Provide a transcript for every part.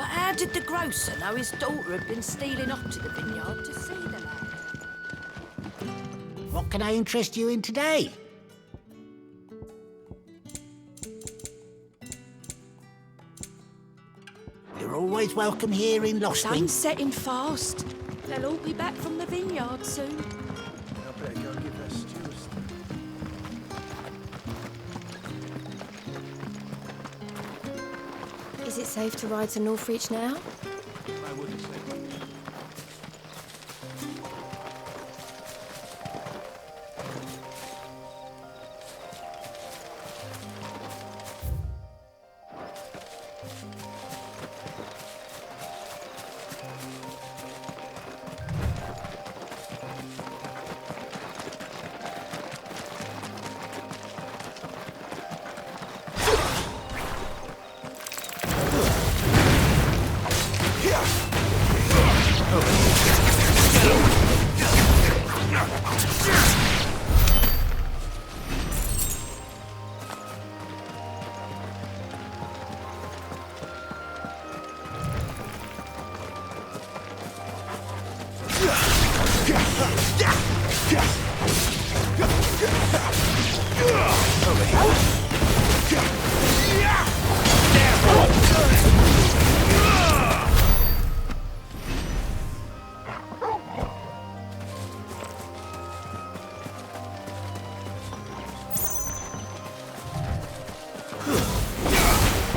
But how did the grocer know his daughter had been stealing off to the vineyard to see the lad? What can I interest you in today? You're always welcome here in Lostwing. Sun's setting fast. They'll all be back from the vineyard soon. I better go give that stew a stir. Is it safe to ride to Northreach now? I wouldn't say much.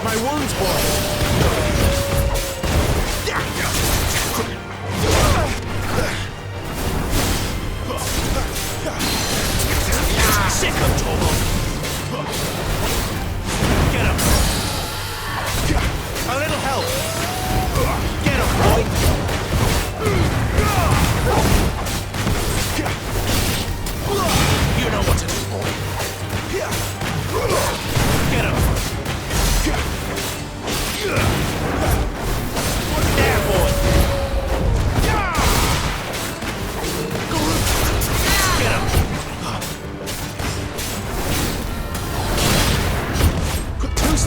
My wounds, boy! Sick of trouble! Get him! A little help! Get him, boy! You know what to do, boy! Get him! There, boy! Get him! Too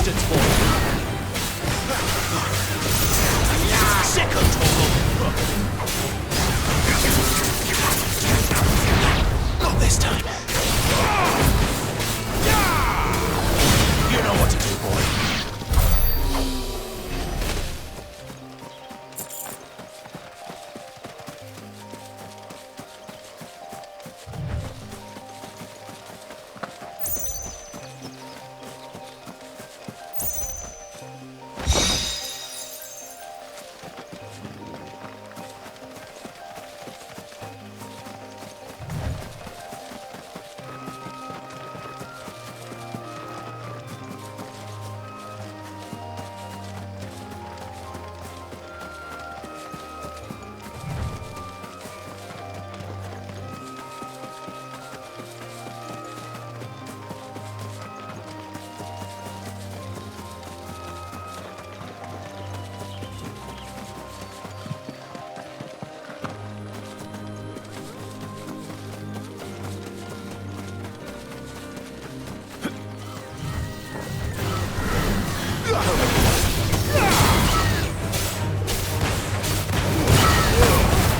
distance, boy. Sick of Toggle. Not this time. You know what to do, boy.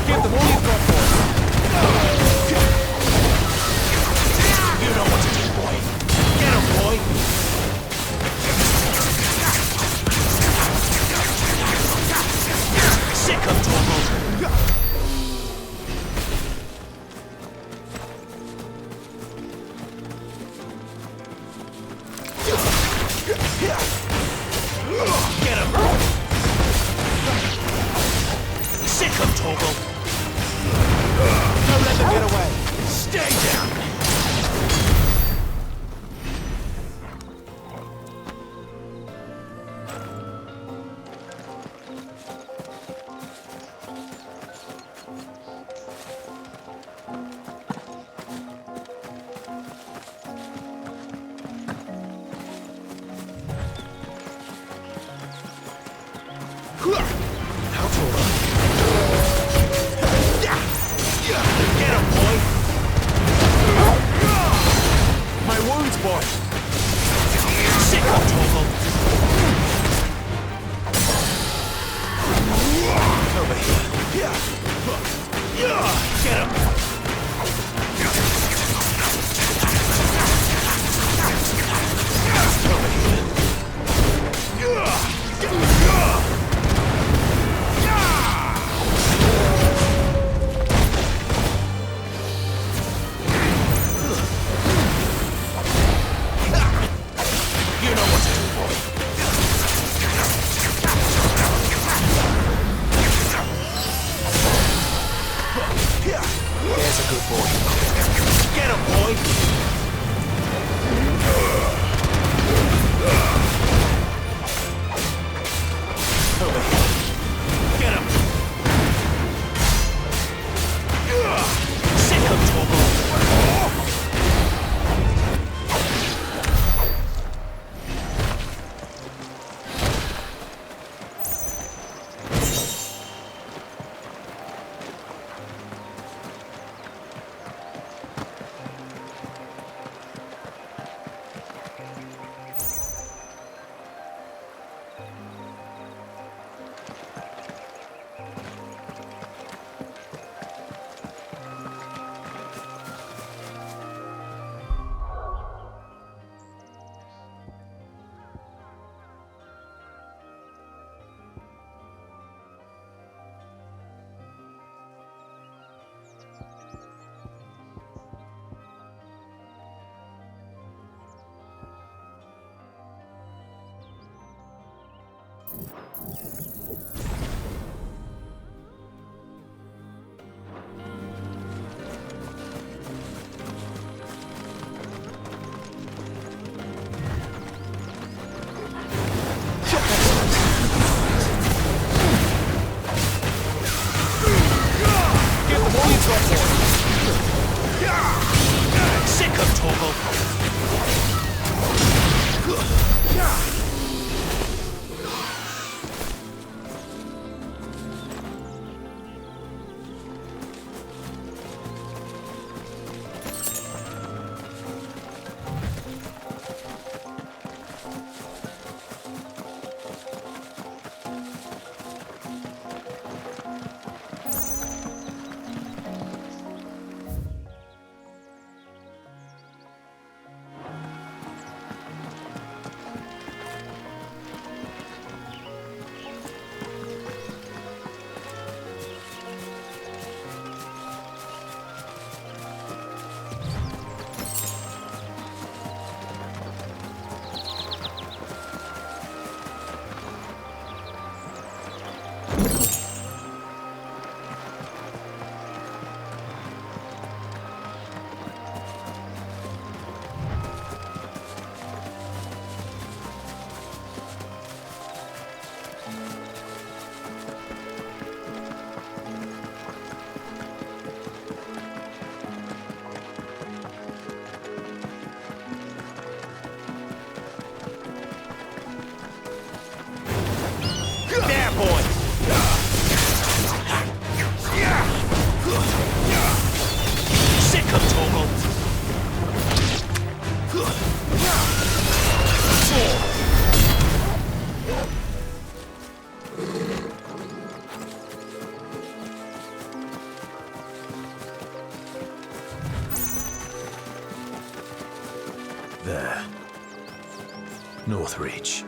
Give them all you've got, boy. You know what to do, boy. Get him, boy. Sick of Toggle. Get him! Sick of Toggle! Don't let them get away! Stay down! How to run? Get him, boy! My wounds, boy! Sick of Toggle! Over here! Get him! Over here! You know what to do, boy. There's a good boy. Get him, boy. Over here. Get him. Sick of Toggle. Sick of Toggle. Northreach.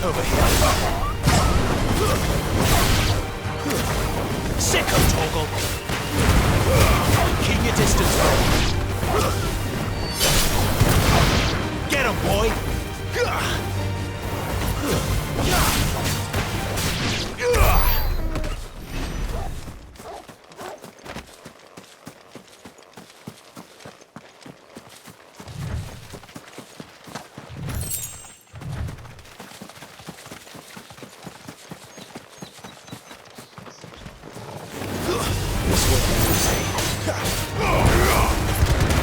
Over here. Sick of Torgal. Keep your distance, bro. Get him, boy.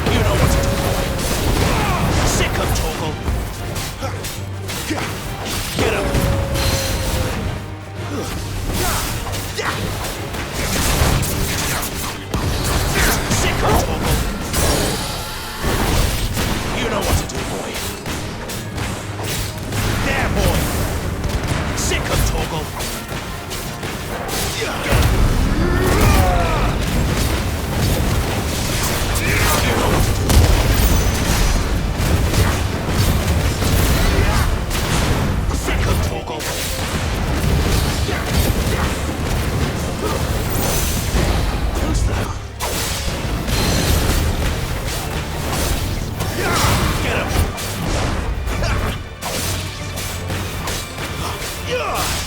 You know what to do, boy. Sick of Torgal. Get him. Sick of Torgal. You know what to do, boy. There, boy. Sick of Torgal. Get him.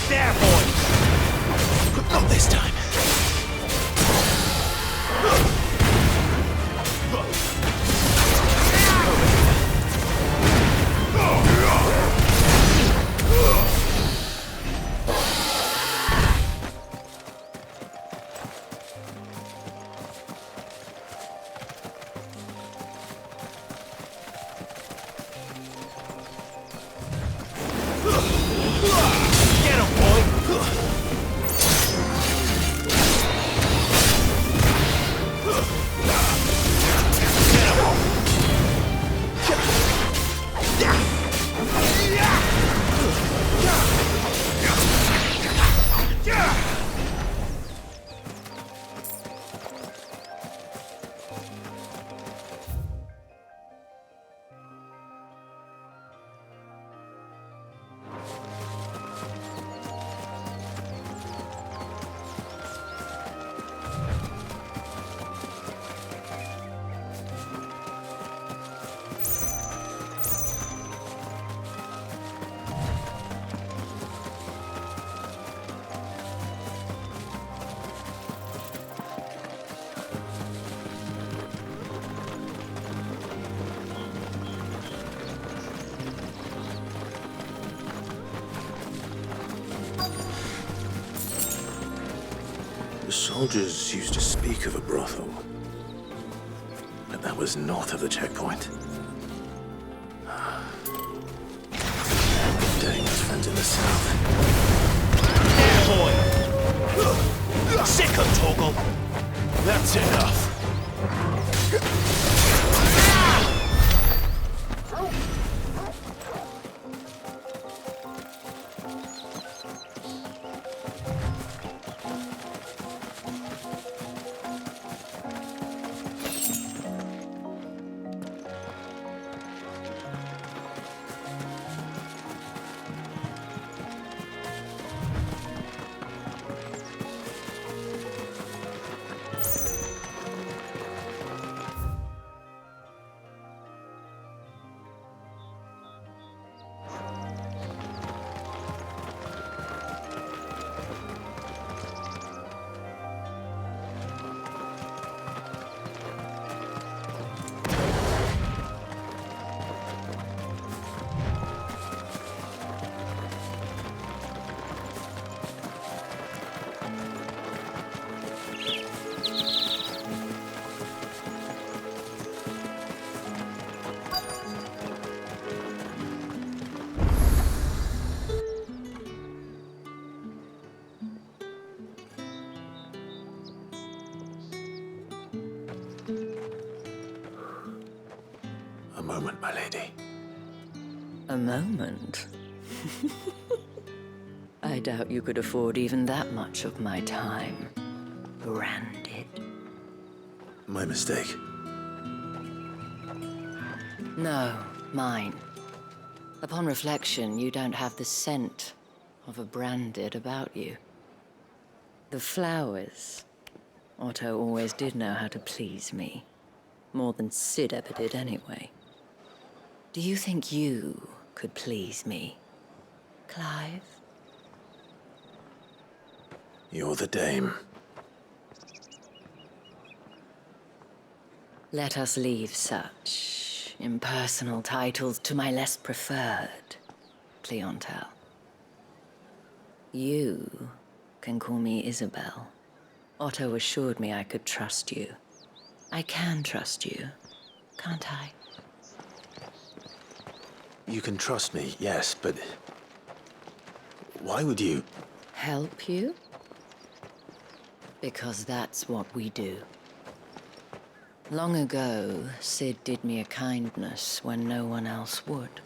There, boy! Not this time. Get him, boy! The soldiers used to speak of a brothel, but that was north of the checkpoint. Dang, those friends in the south. There, boy! Sick of Torgal! That's enough! A moment? I doubt you could afford even that much of my time. Branded. My mistake. No, mine. Upon reflection, you don't have the scent of a branded about you. The flowers. Otto always did know how to please me. More than Sid ever did anyway. Do you think you could please me, Clive? You're the dame. Let us leave such impersonal titles to my less preferred clientele. You can call me Isabel. Otto assured me I could trust you. I can trust you, can't I? You can trust me, yes, but... why would you? Help you? Because that's what we do. Long ago, Sid did me a kindness when no one else would.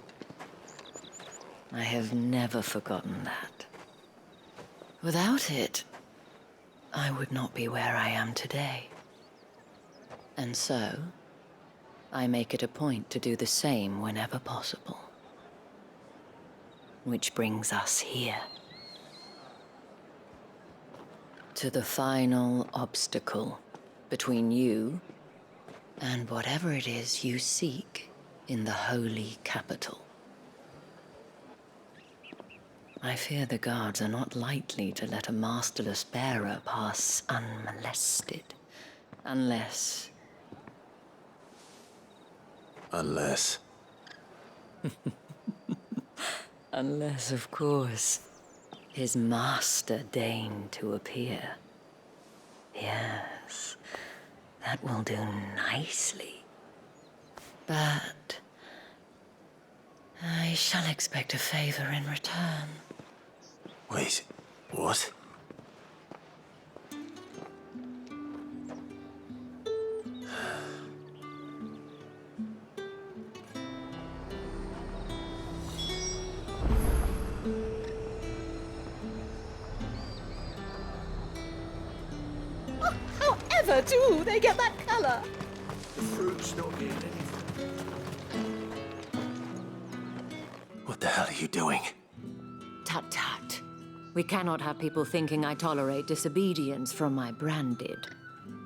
I have never forgotten that. Without it, I would not be where I am today. And so, I make it a point to do the same whenever possible. Which brings us here. To the final obstacle between you and whatever it is you seek in the holy capital. I fear the guards are not likely to let a masterless bearer pass unmolested. Unless... Unless... Unless, of course, his master deigned to appear. Yes, that will do nicely. But I shall expect a favor in return. Wait, what? However do they get that colour? The fruit's not getting anything. What the hell are you doing? Tut tut. We cannot have people thinking I tolerate disobedience from my branded.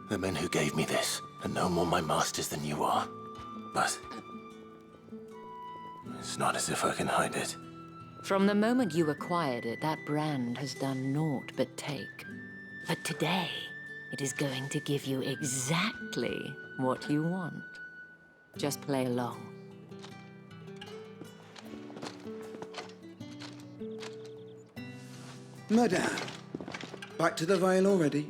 The men who gave me this are no more my masters than you are. But... it's not as if I can hide it. From the moment you acquired it, that brand has done naught but take. But today, it is going to give you exactly what you want. Just play along. Madame, back to the Vale already?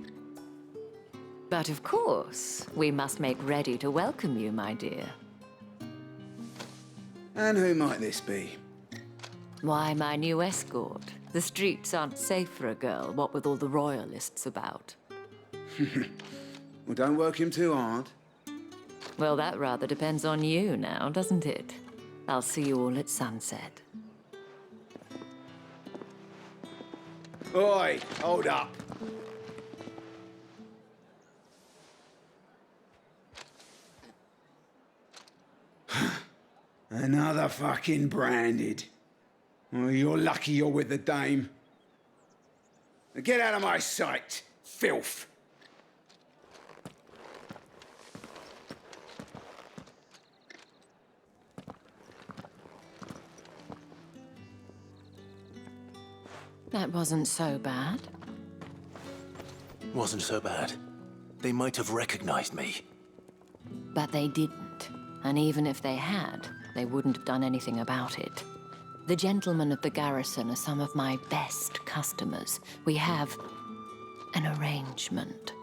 But of course, we must make ready to welcome you, my dear. And who might this be? Why, my new escort. The streets aren't safe for a girl, what with all the royalists about. Well, don't work him too hard. Well, that rather depends on you now, doesn't it? I'll see you all at sunset. Oi, hold up. Another fucking branded. Well, you're lucky you're with the dame. Now get out of my sight, filth. That wasn't so bad. Wasn't so bad. They might have recognized me. But they didn't. And even if they had, they wouldn't have done anything about it. The gentlemen of the garrison are some of my best customers. We have an arrangement,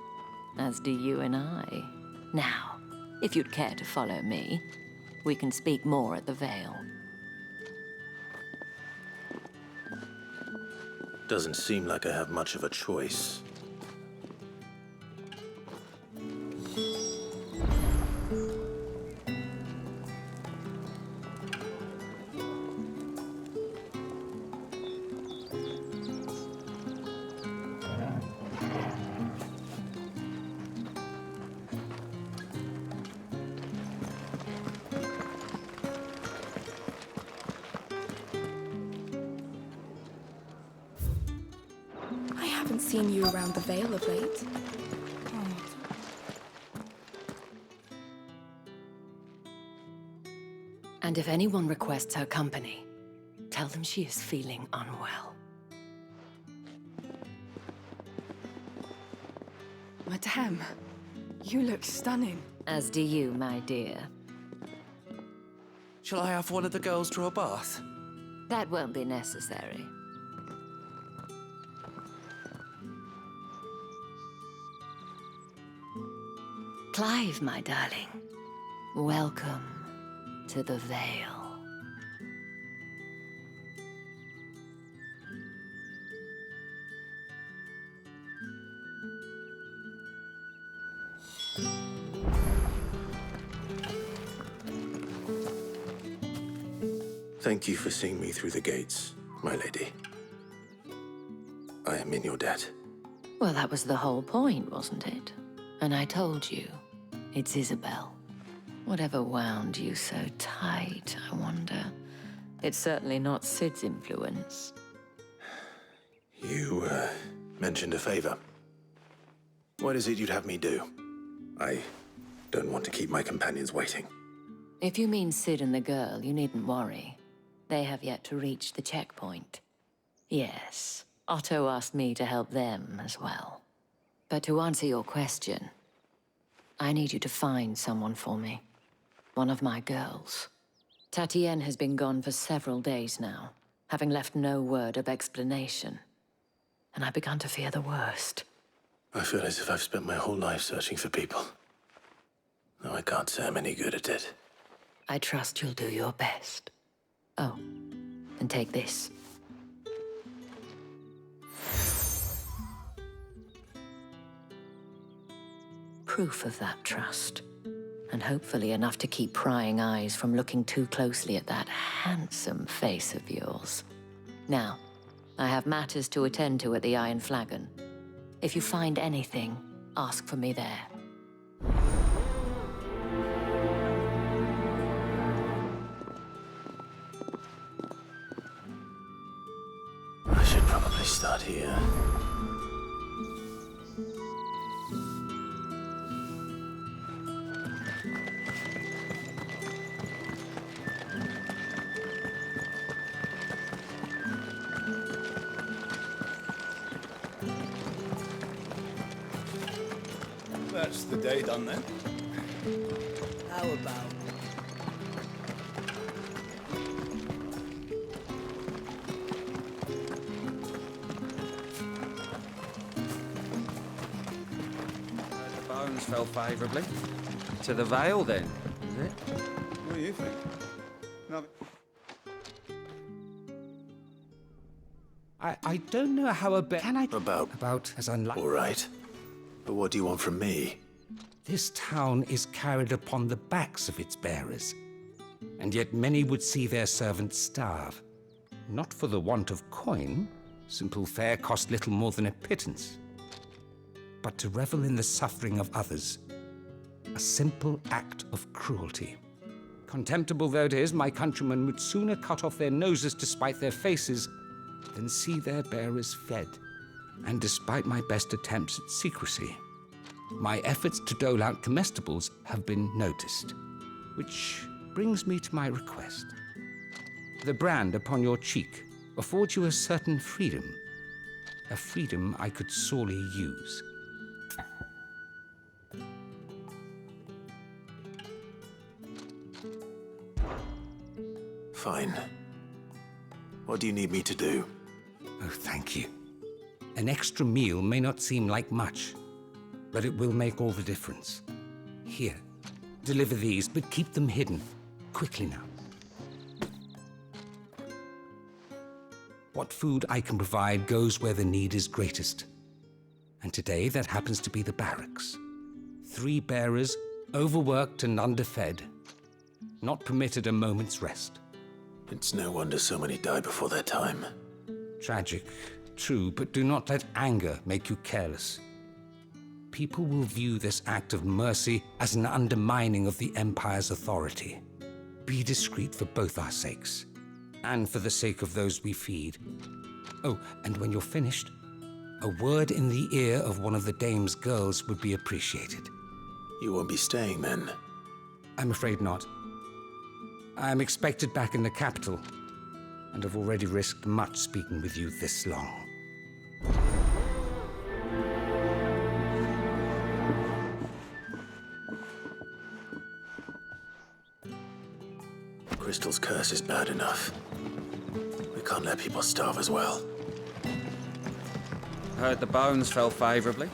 as do you and I. Now, if you'd care to follow me, we can speak more at the Vale. Doesn't seem like I have much of a choice. Haven't seen you around the Vale of late. And if anyone requests her company, tell them she is feeling unwell. Madame, you look stunning. As do you, my dear. Shall I have one of the girls draw a bath? That won't be necessary. Clive, my darling. Welcome to the Vale. Thank you for seeing me through the gates, my lady. I am in your debt. Well, that was the whole point, wasn't it? And I told you, it's Isabel. Whatever wound you so tight, I wonder. It's certainly not Sid's influence. You, mentioned a favor. What is it you'd have me do? I don't want to keep my companions waiting. If you mean Sid and the girl, you needn't worry. They have yet to reach the checkpoint. Yes, Otto asked me to help them as well. But to answer your question, I need you to find someone for me. One of my girls. Tatienne has been gone for several days now, having left no word of explanation. And I've begun to fear the worst. I feel as if I've spent my whole life searching for people. No, I can't say I'm any good at it. I trust you'll do your best. Oh, and take this. Proof of that trust. And hopefully enough to keep prying eyes from looking too closely at that handsome face of yours. Now, I have matters to attend to at the Iron Flagon. If you find anything, ask for me there. I should probably start here. That's the day done then. How about? The bones fell favourably. To the Vale, then, is it? What do you think? Nothing. I don't know how a bear... Can I... About as unlike... all right. But what do you want from me? This town is carried upon the backs of its bearers, and yet many would see their servants starve. Not for the want of coin, simple fare cost little more than a pittance, but to revel in the suffering of others, a simple act of cruelty. Contemptible though it is, my countrymen would sooner cut off their noses to spite their faces than see their bearers fed. And despite my best attempts at secrecy, my efforts to dole out comestibles have been noticed. Which brings me to my request. The brand upon your cheek affords you a certain freedom. A freedom I could sorely use. Fine. What do you need me to do? Oh, thank you. An extra meal may not seem like much, but it will make all the difference. Here, deliver these, but keep them hidden. Quickly now. What food I can provide goes where the need is greatest. And today, that happens to be the barracks. 3 bearers, overworked and underfed, not permitted a moment's rest. It's no wonder so many die before their time. Tragic, true, but do not let anger make you careless. People will view this act of mercy as an undermining of the Empire's authority. Be discreet for both our sakes, and for the sake of those we feed. Oh, and when you're finished, A word in the ear of one of the dame's girls would be appreciated. You won't be staying then? I'm afraid not. I'm expected back in the capital, and have already risked much speaking with you this long. Crystal's curse is bad enough. We can't let people starve as well. Heard the bones fell favorably.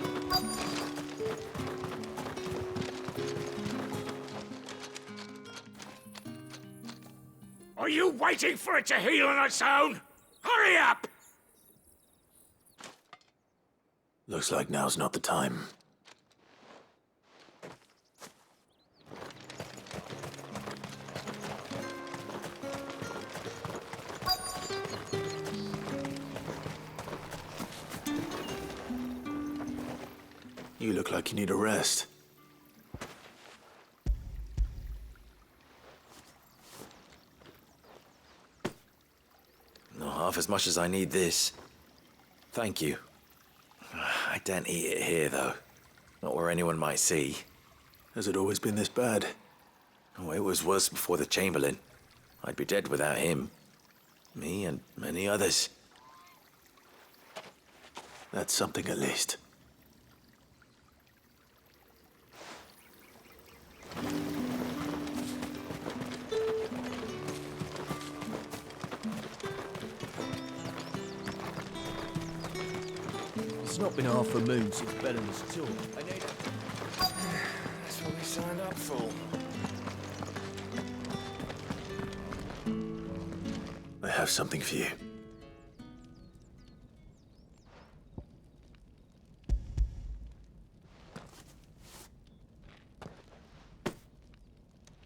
Are you waiting for it to heal on its own? Hurry up! Looks like now's not the time. You look like you need a rest. Not half as much as I need this. Thank you. I don't eat it here, though. Not where anyone might see. Has it always been this bad? Oh, it was worse before the Chamberlain. I'd be dead without him. Me and many others. That's something at least. It's not been half a moon since Bellen's tour. I need... That's what we signed up for. I have something for you.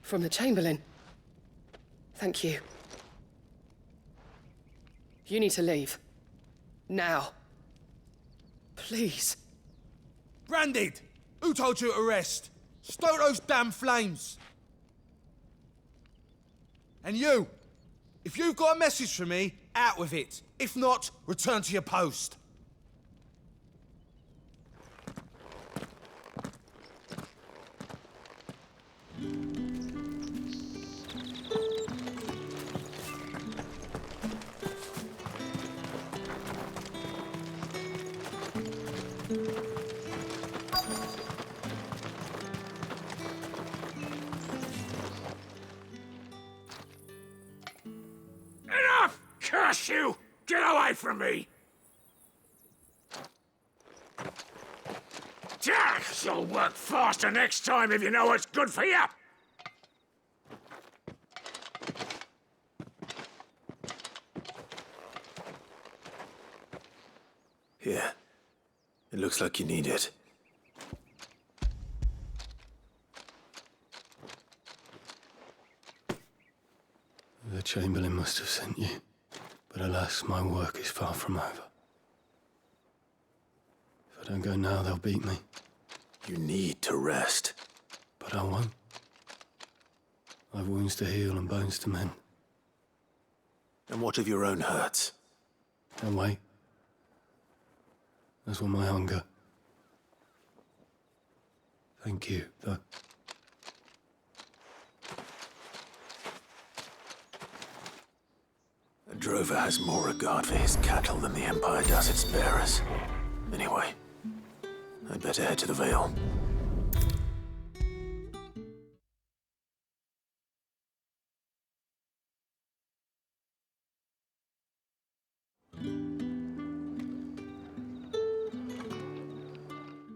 From the Chamberlain. Thank you. You need to leave. Now. Please. Branded! Who told you to rest? Stoke those damn flames! And you! If you've got a message for me, out with it. If not, return to your post. Enough! Curse you! Get away from me! You'll work faster next time if you know what's good for you! Here. It looks like you need it. The Chamberlain must have sent you, but alas, my work is far from over. If I don't go now, they'll beat me. You need to rest. But I won't. I've wounds to heal and bones to mend. And what of your own hurts? And wait. As will my hunger. Thank you, though. A drover has more regard for his cattle than the Empire does its bearers. Anyway, I'd better head to the Vale.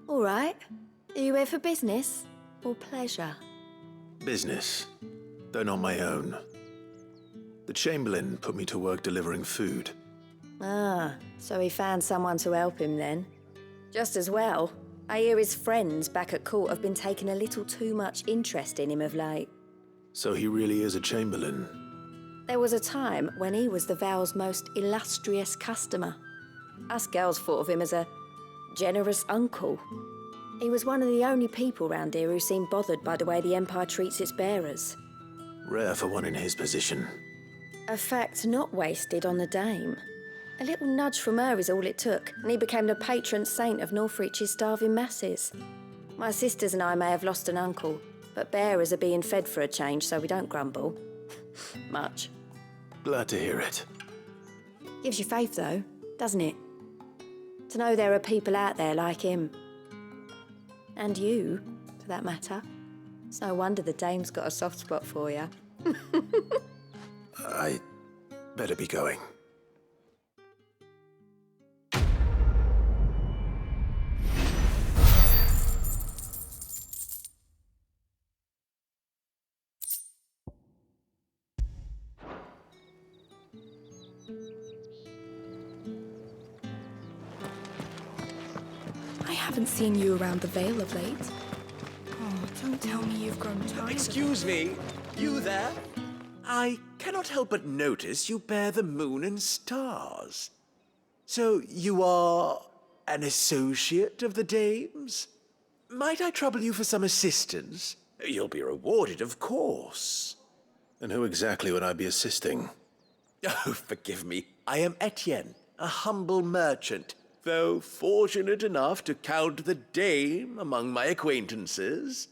All right. Are you here for business or pleasure? Business, though not my own. The Chamberlain put me to work delivering food. Ah, so he found someone to help him then. Just as well. I hear his friends back at court have been taking a little too much interest in him of late. So he really is a Chamberlain. There was a time when he was the Vale's most illustrious customer. Us girls thought of him as a generous uncle. He was one of the only people round here who seemed bothered by the way the Empire treats its bearers. Rare for one in his position. A fact not wasted on the dame. A little nudge from her is all it took, and he became the patron saint of Northreach's starving masses. My sisters and I may have lost an uncle, but bearers are being fed for a change, so we don't grumble. Much. Glad to hear it. Gives you faith, though, doesn't it? To know there are people out there like him. And you, for that matter. It's no wonder the dame's got a soft spot for you. I better be going. I haven't seen you around the Vale of late. Oh, don't tell me you've grown tired. Excuse me, you there? I cannot help but notice you bear the moon and stars. So you are an associate of the dame's? Might I trouble you for some assistance? You'll be rewarded, of course. And who exactly would I be assisting? Oh, forgive me. I am Etienne, a humble merchant, though fortunate enough to count the dame among my acquaintances.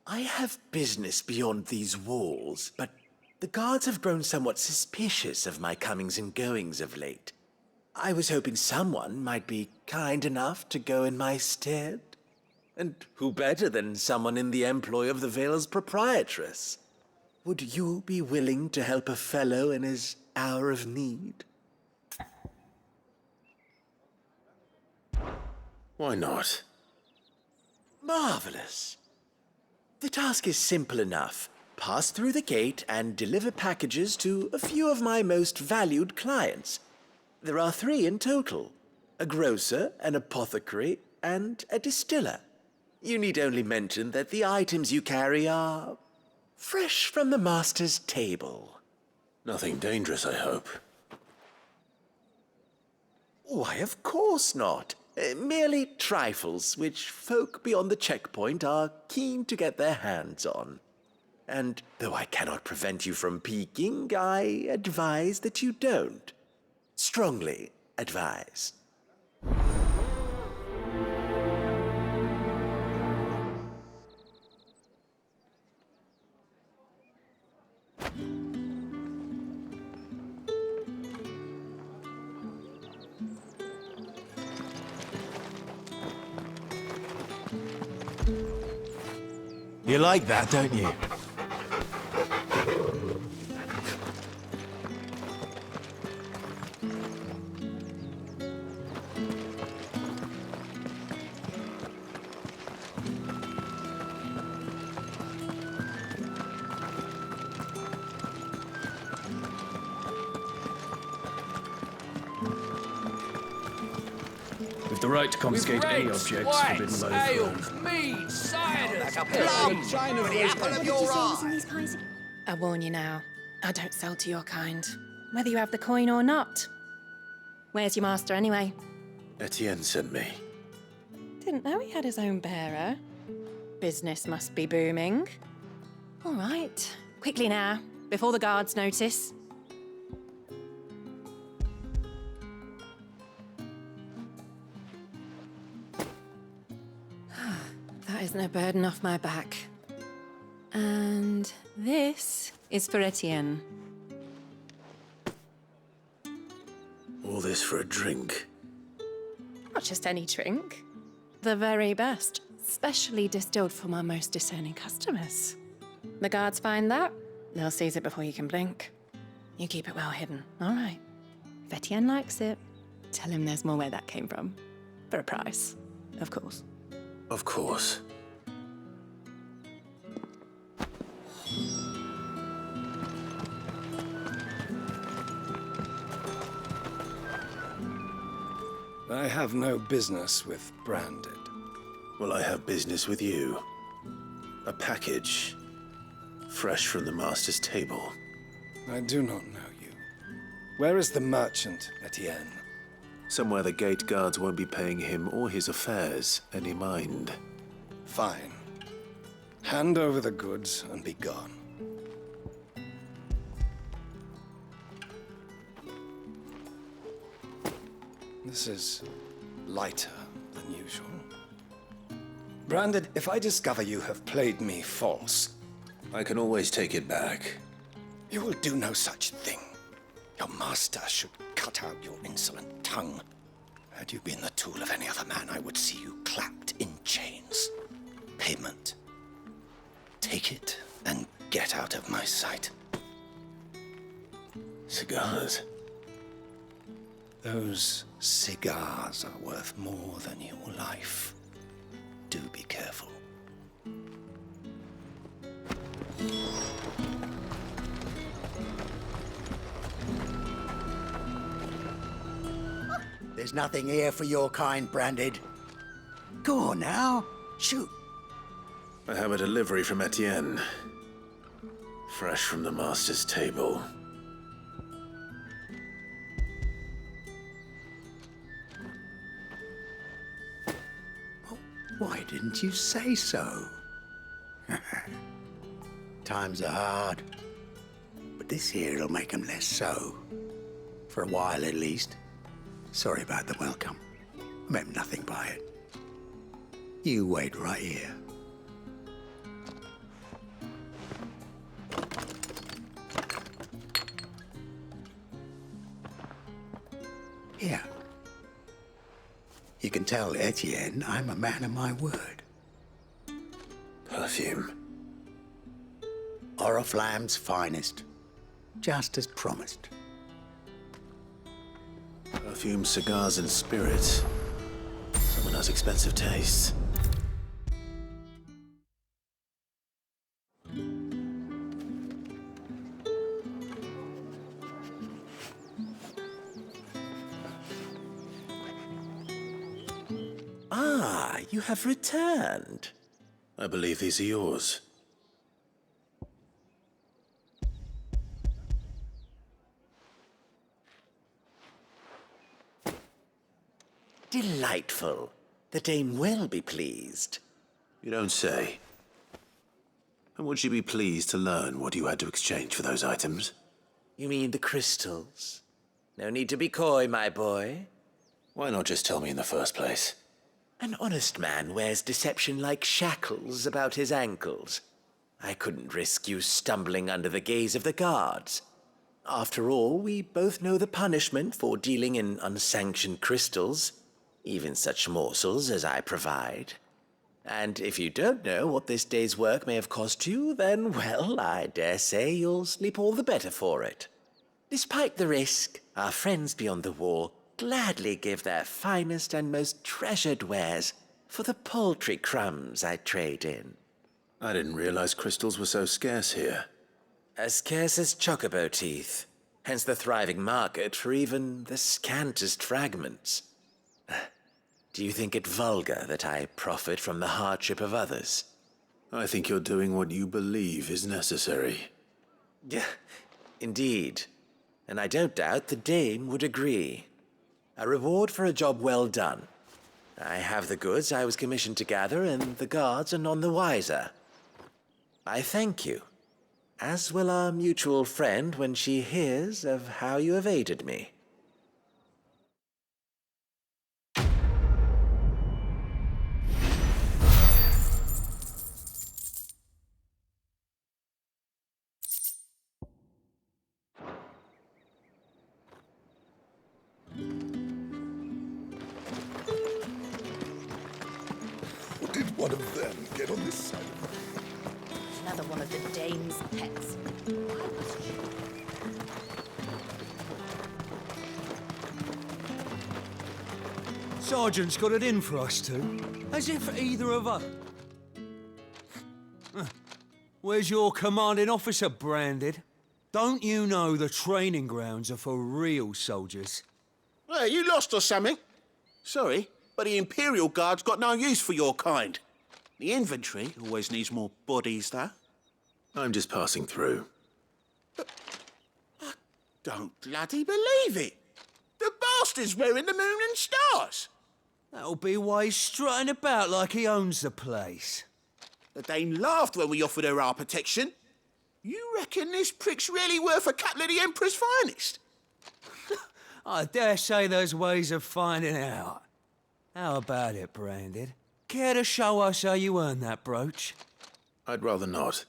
I have business beyond these walls, but the guards have grown somewhat suspicious of my comings and goings of late. I was hoping someone might be kind enough to go in my stead. And who better than someone in the employ of the Vale's proprietress? Would you be willing to help a fellow in his hour of need? Why not? Marvelous. The task is simple enough. Pass through the gate and deliver packages to a few of my most valued clients. There are 3 in total: a grocer, an apothecary, and a distiller. You need only mention that the items you carry are fresh from the master's table. Nothing dangerous, I hope. Why, of course not. Merely trifles which folk beyond the checkpoint are keen to get their hands on. And though I cannot prevent you from peeking, I advise that you don't. Strongly advise. You like that, don't you? With the right to confiscate any objects forbidden by the throne. mead, cider, I warn you now, I don't sell to your kind, whether you have the coin or not. Where's your master anyway? Etienne sent me. Didn't know he had his own bearer. Business must be booming. All right, quickly now, before the guards notice. That is no burden off my back. And this is for Etienne. All this for a drink. Not just any drink. The very best, specially distilled for my most discerning customers. The guards find that, they'll seize it before you can blink. You keep it well hidden, all right? If Etienne likes it, tell him there's more where that came from. For a price, of course. Of course. I have no business with Branded. Well, I have business with you. A package. Fresh from the master's table. I do not know you. Where is the merchant, Etienne? Somewhere the gate guards won't be paying him or his affairs any mind. Fine. Hand over the goods and be gone. This is lighter than usual. Branded, if I discover you have played me false... I can always take it back. You will do no such thing. Your master should cut out your insolent tongue. Had you been the tool of any other man, I would see you clapped in chains. Payment. Take it and get out of my sight. Cigars. Those cigars are worth more than your life. Do be careful. There's nothing here for your kind, Branded. Go on now, shoot. I have a delivery from Etienne. Fresh from the master's table. Why didn't you say so? Times are hard, but this here'll make 'em less so. For a while, at least. Sorry about the welcome. I meant nothing by it. You wait right here. Here. You can tell Etienne I'm a man of my word. Perfume. Oriflamme's finest. Just as promised. Perfume, cigars, and spirits. Someone has expensive tastes. Ah, you have returned. I believe these are yours. Delightful. The dame will be pleased. You don't say. And would she be pleased to learn what you had to exchange for those items? You mean the crystals? No need to be coy, my boy. Why not just tell me in the first place? An honest man wears deception like shackles about his ankles. I couldn't risk you stumbling under the gaze of the guards. After all, we both know the punishment for dealing in unsanctioned crystals, even such morsels as I provide. And if you don't know what this day's work may have cost you, then, well, I dare say you'll sleep all the better for it. Despite the risk, our friends beyond the wall gladly give their finest and most treasured wares for the paltry crumbs I trade in. I didn't realize crystals were so scarce here. As scarce as chocobo teeth, hence the thriving market for even the scantest fragments. Do you think it vulgar that I profit from the hardship of others? I think you're doing what you believe is necessary. Yeah, indeed. And I don't doubt the dame would agree. A reward for a job well done. I have the goods I was commissioned to gather, and the guards are none the wiser. I thank you, as will our mutual friend when she hears of how you have aided me. Did one of them get on this side? Another one of the dame's pets. Sergeant's got it in for us two. As if either of us... Where's your commanding officer, Branded? Don't you know the training grounds are for real soldiers? Hey, you lost or something? Sorry, but the Imperial Guard's got no use for your kind. The infantry always needs more bodies, though. I'm just passing through. But I don't bloody believe it. The bastard's wearing the moon and stars. That'll be why he's strutting about like he owns the place. The dame laughed when we offered her our protection. You reckon this prick's really worth a couple of the Emperor's finest? I dare say there's ways of finding out. How about it, Branded? Care to show us how you earned that brooch? I'd rather not.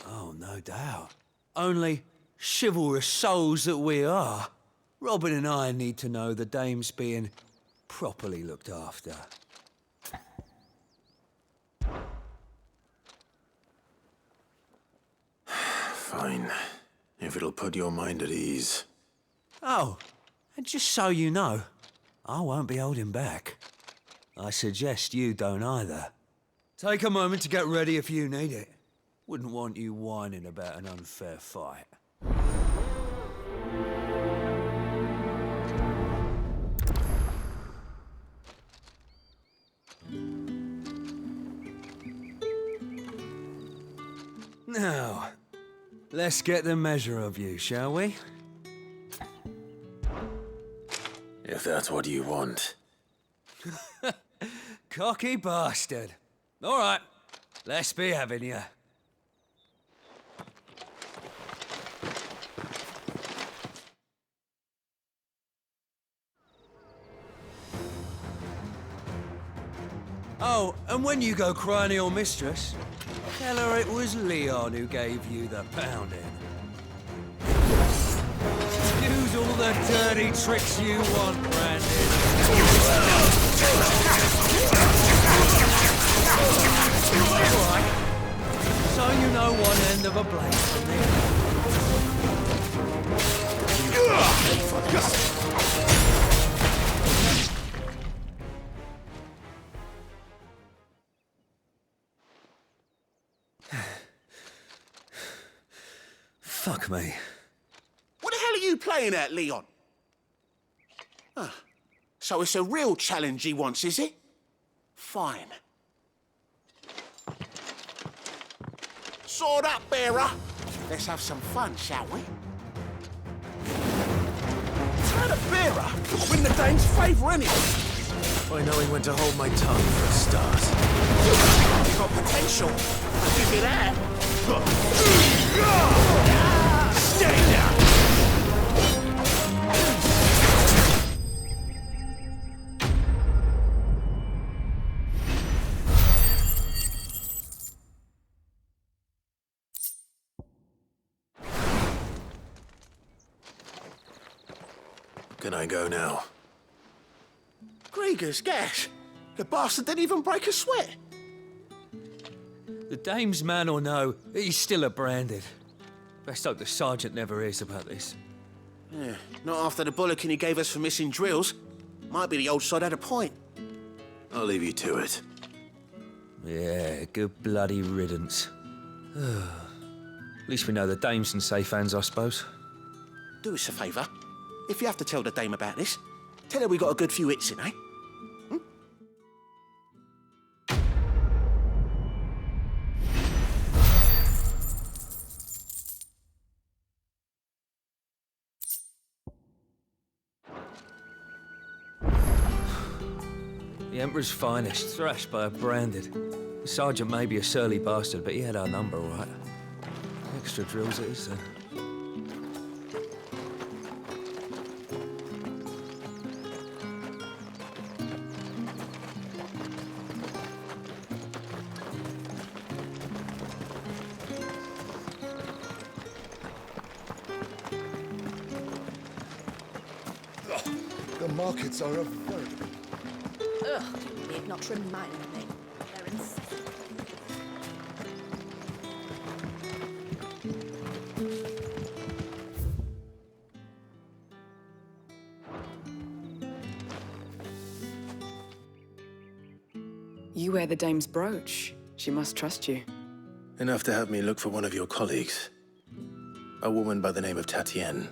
Oh, no doubt. Only chivalrous souls that we are, Robin and I need to know the dame's being properly looked after. Fine. If it'll put your mind at ease. Oh, and just so you know, I won't be holding back. I suggest you don't either. Take a moment to get ready if you need it. Wouldn't want you whining about an unfair fight. Now, let's get the measure of you, shall we? If that's what you want. Cocky bastard. All right, let's be having you. Oh, and when you go crying to your mistress, tell her it was Leon who gave you the pounding. Use all the dirty tricks you want, Brandon. All right. So you know one end of a blade from the Fuck me. What the hell are you playing at, Leon? Ah, so it's a real challenge he wants, is it? Fine. Sword up, bearer. Let's have some fun, shall we? Try the bearer. I'll win the dame's favour anyway. By knowing when to hold my tongue for a start. You've got potential. I'll give you that. Stay down. Can I go now? Gregor's gas. The bastard didn't even break a sweat. The dame's man or no, he's still a Branded. Best hope the sergeant never hears about this. Yeah, not after the bullocking he gave us for missing drills. Might be the old sod had a point. I'll leave you to it. Yeah, good bloody riddance. At least we know the dame's in safe hands, I suppose. Do us a favour. If you have to tell the dame about this, tell her we got a good few hits in, eh? The Emperor's finest, thrashed by a Branded. The sergeant may be a surly bastard, but he had our number, all right. Extra drills it is, then. The markets are a very... Ugh, you need not remind me. They're insane. You wear the dame's brooch. She must trust you. Enough to have me look for one of your colleagues. A woman by the name of Tatienne.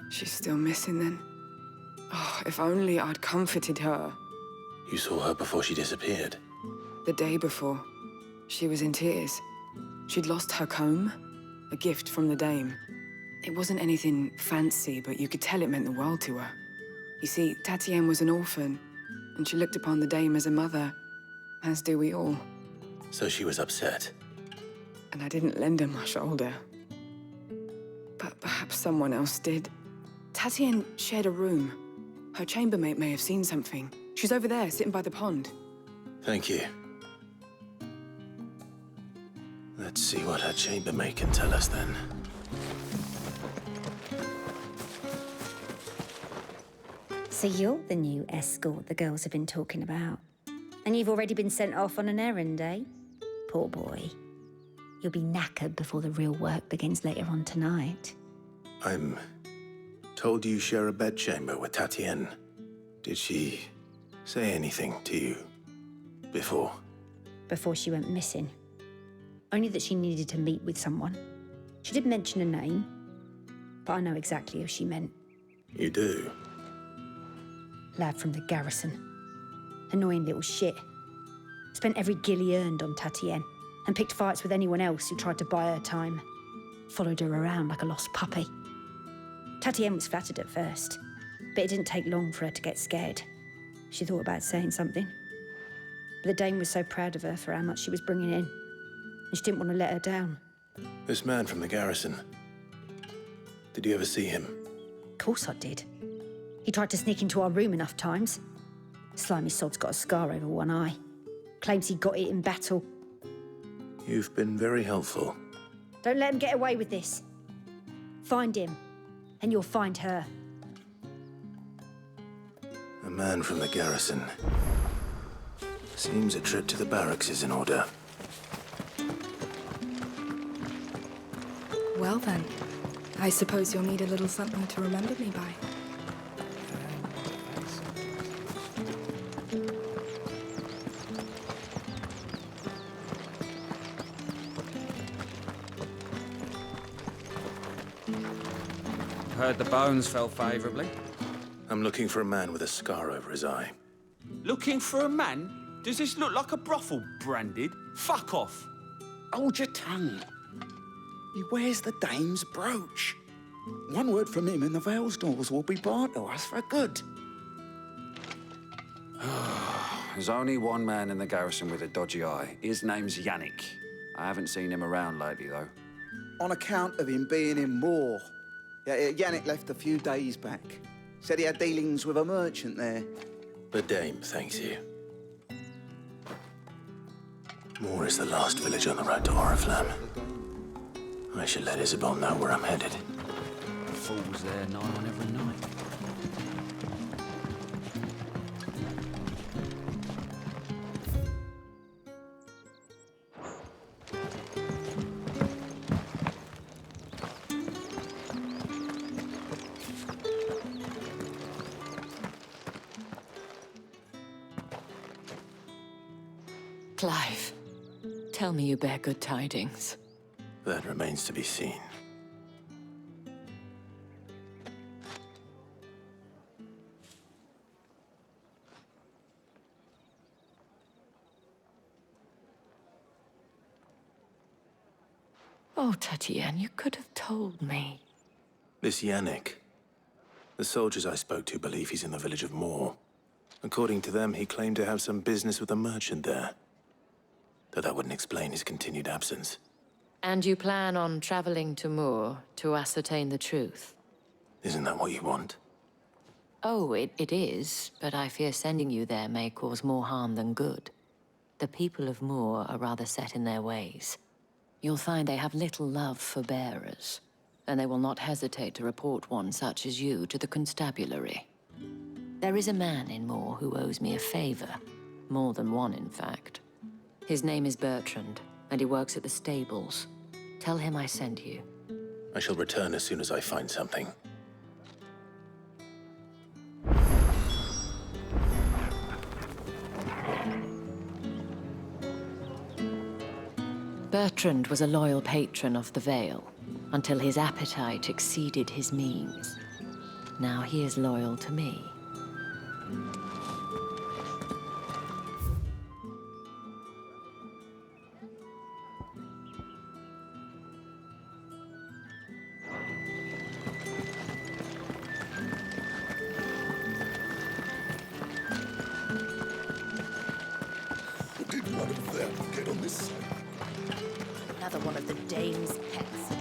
She's still missing then. Oh, if only I'd comforted her. You saw her before she disappeared. The day before, she was in tears. She'd lost her comb, a gift from the dame. It wasn't anything fancy, but you could tell it meant the world to her. You see, Tatienne was an orphan, and she looked upon the dame as a mother, as do we all. So she was upset. And I didn't lend her my shoulder. But perhaps someone else did. Tatienne shared a room. Her chambermaid may have seen something. She's over there, sitting by the pond. Thank you. Let's see what her chambermaid can tell us then. So you're the new escort the girls have been talking about. And you've already been sent off on an errand, eh? Poor boy. You'll be knackered before the real work begins later on tonight. I'm told you share a bedchamber with Tatienne. Did she say anything to you before? Before she went missing. Only that she needed to meet with someone. She did mention a name, but I know exactly who she meant. You do? Lad from the garrison. Annoying little shit. Spent every guil he earned on Tatienne, and picked fights with anyone else who tried to buy her time. Followed her around like a lost puppy. Tatienne was flattered at first, but it didn't take long for her to get scared. She thought about saying something. But the Dame was so proud of her for how much she was bringing in, and she didn't want to let her down. This man from the garrison. Did you ever see him? Of course I did. He tried to sneak into our room enough times. Slimy sod's got a scar over one eye. Claims he got it in battle. You've been very helpful. Don't let him get away with this. Find him, and you'll find her. A man from the garrison. Seems a trip to the barracks is in order. Well then, I suppose you'll need a little something to remember me by. Heard the bones fell favourably. I'm looking for a man with a scar over his eye. Looking for a man? Does this look like a brothel, Branded? Fuck off. Hold your tongue. He wears the Dame's brooch. One word from him and the Vale's doors will be barred to us for good. There's only one man in the garrison with a dodgy eye. His name's Yannick. I haven't seen him around lately, though. On account of him being in Moor. Yeah, Yannick left a few days back. Said he had dealings with a merchant there. The Dame thanks you. Moor is the last village on the road to Oriflamme. I should let Isabel know where I'm headed. Fools there nigh on every night. Clive, tell me you bear good tidings. That remains to be seen. Oh, Tatienne, you could have told me. This Yannick. The soldiers I spoke to believe he's in the village of Moor. According to them, he claimed to have some business with a merchant there. Though that wouldn't explain his continued absence. And you plan on traveling to Moor to ascertain the truth? Isn't that what you want? Oh, it is, but I fear sending you there may cause more harm than good. The people of Moor are rather set in their ways. You'll find they have little love for bearers, and they will not hesitate to report one such as you to the constabulary. There is a man in Moor who owes me a favor. More than one, in fact. His name is Bertrand, and he works at the stables. Tell him I sent you. I shall return as soon as I find something. Bertrand was a loyal patron of the Vale, until his appetite exceeded his means. Now he is loyal to me. Did one of them get on this side? Another one of the Dame's pets.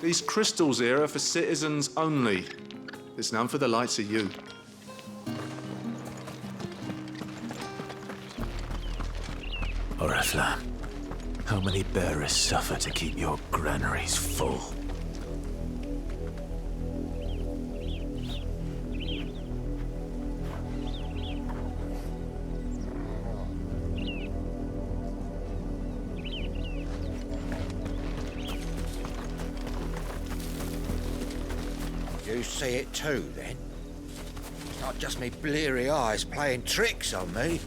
These crystals here are for citizens only. There's none for the likes of you. Oriflamme, how many bearers suffer to keep your granaries full? You see it too, then? It's not just me bleary eyes playing tricks on me.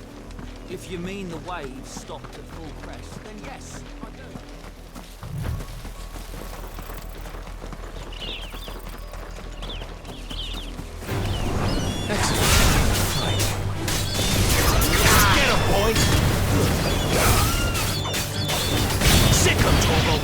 If you mean the waves stopped at full crest, then yes, I do. Get him, boy! Sick him, Torgal!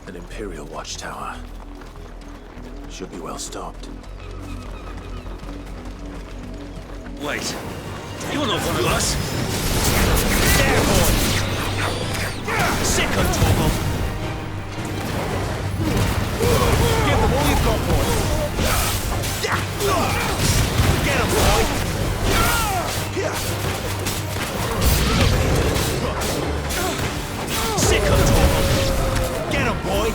An Imperial watchtower. Should be well stocked. Wait. You're not one of us. There, boy! Sick him, Torgal! Give them all you've got, boy! Get him, boy! Sick him, Torgal! Get him, boy!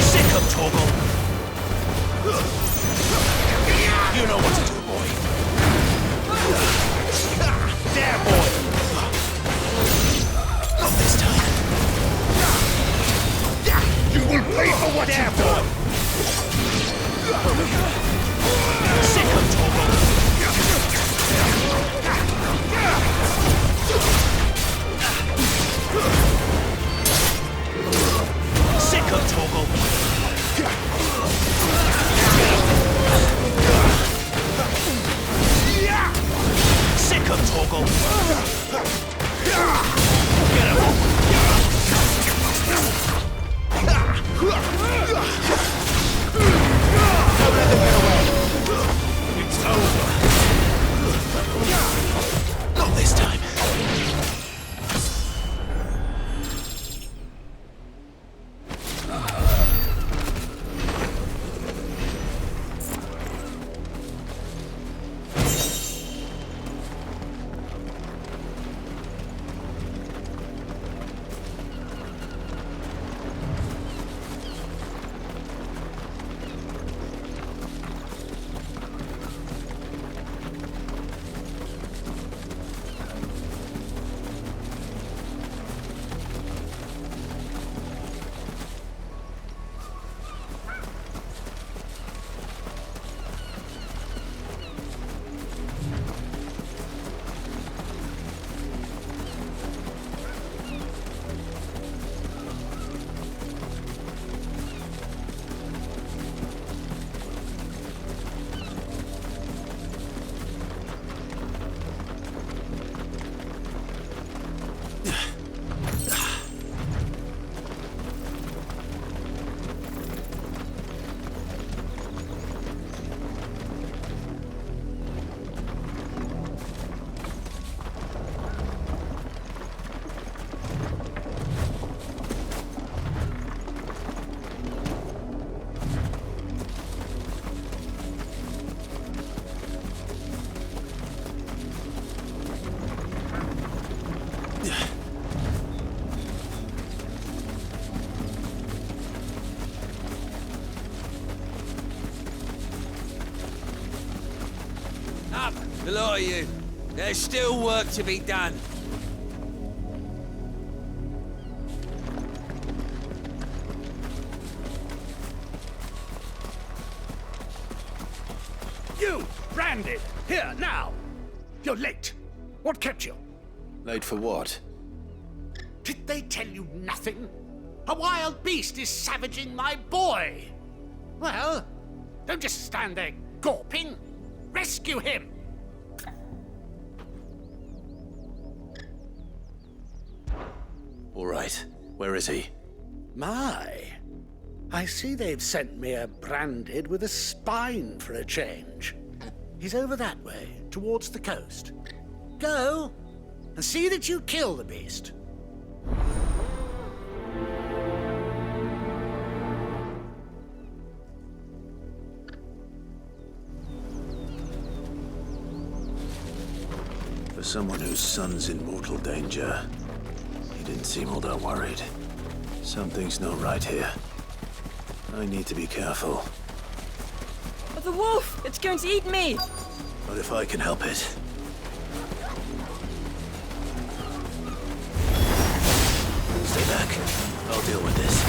Sick him, Torgal! up! The lot of you. There's still work to be done. You, branded! Here, now! You're late. What kept you? Late for what? Did they tell you nothing? A wild beast is savaging my boy! Well, don't just stand there gawping. Rescue him! All right. Where is he? My, I see they've sent me a branded with a spine for a change. He's over that way, towards the coast. Go, and see that you kill the beast. For someone whose son's in mortal danger, he didn't seem all that worried. Something's not right here. I need to be careful. But the wolf! It's going to eat me! But if I can help it. Stay back. I'll deal with this.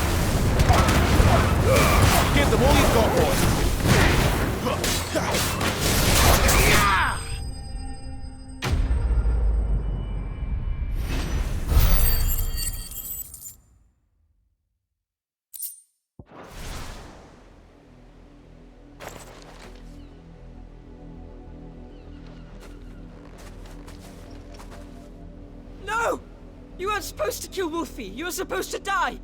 Give them all you've got, boys. No! You weren't supposed to kill Wolfie. You were supposed to die.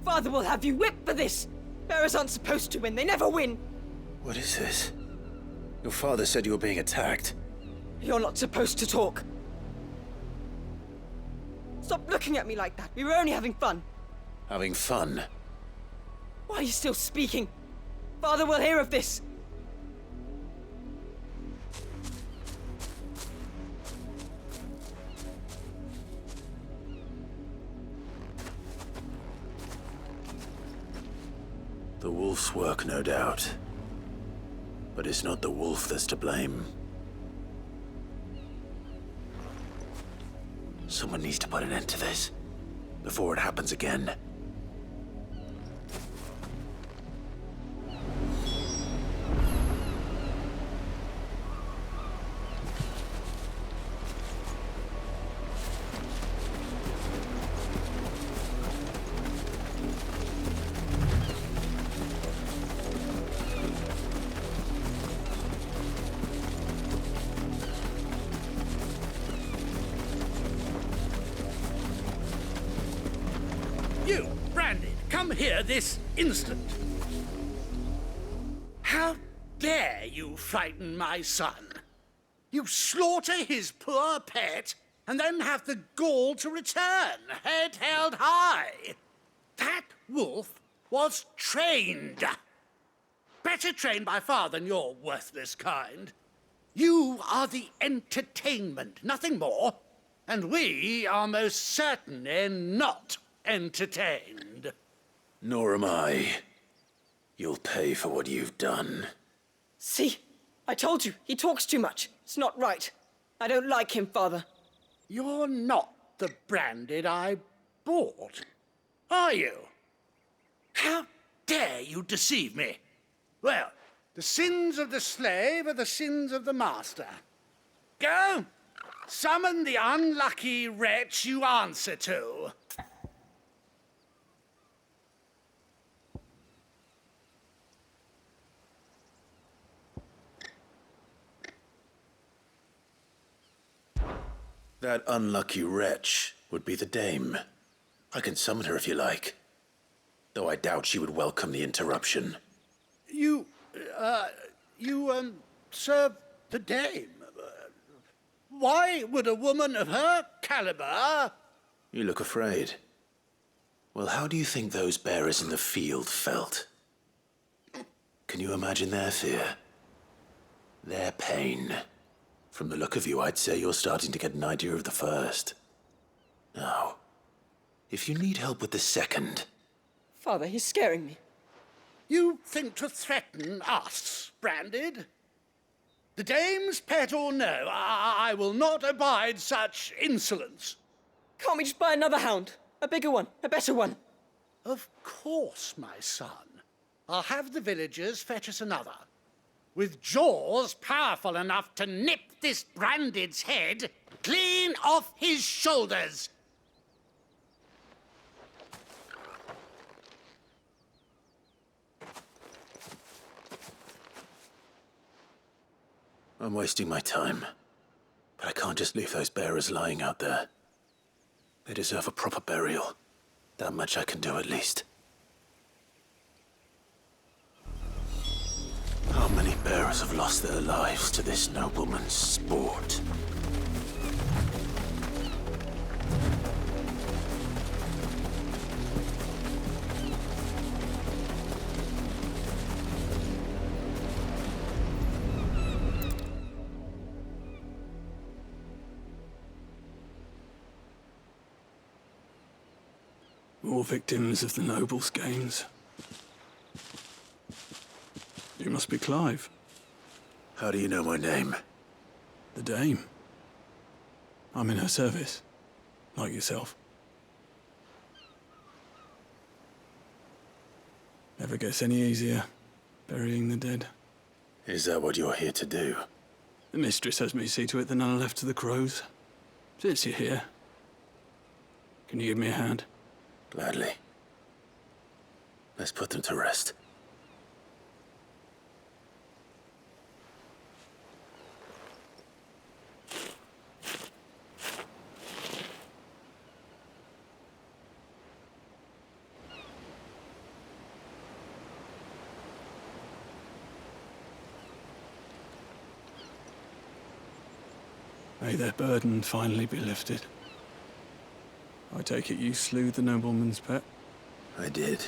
Father will have you whipped for this. Bearers aren't supposed to win. They never win. What is this? Your father said you were being attacked. You're not supposed to talk. Stop looking at me like that. We were only having fun. Having fun? Why are you still speaking? Father will hear of this. The wolf's work, no doubt. But it's not the wolf that's to blame. Someone needs to put an end to this, before it happens again. You, branded, come here this instant. How dare you frighten my son? You slaughter his poor pet, and then have the gall to return, head held high. That wolf was trained. Better trained by far than your worthless kind. You are the entertainment, nothing more. And we are most certainly not entertained. Nor am I. You'll pay for what you've done. See? I told you, he talks too much. It's not right. I don't like him, Father. You're not the branded I bought, are you? How dare you deceive me? Well, the sins of the slave are the sins of the master. Go, summon the unlucky wretch you answer to. That unlucky wretch would be the dame. I can summon her if you like. Though I doubt she would welcome the interruption. You serve the dame. Why would a woman of her caliber... You look afraid. Well, how do you think those bearers in the field felt? Can you imagine their fear? Their pain? From the look of you, I'd say you're starting to get an idea of the first. Now, if you need help with the second... Father, he's scaring me. You think to threaten us, branded? The dame's pet or no, I will not abide such insolence. Can't we just buy another hound? A bigger one, a better one. Of course, my son. I'll have the villagers fetch us another. With jaws powerful enough to nip this Branded's head clean off his shoulders. I'm wasting my time. But I can't just leave those bearers lying out there. They deserve a proper burial. That much I can do at least. How many bearers have lost their lives to this nobleman's sport? More victims of the nobles' games. You must be Clive. How do you know my name? The Dame. I'm in her service, like yourself. Never gets any easier, burying the dead. Is that what you're here to do? The mistress has me see to it that none are left to the crows. Since you're here, can you give me a hand? Gladly. Let's put them to rest. May their burden finally be lifted. I take it you slew the nobleman's pet? I did.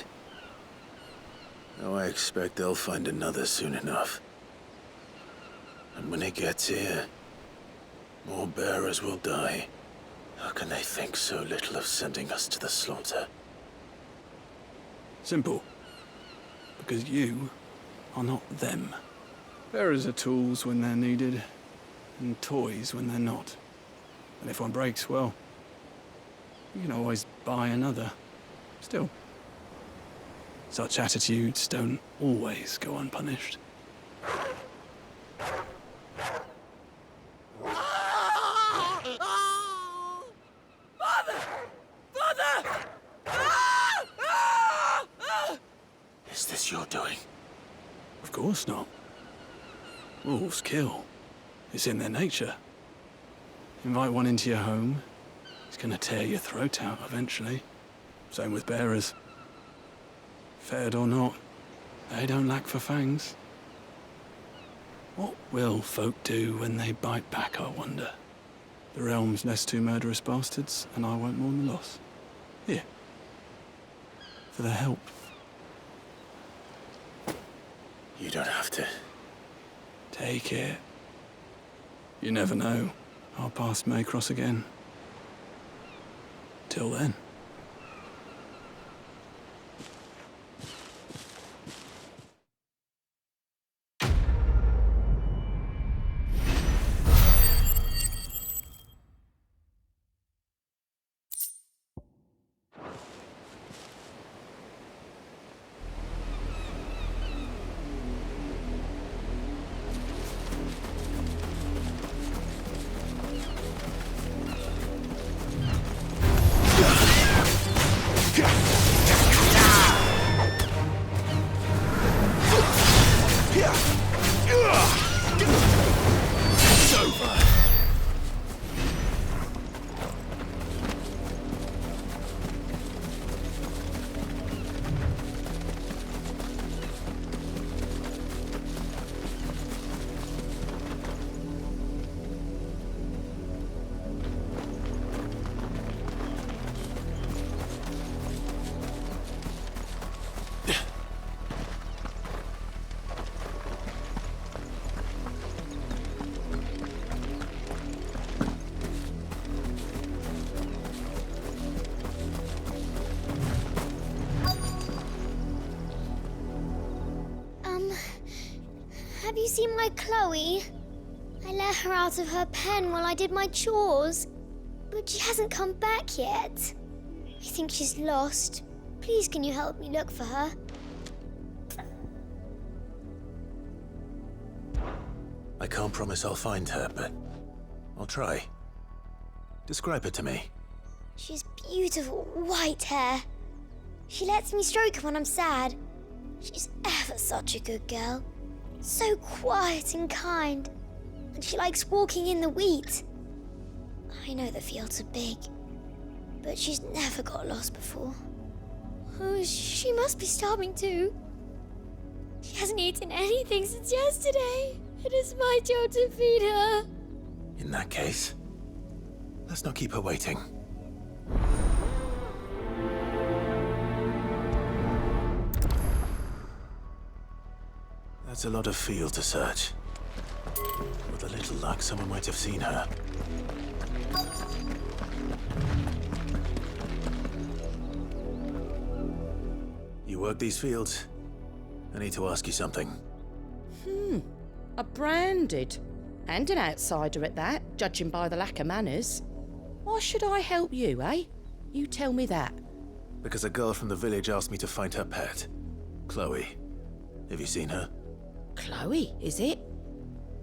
Now I expect they'll find another soon enough. And when it gets here, more bearers will die. How can they think so little of sending us to the slaughter? Simple. Because you are not them. Bearers are tools when they're needed, and toys when they're not. And if one breaks, well, you can always buy another. Still, such attitudes don't always go unpunished. Is this your doing? Of course not. Wolves kill. It's in their nature. Invite one into your home, it's gonna tear your throat out eventually. Same with bearers. Fed or not, they don't lack for fangs. What will folk do when they bite back, I wonder? The realm's nest two murderous bastards, and I won't mourn the loss. Here. For their help. You don't have to. Take it. You never know. Our paths may cross again. Till then. Have you seen my Chloe? I let her out of her pen while I did my chores, but she hasn't come back yet. I think she's lost. Please, can you help me look for her? I can't promise I'll find her, but I'll try. Describe her to me. She has beautiful white hair. She lets me stroke her when I'm sad. She's ever such a good girl. So quiet and kind. And she likes walking in the wheat. I know the fields are big, but she's never got lost before. Oh, she must be starving too. She hasn't eaten anything since yesterday. It is my job to feed her. In that case, let's not keep her waiting. That's a lot of field to search. With a little luck, someone might have seen her. You work these fields? I need to ask you something. A branded. And an outsider at that, judging by the lack of manners. Why should I help you, eh? You tell me that. Because a girl from the village asked me to find her pet. Chloe. Have you seen her? Chloe, is it?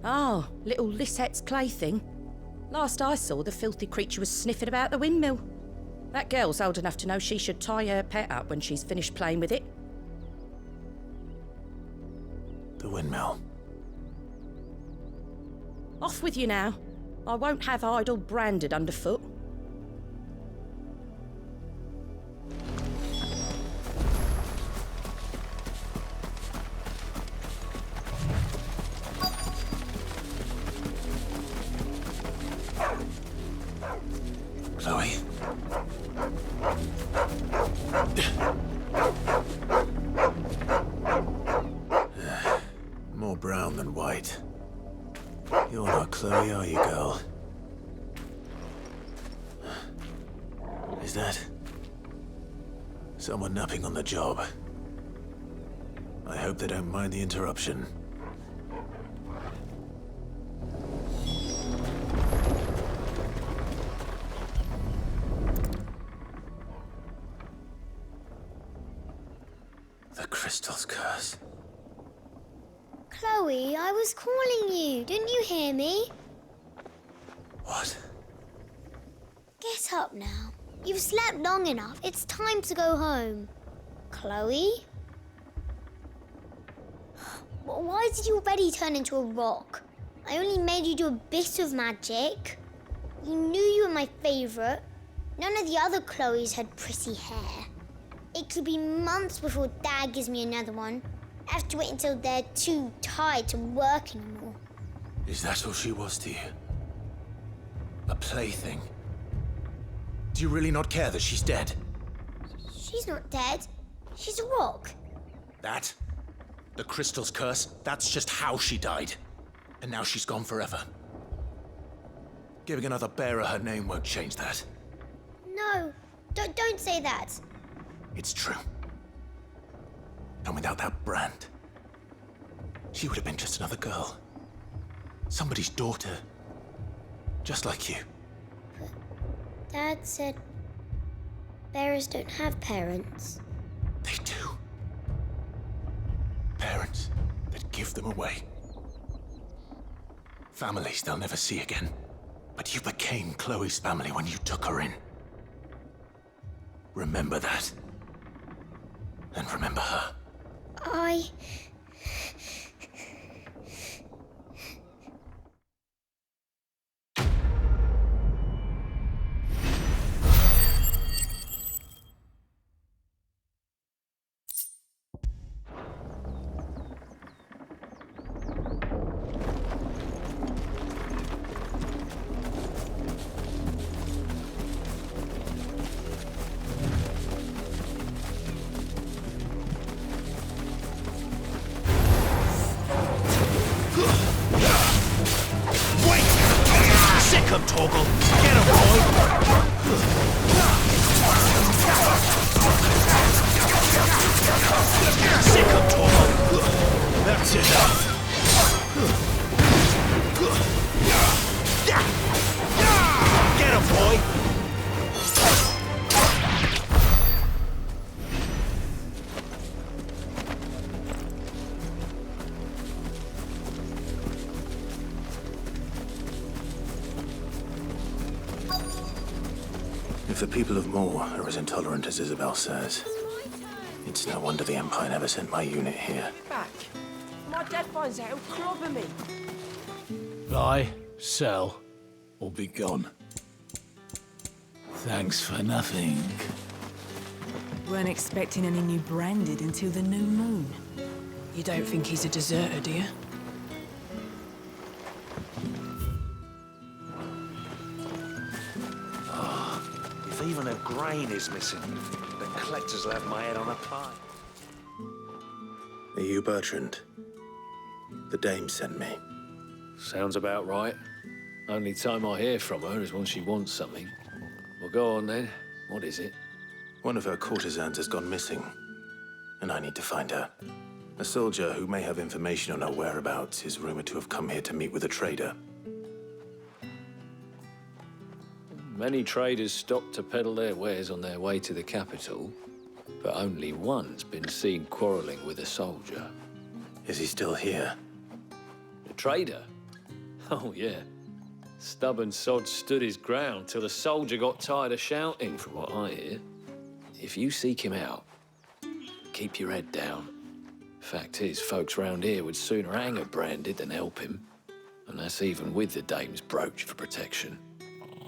Oh, little Lisette's plaything. Last I saw, the filthy creature was sniffing about the windmill. That girl's old enough to know she should tie her pet up when she's finished playing with it. The windmill. Off with you now. I won't have idle branded underfoot. Chloe? More brown than white. You're not Chloe, are you, girl? Is that someone napping on the job? I hope they don't mind the interruption. The crystal's curse. Chloe, I was calling you. Didn't you hear me? What? Get up now. You've slept long enough. It's time to go home. Chloe? Why did you already turn into a rock? I only made you do a bit of magic. You knew you were my favourite. None of the other Chloes had pretty hair. It could be months before Dad gives me another one. I have to wait until they're too tired to work anymore. Is that all she was to you? A plaything? Do you really not care that she's dead? She's not dead. She's a rock. That? The crystal's curse? That's just how she died. And now she's gone forever. Giving another bearer her name won't change that. No, don't say that. It's true. And without that brand, she would have been just another girl. Somebody's daughter. Just like you. But Dad said bearers don't have parents. They do. Parents that give them away. Families they'll never see again. But you became Chloe's family when you took her in. Remember that. And remember her. That's enough! If the people of Moor are as intolerant as Isabel says, it's no wonder the Empire never sent my unit here. Back. My dad finds out, he'll clobber me. Buy, sell, or be gone. Thanks for nothing. Weren't expecting any new branded until the new moon. You don't think he's a deserter, do you? If even a grain is missing, the collectors will have my head on a pike. Are you Bertrand? The dame sent me. Sounds about right. Only time I hear from her is when she wants something. Well, go on then. What is it? One of her courtesans has gone missing, and I need to find her. A soldier who may have information on her whereabouts is rumored to have come here to meet with a trader. Many traders stop to peddle their wares on their way to the capital, but only one's been seen quarreling with a soldier. Is he still here? A trader? Oh, yeah. Stubborn sod stood his ground till the soldier got tired of shouting, from what I hear. If you seek him out, keep your head down. Fact is, folks round here would sooner hang a branded than help him. And that's even with the dame's brooch for protection.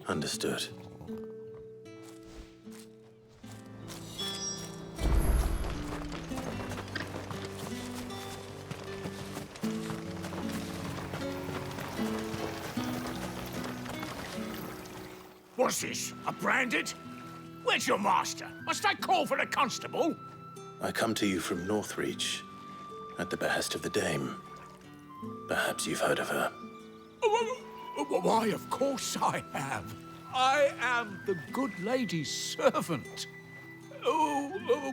Understood. What's this? A branded? Where's your master? Must I call for a constable? I come to you from Northreach, at the behest of the dame. Perhaps you've heard of her. Why, of course I have. I am the good lady's servant.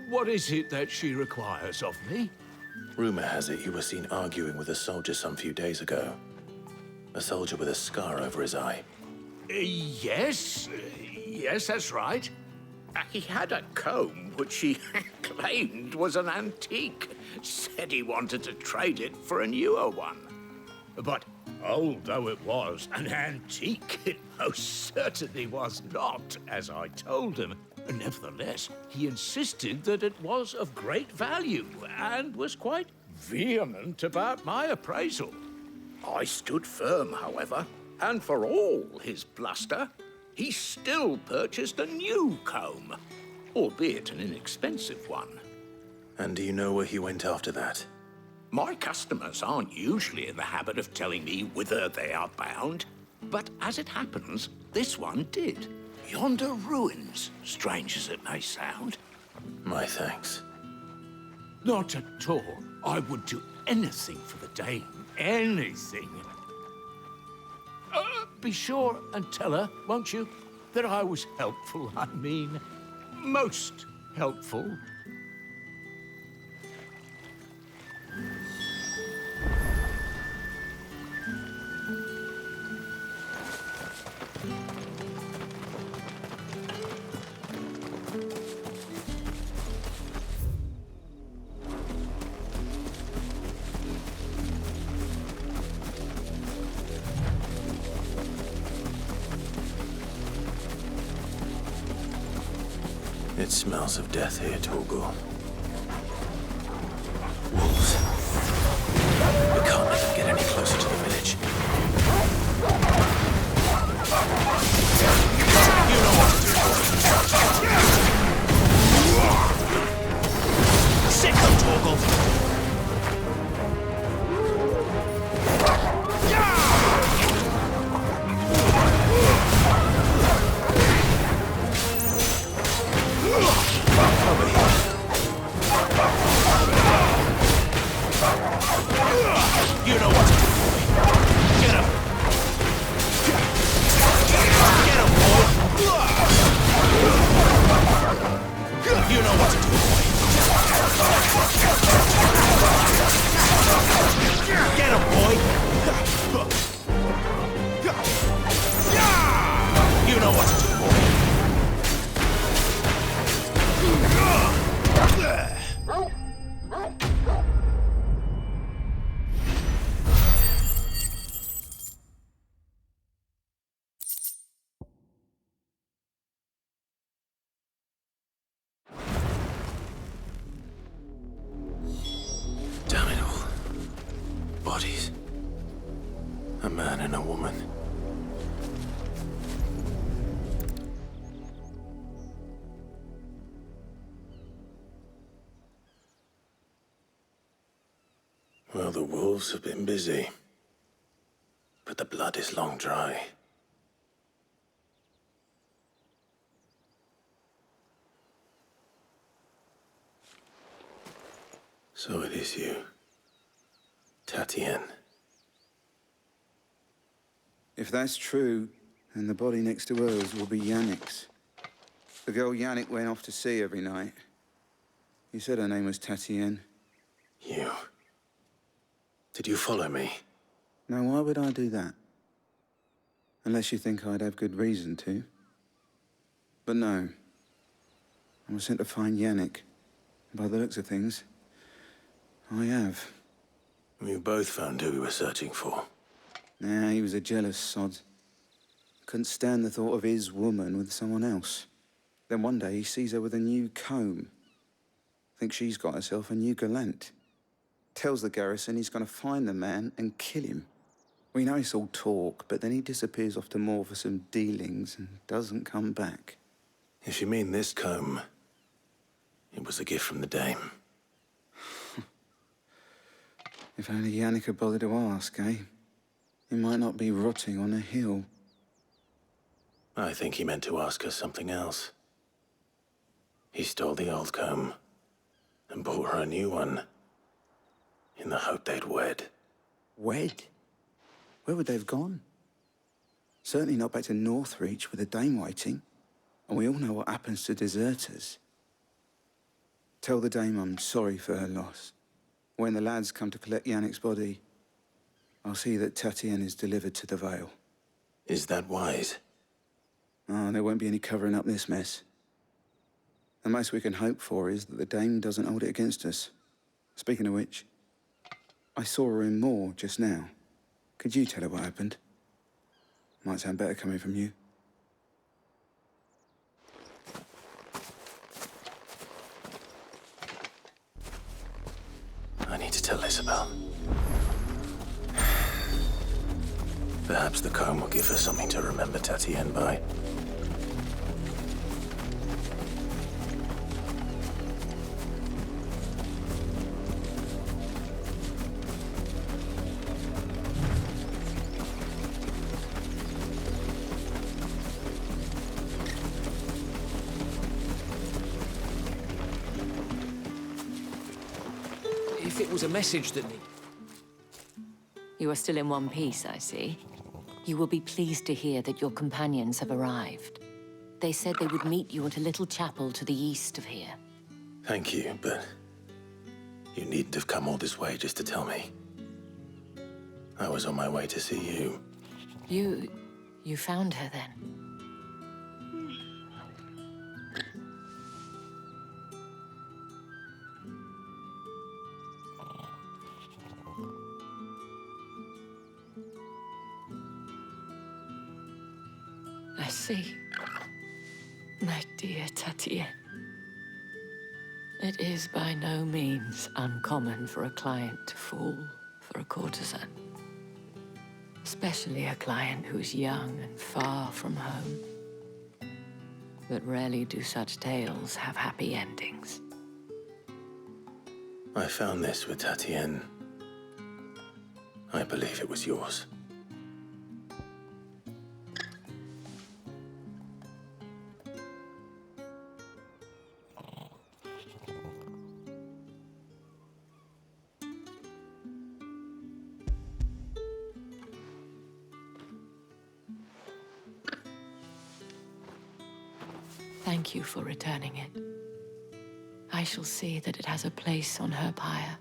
What is it that she requires of me? Rumor has it you were seen arguing with a soldier some few days ago. A soldier with a scar over his eye. Yes, that's right. He had a comb which he claimed was an antique. Said he wanted to trade it for a newer one. But old though it was, an antique it most certainly was not, as I told him. Nevertheless, he insisted that it was of great value and was quite vehement about my appraisal. I stood firm, however, and for all his bluster, he still purchased a new comb, albeit an inexpensive one. And do you know where he went after that? My customers aren't usually in the habit of telling me whither they are bound, but as it happens, this one did. Yonder ruins, strange as it may sound. My thanks. Not at all. I would do anything for the dame. Anything. Be sure and tell her, won't you, that I was helpful. I mean, most helpful. It smells of death here, Torgal. Wolves. We can't let them get any closer to the village. You know what to do. Sick of Torgal. Over here. woman. Well, the wolves have been busy, but the blood is long dry. So it is you, Tatienne. If that's true, then the body next to hers will be Yannick's. The girl Yannick went off to see every night. You said her name was Tatienne. You. Did you follow me? Now, why would I do that? Unless you think I'd have good reason to. But no. I was sent to find Yannick. By the looks of things, I have. We both found who we were searching for. Nah, he was a jealous sod. Couldn't stand the thought of his woman with someone else. Then one day he sees her with a new comb. Thinks she's got herself a new gallant. Tells the garrison he's going to find the man and kill him. We know it's all talk, but then he disappears off to Moor for some dealings and doesn't come back. If you mean this comb, it was a gift from the dame. If only Yannick had bothered to ask, eh? He might not be rotting on a hill. I think he meant to ask her something else. He stole the old comb and bought her a new one in the hope they'd wed. Wed? Where would they have gone? Certainly not back to Northreach with a dame waiting. And we all know what happens to deserters. Tell the dame I'm sorry for her loss. When the lads come to collect Yannick's body, I'll see that Tatienne is delivered to the Vale. Is that wise? Oh, there won't be any covering up this mess. The most we can hope for is that the dame doesn't hold it against us. Speaking of which, I saw her in Moor just now. Could you tell her what happened? Might sound better coming from you. I need to tell Isabel. Perhaps the comb will give her something to remember Tatienne by. If it was a message that You are still in one piece, I see. You will be pleased to hear that your companions have arrived. They said they would meet you at a little chapel to the east of here. Thank you, but you needn't have come all this way just to tell me. I was on my way to see you. You found her then? I see. My dear Tatienne. It is by no means uncommon for a client to fall for a courtesan. Especially a client who's young and far from home. But rarely do such tales have happy endings. I found this with Tatienne. I believe it was yours. Thank you for returning it. I shall see that it has a place on her pyre.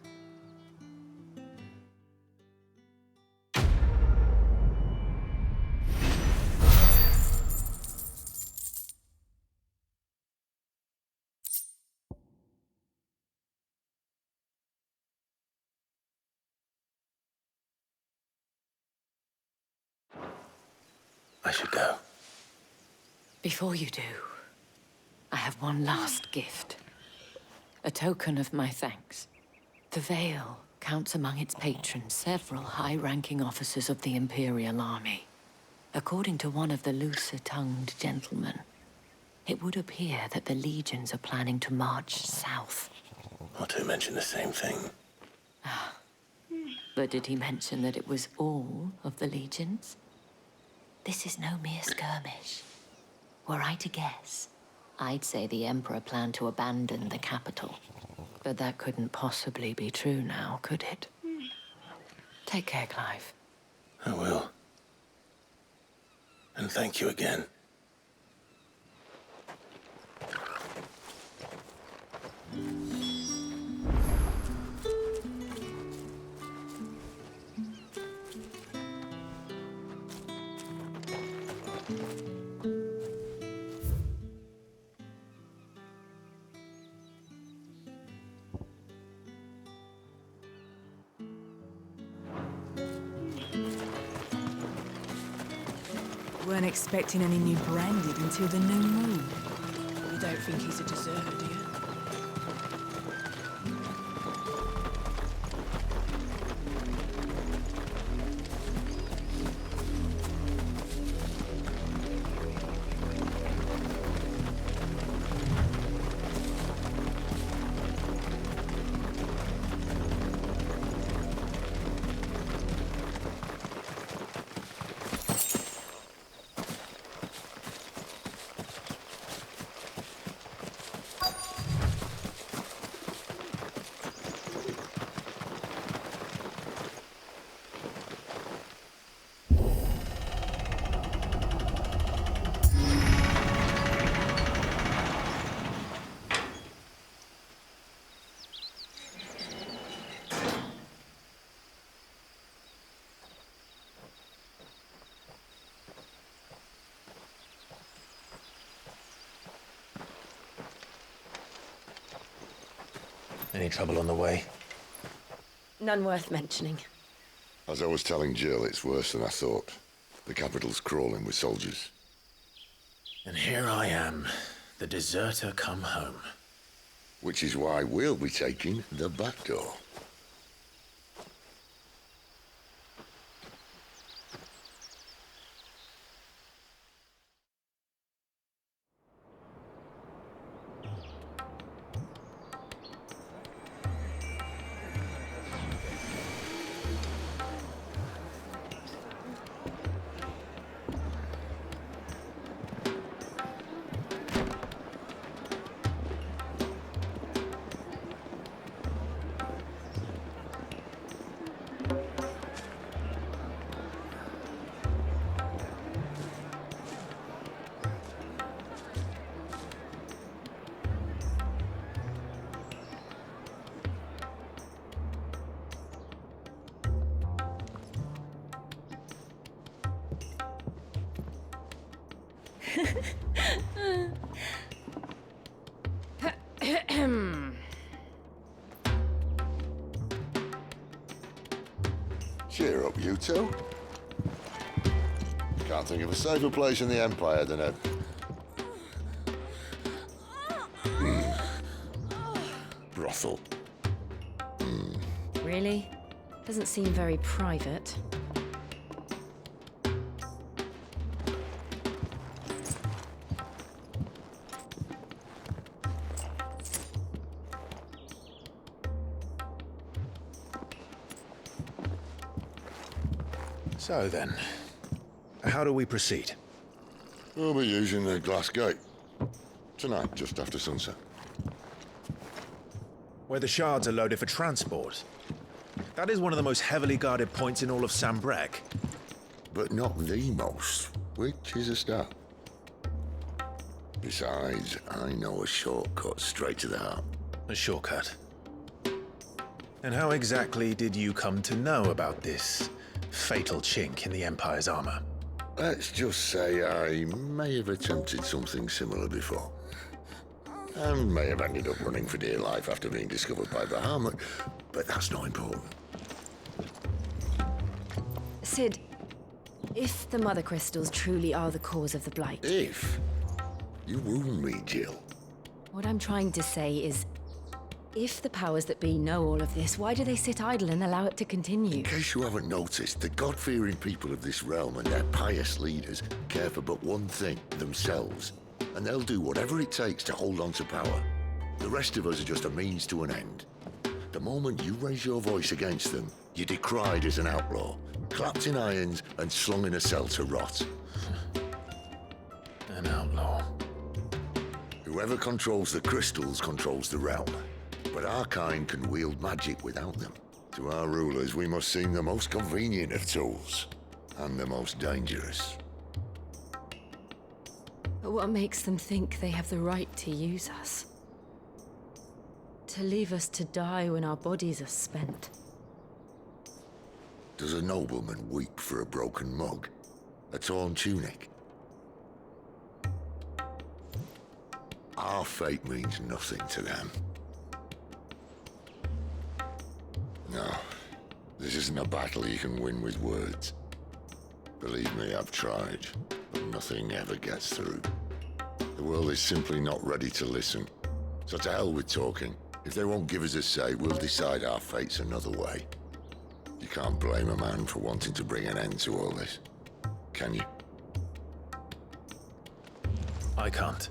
I should go. Before you do, I have one last gift. A token of my thanks. The veil counts among its patrons several high-ranking officers of the Imperial Army. According to one of the looser-tongued gentlemen, it would appear that the legions are planning to march south. Not to mention the same thing. But did he mention that it was all of the legions? This is no mere skirmish. Were I to guess, I'd say the Emperor planned to abandon the capital. But that couldn't possibly be true now, could it? Take care, Clive. I will. And thank you again. Weren't expecting any new branded until the new moon. You don't think he's a deserter, do you? Any trouble on the way? None worth mentioning. As I was telling Jill, it's worse than I thought. The capital's crawling with soldiers. And here I am, the deserter come home. Which is why we'll be taking the back door. Cheer up, you two. Can't think of a safer place in the Empire than a... brothel. Really? Doesn't seem very private. So then, how do we proceed? We'll be using the glass gate. Tonight, just after sunset. Where the shards are loaded for transport. That is one of the most heavily guarded points in all of Sambrek. But not the most, which is a start. Besides, I know a shortcut straight to the heart. A shortcut? And how exactly did you come to know about this fatal chink in the Empire's armor? Let's just say I may have attempted something similar before. And may have ended up running for dear life after being discovered by Bahamut, but that's not important. Sid, if the Mother Crystals truly are the cause of the Blight... If? You wound me, Jill. What I'm trying to say is, If the powers that be know all of this, why do they sit idle and allow it to continue? In case you haven't noticed, the God-fearing people of this realm and their pious leaders care for but one thing, themselves. And they'll do whatever it takes to hold on to power. The rest of us are just a means to an end. The moment you raise your voice against them, you're decried as an outlaw, clapped in irons and slung in a cell to rot. An outlaw. Whoever controls the crystals controls the realm. But our kind can wield magic without them. To our rulers, we must seem the most convenient of tools, and the most dangerous. But what makes them think they have the right to use us? To leave us to die when our bodies are spent? Does a nobleman weep for a broken mug? A torn tunic? Our fate means nothing to them. No, this isn't a battle you can win with words. Believe me, I've tried, but nothing ever gets through. The world is simply not ready to listen. So to hell with talking. If they won't give us a say, we'll decide our fates another way. You can't blame a man for wanting to bring an end to all this, can you? I can't.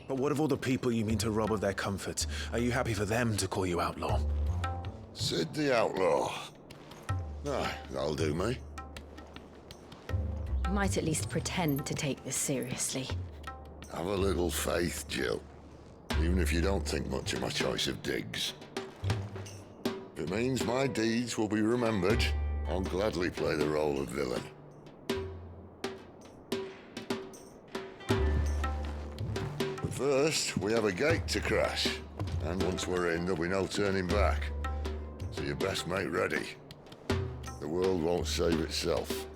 But what of all the people you mean to rob of their comfort? Are you happy for them to call you outlaw? Sid the Outlaw. Ah, that'll do me. You might at least pretend to take this seriously. Have a little faith, Jill. Even if you don't think much of my choice of digs. If it means my deeds will be remembered, I'll gladly play the role of villain. But first, we have a gate to crash. And once we're in, there'll be no turning back. So you best make ready. The world won't save itself.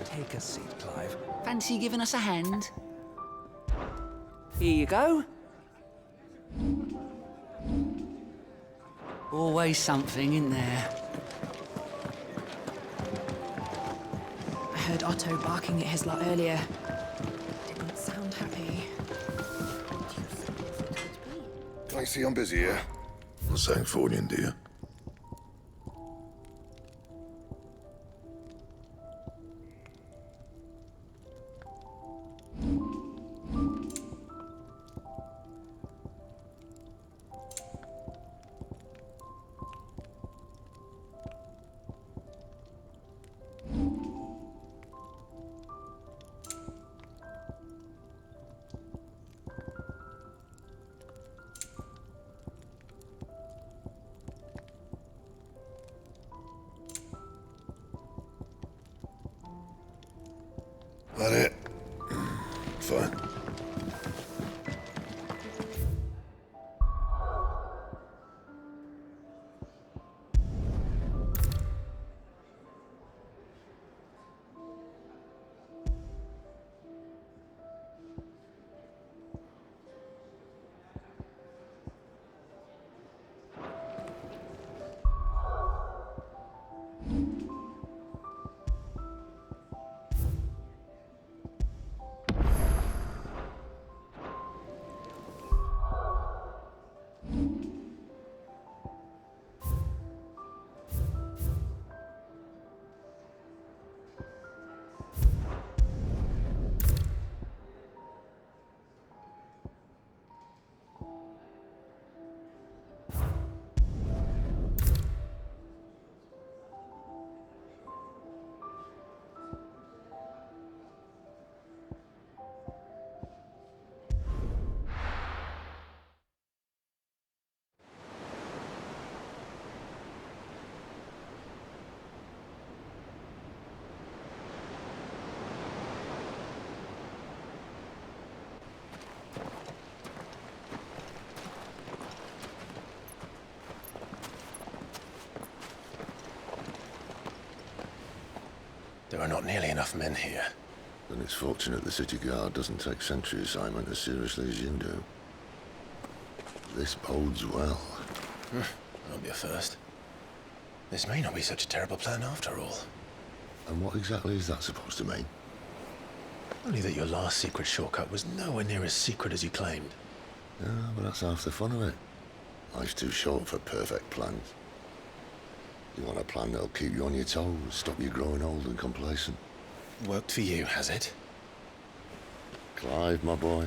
Take a seat, Clive. Fancy giving us a hand? Here you go. Always something in there. I heard Otto barking at his lot earlier. Didn't sound happy. Can I see I'm busy here? What's that for you, dear? That it? Fine. There are not nearly enough men here. Then it's fortunate the city guard doesn't take sentry assignment as seriously as you do. This bodes well. That'll be a first. This may not be such a terrible plan after all. And what exactly is that supposed to mean? Only that your last secret shortcut was nowhere near as secret as you claimed. Yeah, but that's half the fun of it. Life's too short for perfect plans. You want a plan that'll keep you on your toes, stop you growing old and complacent. Worked for you, has it? Clive, my boy,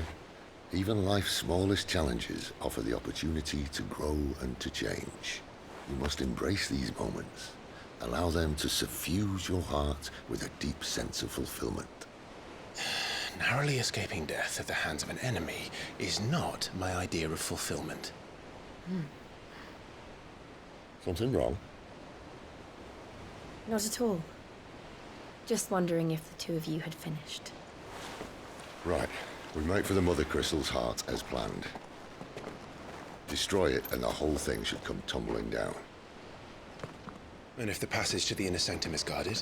even life's smallest challenges offer the opportunity to grow and to change. You must embrace these moments. Allow them to suffuse your heart with a deep sense of fulfillment. Narrowly escaping death at the hands of an enemy is not my idea of fulfillment. Something wrong? Not at all. Just wondering if the two of you had finished. Right. We make for the Mother Crystal's heart as planned. Destroy it and the whole thing should come tumbling down. And if the passage to the inner sanctum is guarded?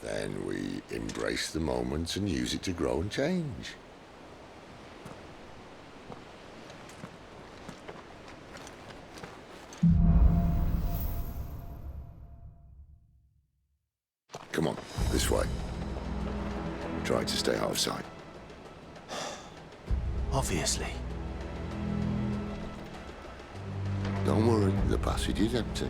Then we embrace the moment and use it to grow and change. Come on, this way. Try to stay out of sight. Obviously. Don't worry, the passage is empty.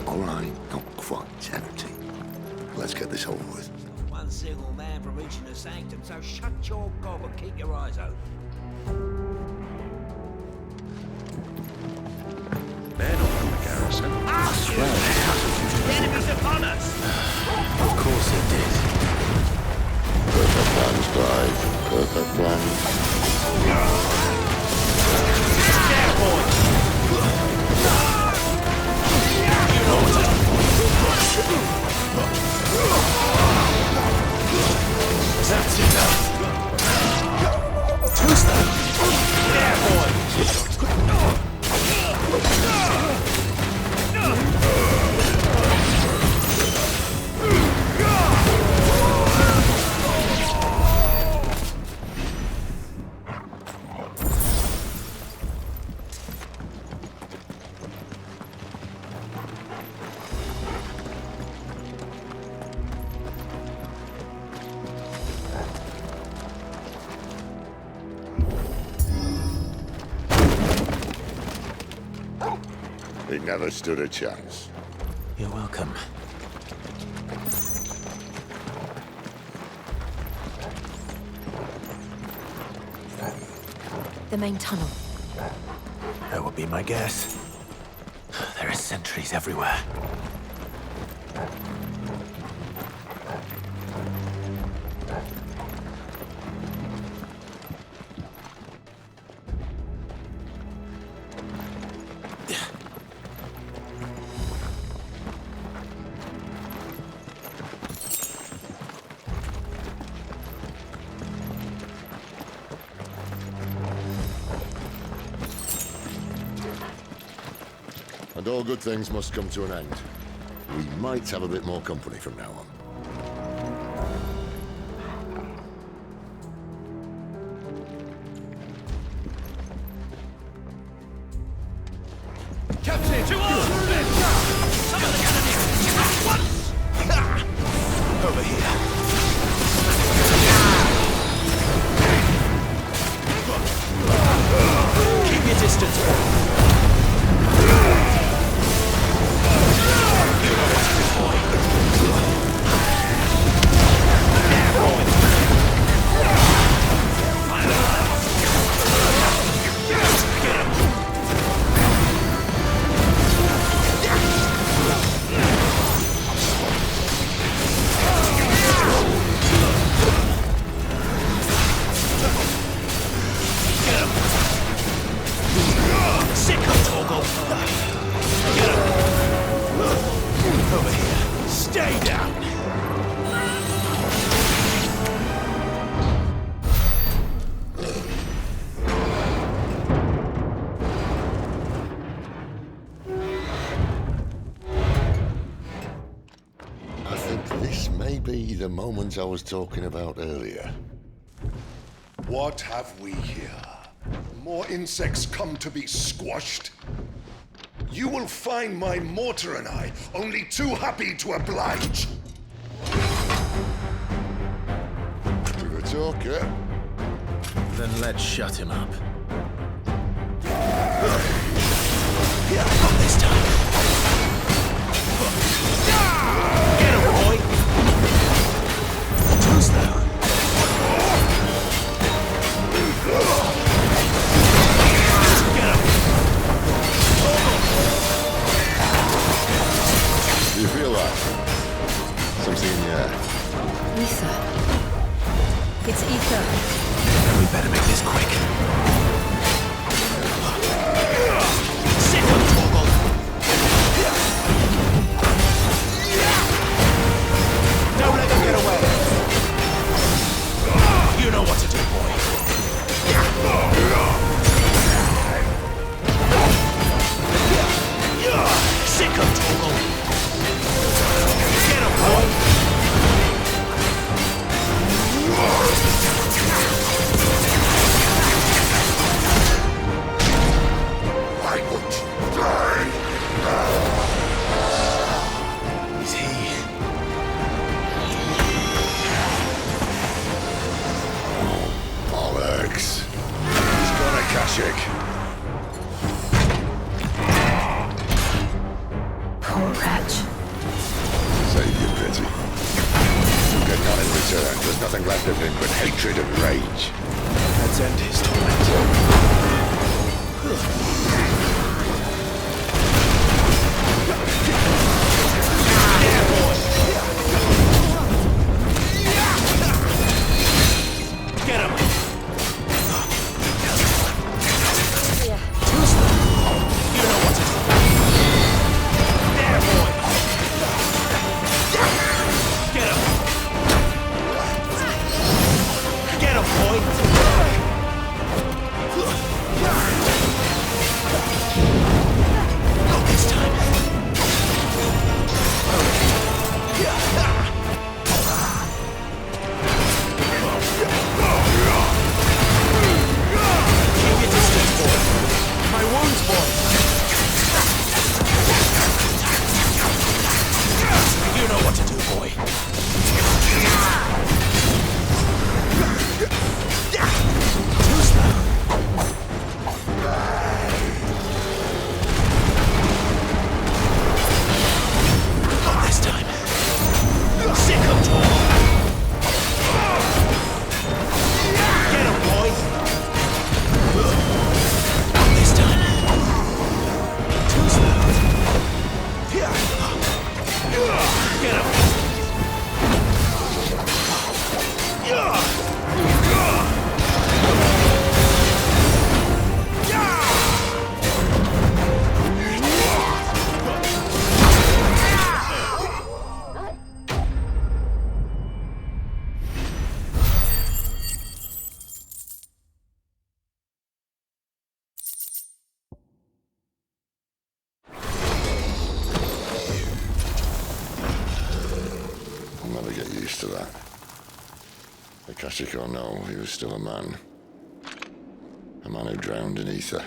All right, not quite empty. Let's get this over with. One single man from reaching the sanctum, so shut your gob and keep your eyes open. Men all from the garrison. The enemy's upon us! Of course it did. Perfect plans, Clive. Perfect plans. That's enough. Who's that? There, boy. He never stood a chance. You're welcome. The main tunnel. That would be my guess. There are sentries everywhere. And all good things must come to an end. We might have a bit more company from now on. Captain, to arms! Some of the enemy! At once! Over here. Keep your distance. be the moment I was talking about earlier. What have we here? More insects come to be squashed? You will find my mortar and I only too happy to oblige. To the talker. Then let's shut him up. Not this time. Get him, boy! Too slow. Do you feel that? Something in the air? Ether. It's ether. Then we better make this quick. Sit up, Torgal. Don't let them get away. You know what to do, boy. Sick of Torgal. Get him, boy. I want to die now. Is he? Bollocks. He's got a Kashyyyk. Poor wretch. Save your pity. Get none in return. There's nothing left of him but hatred and rage. Let's end his torment. Get him! You know what to do. There, boy! Get him! Get him, boy! Not this time. Keep your distance, boy. My wounds, boy. You know what to do, boy. Too slow. Not this time. Sick of Tor. Get him, boy. Not this time. Too slow. Get him. I'll never get used to that. The Kashyyyk or no, he was still a man. A man who drowned in ether.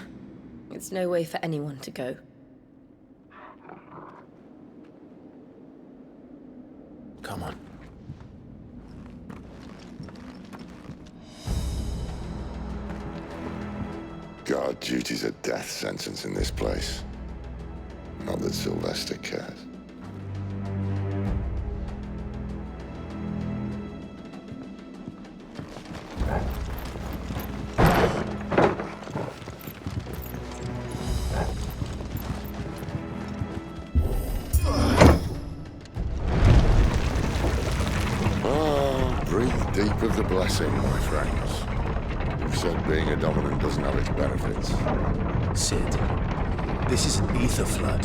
It's no way for anyone to go. Come on. Guard duty's a death sentence in this place. Not that Sylvester cares. Oh, breathe deep of the blessing, my friends. You've said being a dominant doesn't have its benefits. Sid, this is an ether flood.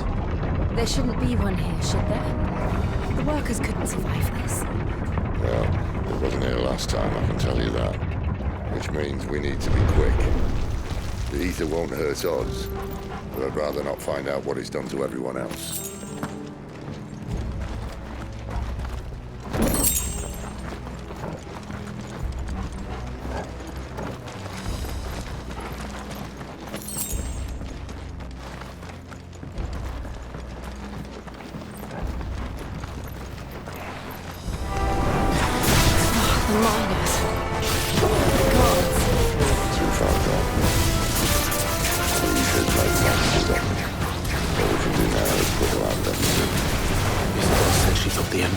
There shouldn't be one here, should there? The workers couldn't survive this. Well, it wasn't here last time, I can tell you that. Which means we need to be quick. The ether won't hurt us, but I'd rather not find out what it's done to everyone else.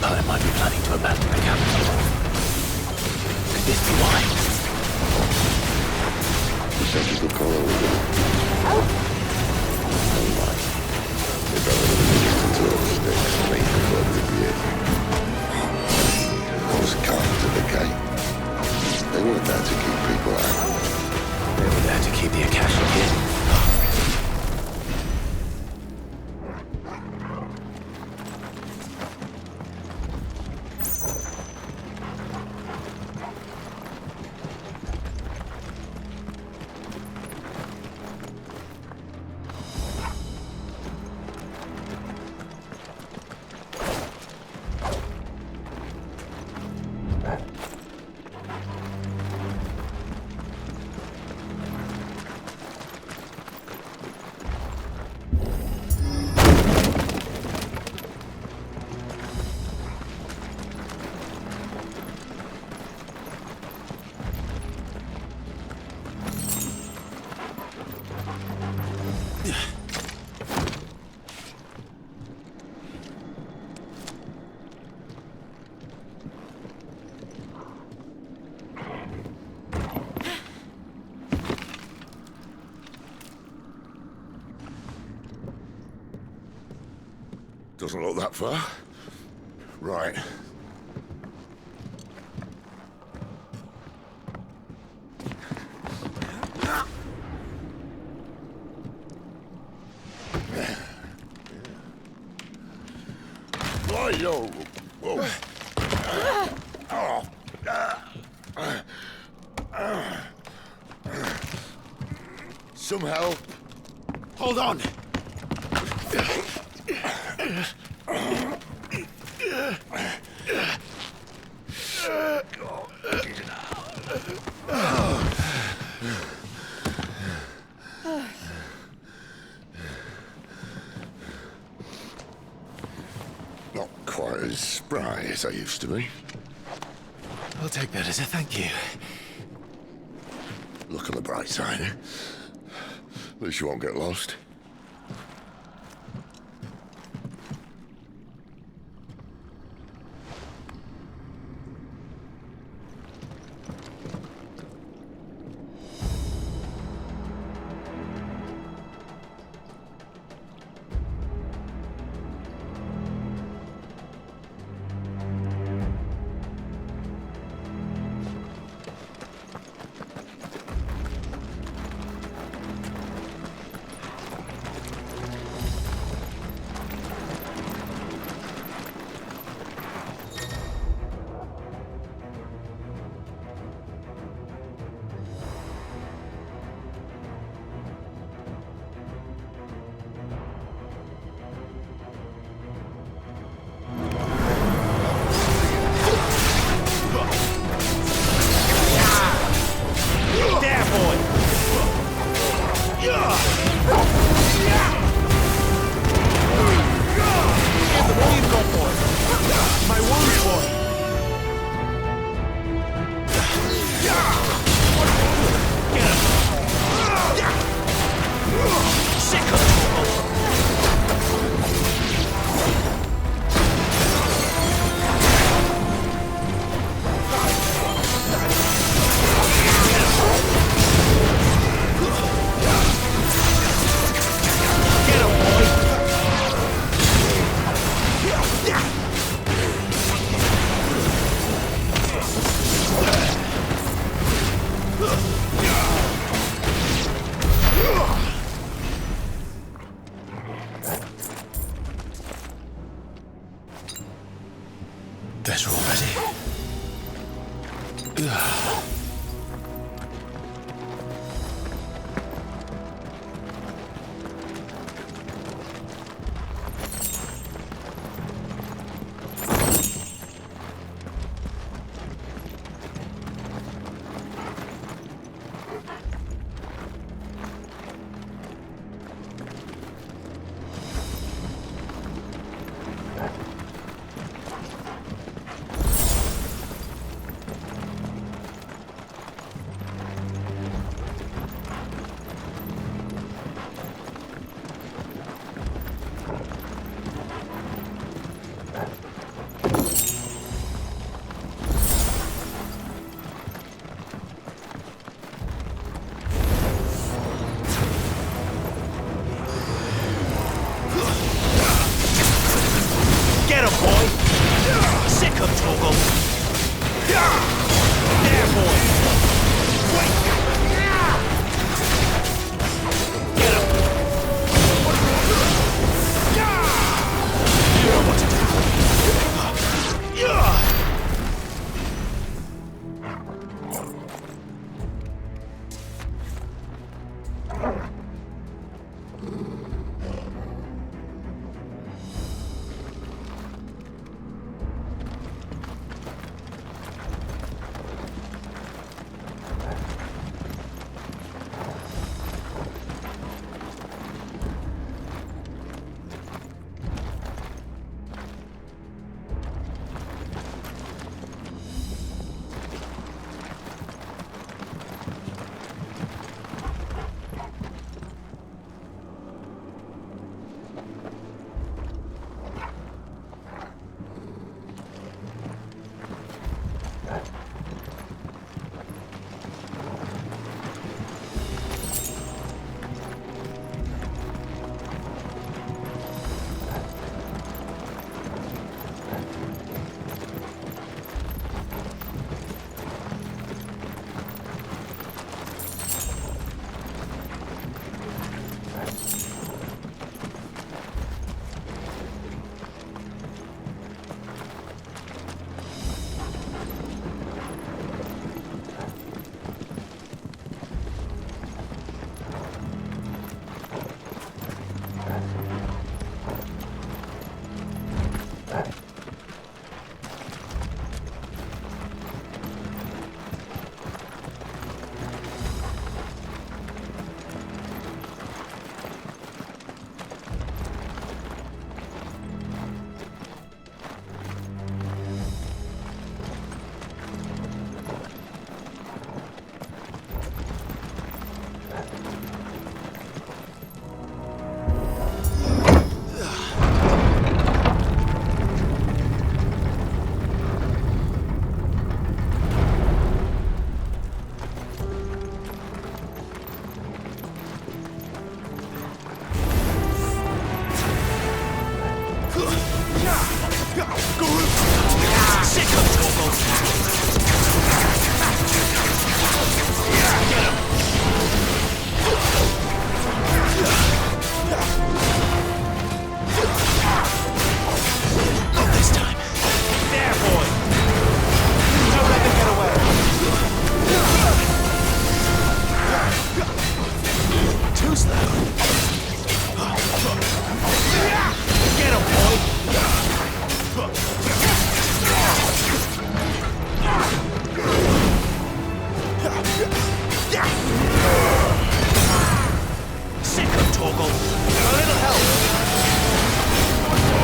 Empire might be planning to abandon the capital. Could this be why? You said you could call over there. Never mind. They better release the two sticks and make the club repeat. Those guards at the gate. They weren't there to keep people out. They were there to keep the Akashic in. Doesn't look that far. Right. Oh, yo. Whoa. Some help. Hold on! Not quite as spry as I used to be. I'll take that as a thank you. Look on the bright side, eh? At least you won't get lost. Better already. Ugh. Torgal. There, boy. Wait. Get him.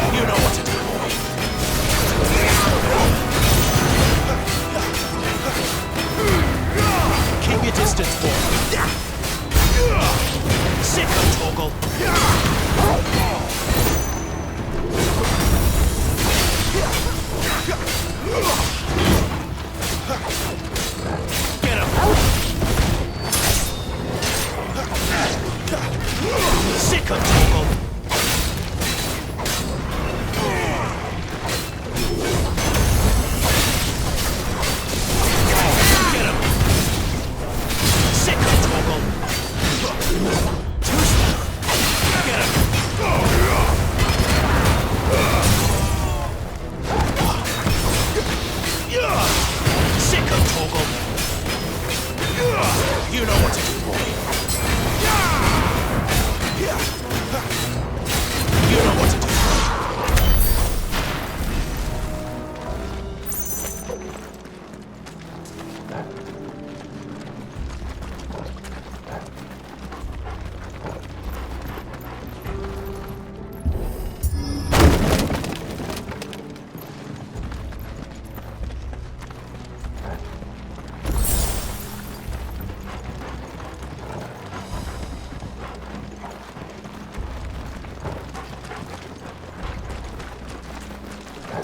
You know what to do.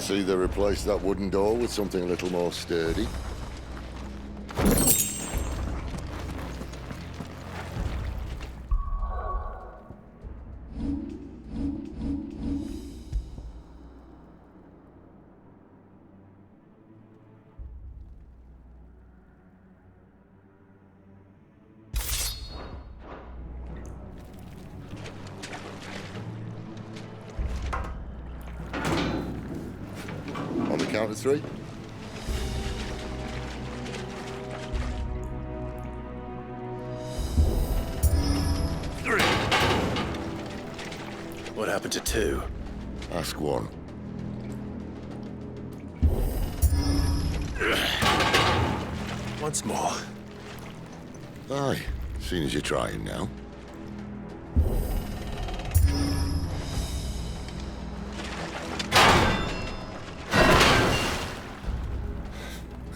See, they replaced that wooden door with something a little more sturdy. count of 3? What happened to 2? Ask 1. Once more. Aye, seeing as you're trying now.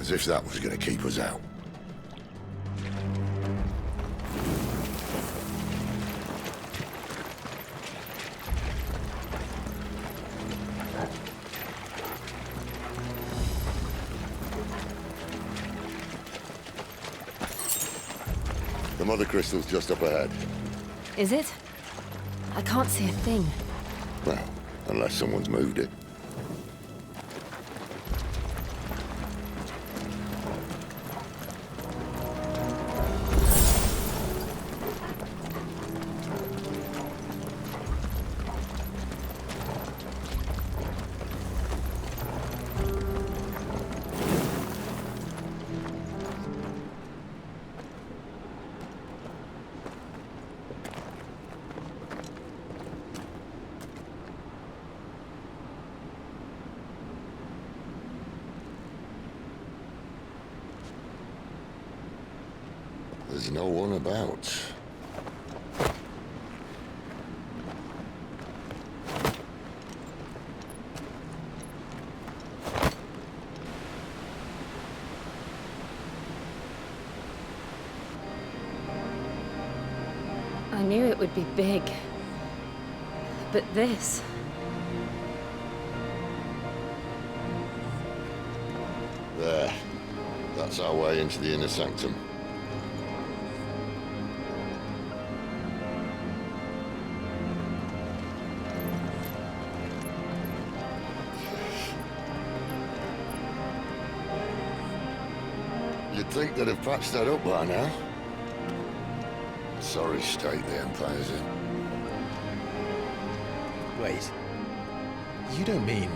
As if that was going to keep us out. The mother crystal's just up ahead. Is it? I can't see a thing. Well, unless someone's moved it. There's no one about. I knew it would be big. But this... There. That's our way into the inner sanctum. You'd think they'd have patched that up by now. Sorry state the Empire's in. Wait. You don't mean...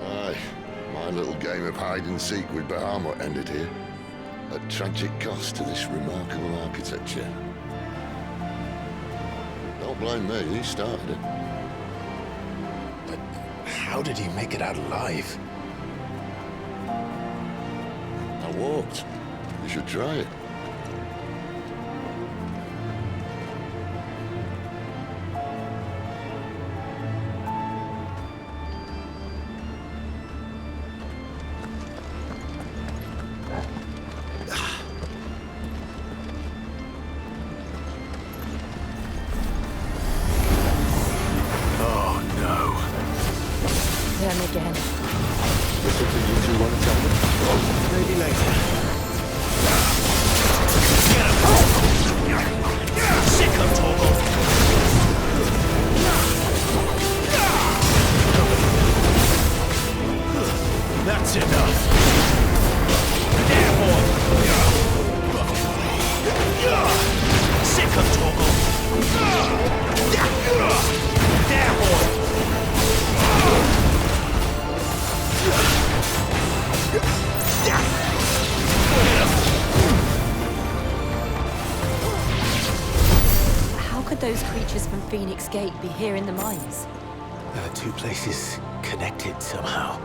Aye. My little game of hide-and-seek with Bahamut ended here. At tragic cost to this remarkable architecture. Don't blame me, he started it. But how did he make it out alive? I walked. You should try it. Them again. Is this something you two want to tell me? Maybe later. Sick of Torgal! That's enough. There, boy! Sick of Torgal! There, boy! How could those creatures from Phoenix Gate be here in the mines? There are 2 places connected somehow.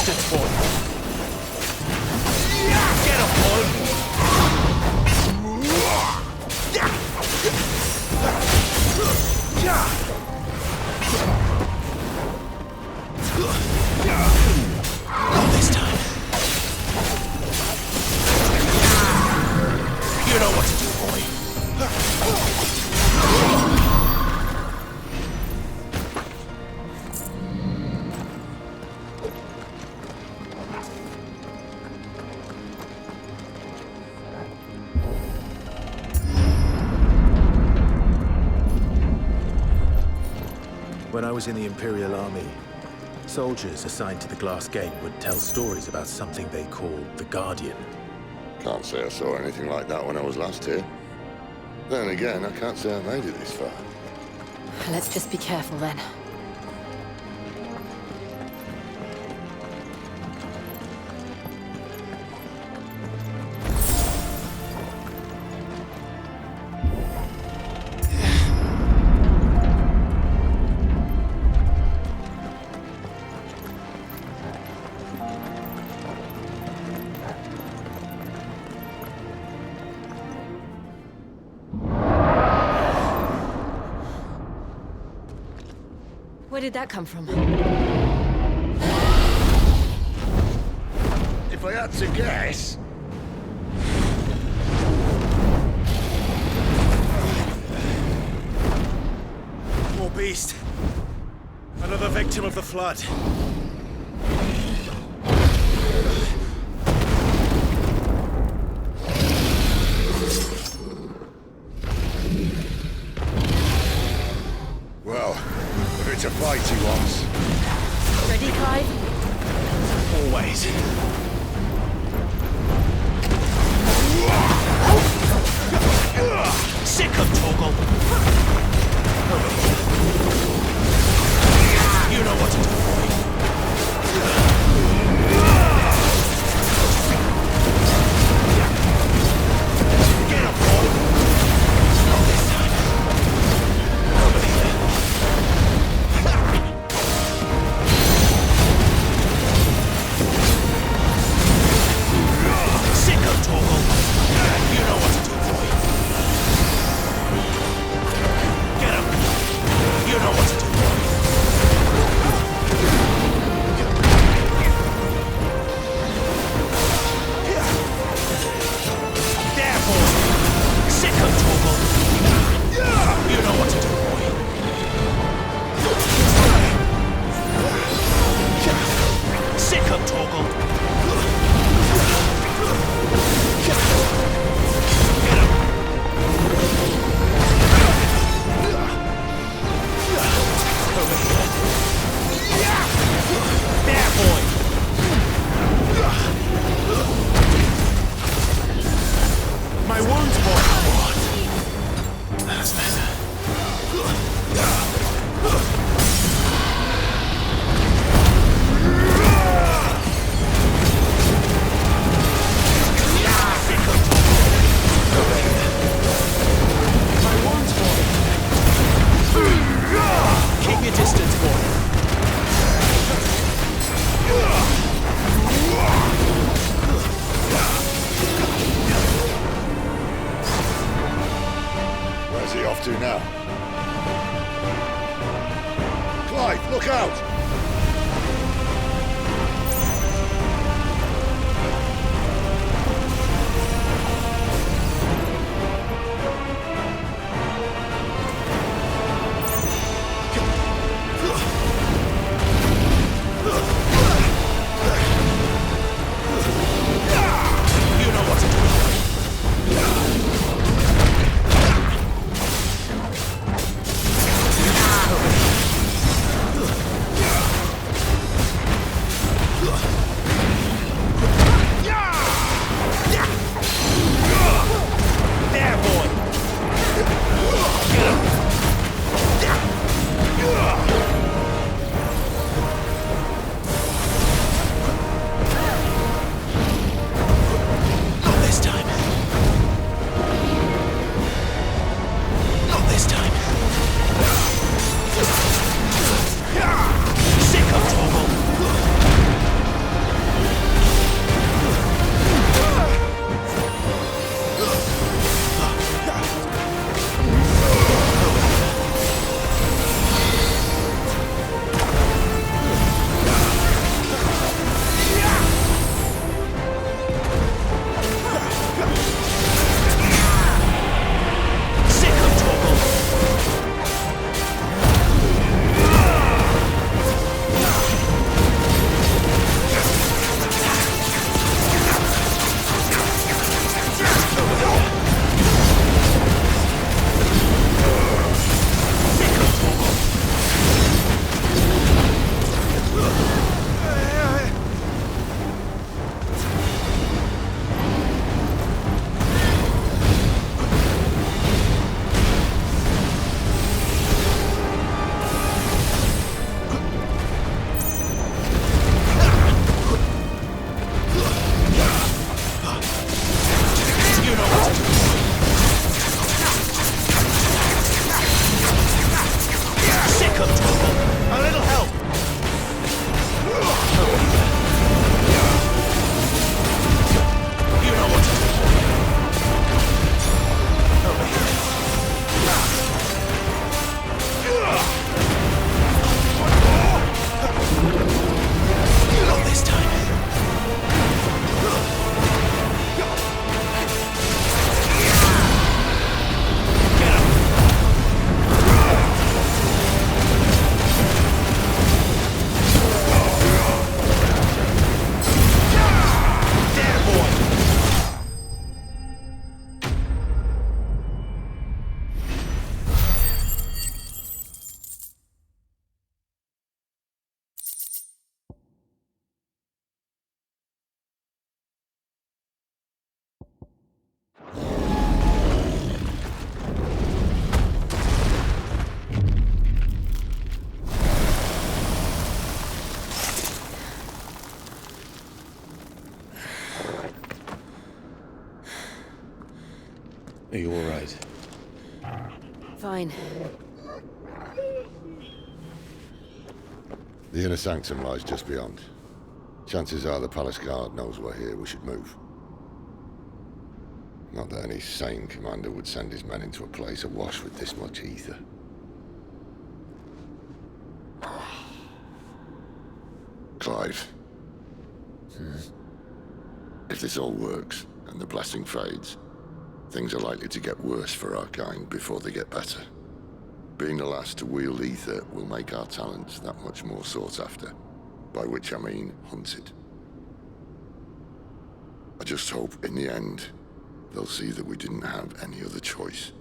distance, boy. Get him, boy. Not this time. You know what to do, boy. When I was in the Imperial Army, soldiers assigned to the Glass Gate would tell stories about something they called the Guardian. Can't say I saw anything like that when I was last here. Then again, I can't say I made it this far. Let's just be careful then. Where did that come from? If I had to guess... Poor beast. Another victim of the flood. Well, if it's a fight he wants. Ready, Clive? Always. Sick of Torgal. You know what to do, boy. Get up, boy. Not this time. Nobody there. Sick of Torgal. You know what to do, boy. Get up. You know what to do, boy. There, boy. Sick of Torgal. You know what to do, boy. Sick of Torgal. Get up. Over here. There, boy. My wounds, boy. What? That's better. My wounds, boy. Keep your distance, boy. Where's he off to now? Clive, look out! You know what to do. Are you all right? Fine. The inner sanctum lies just beyond. Chances are the palace guard knows we're here. We should move. Not that any sane commander would send his men into a place awash with this much ether. Clive. If this all works, and the blessing fades, things are likely to get worse for our kind before they get better. Being the last to wield ether will make our talents that much more sought after, by which I mean hunted. I just hope, in the end, they'll see that we didn't have any other choice.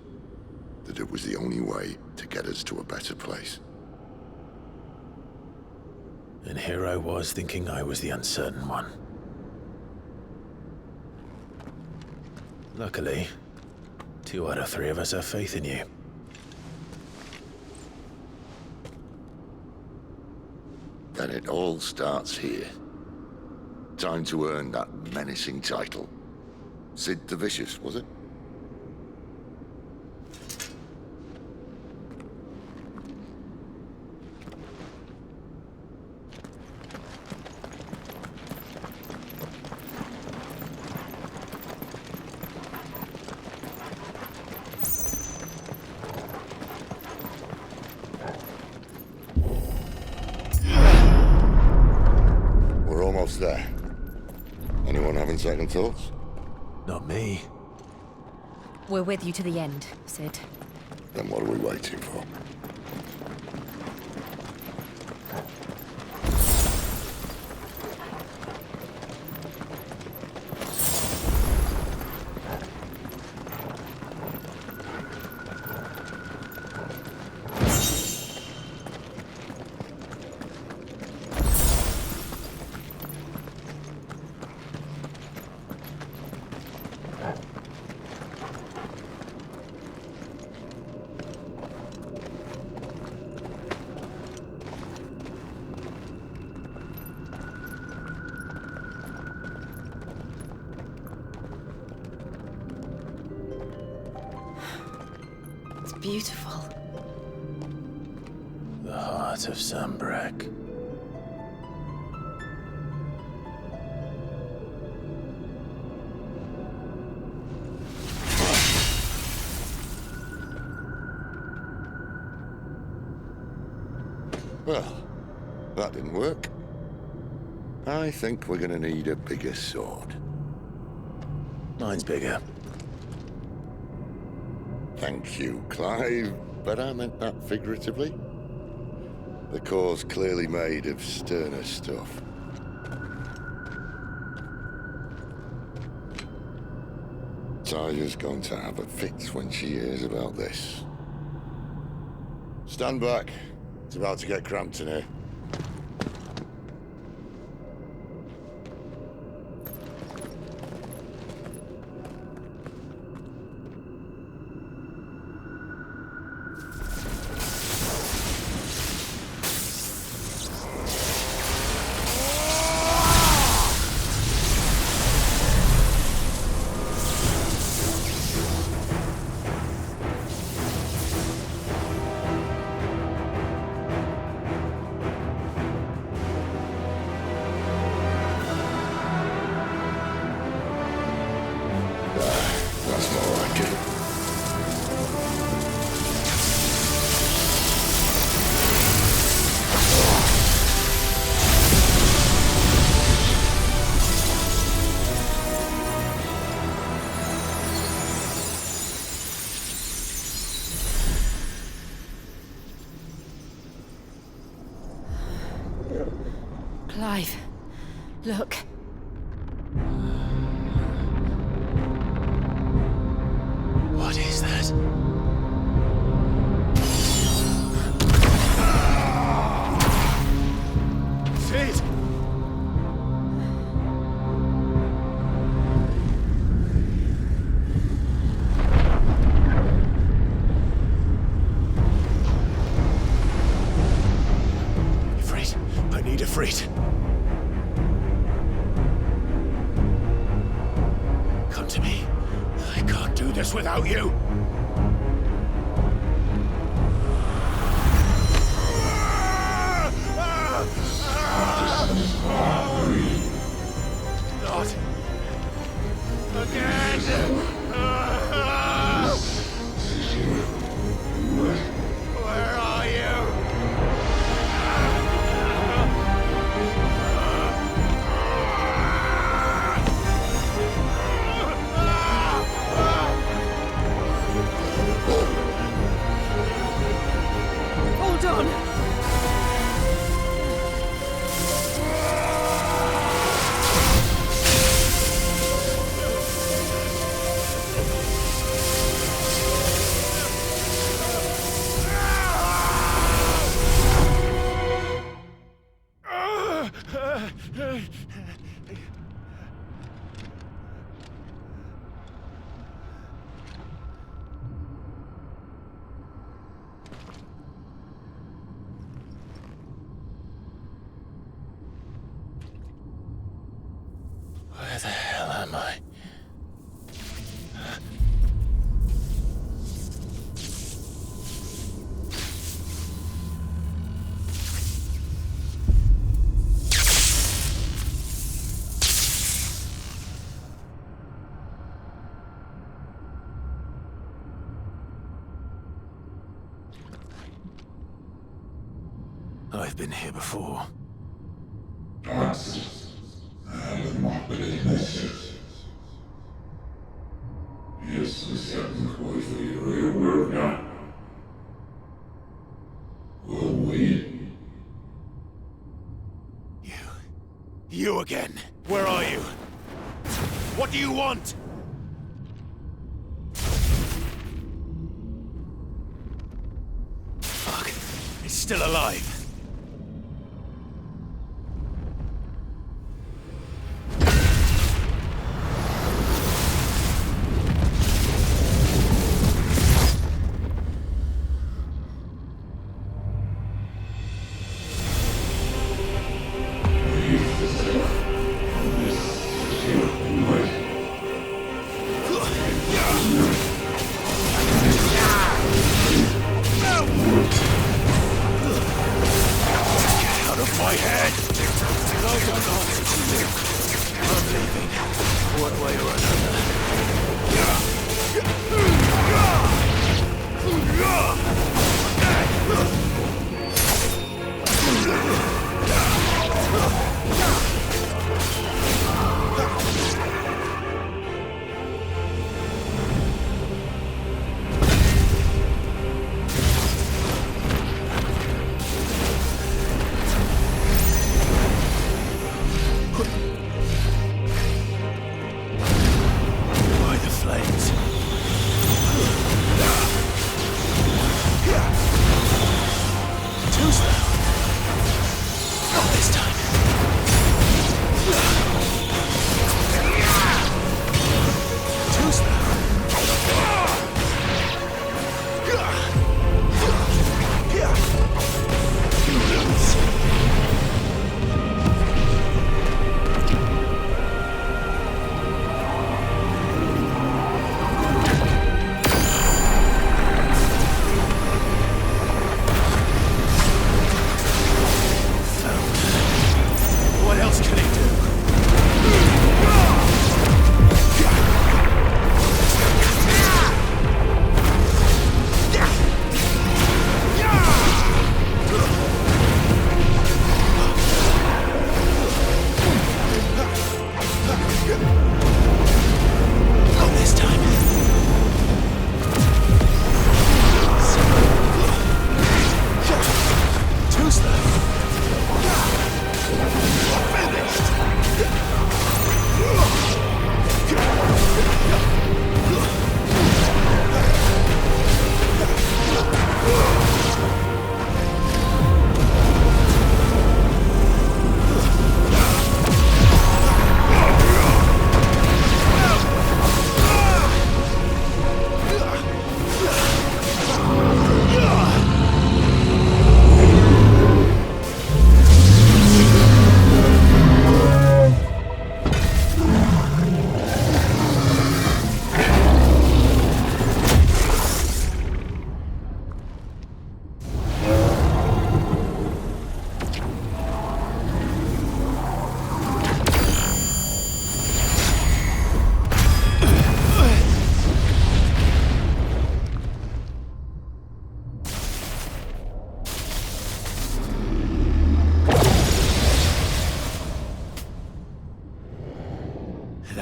That it was the only way to get us to a better place. And here I was thinking I was the uncertain one. Luckily, 2 out of 3 of us have faith in you. Then it all starts here. Time to earn that menacing title. Sid the Vicious, was it? We're almost there. Anyone having second thoughts? Not me. We're with you to the end, Sid. Then what are we waiting for? It's beautiful. The heart of Sambrek. Well, that didn't work. I think we're gonna need a bigger sword. Mine's bigger. Thank you, Clive, but I meant that figuratively. The core's clearly made of sterner stuff. Tyler's going to have a fit when she hears about this. Stand back. It's about to get cramped in here. That's more like it. Clive, look. What is that? Sid! Ifrit, I need Ifrit. Come to me. I can't can't do this without you. Not again. Where are you? Hold on! Where the hell am I? I've been here before. You again. Where are you? What do you want? Fuck. It's still alive.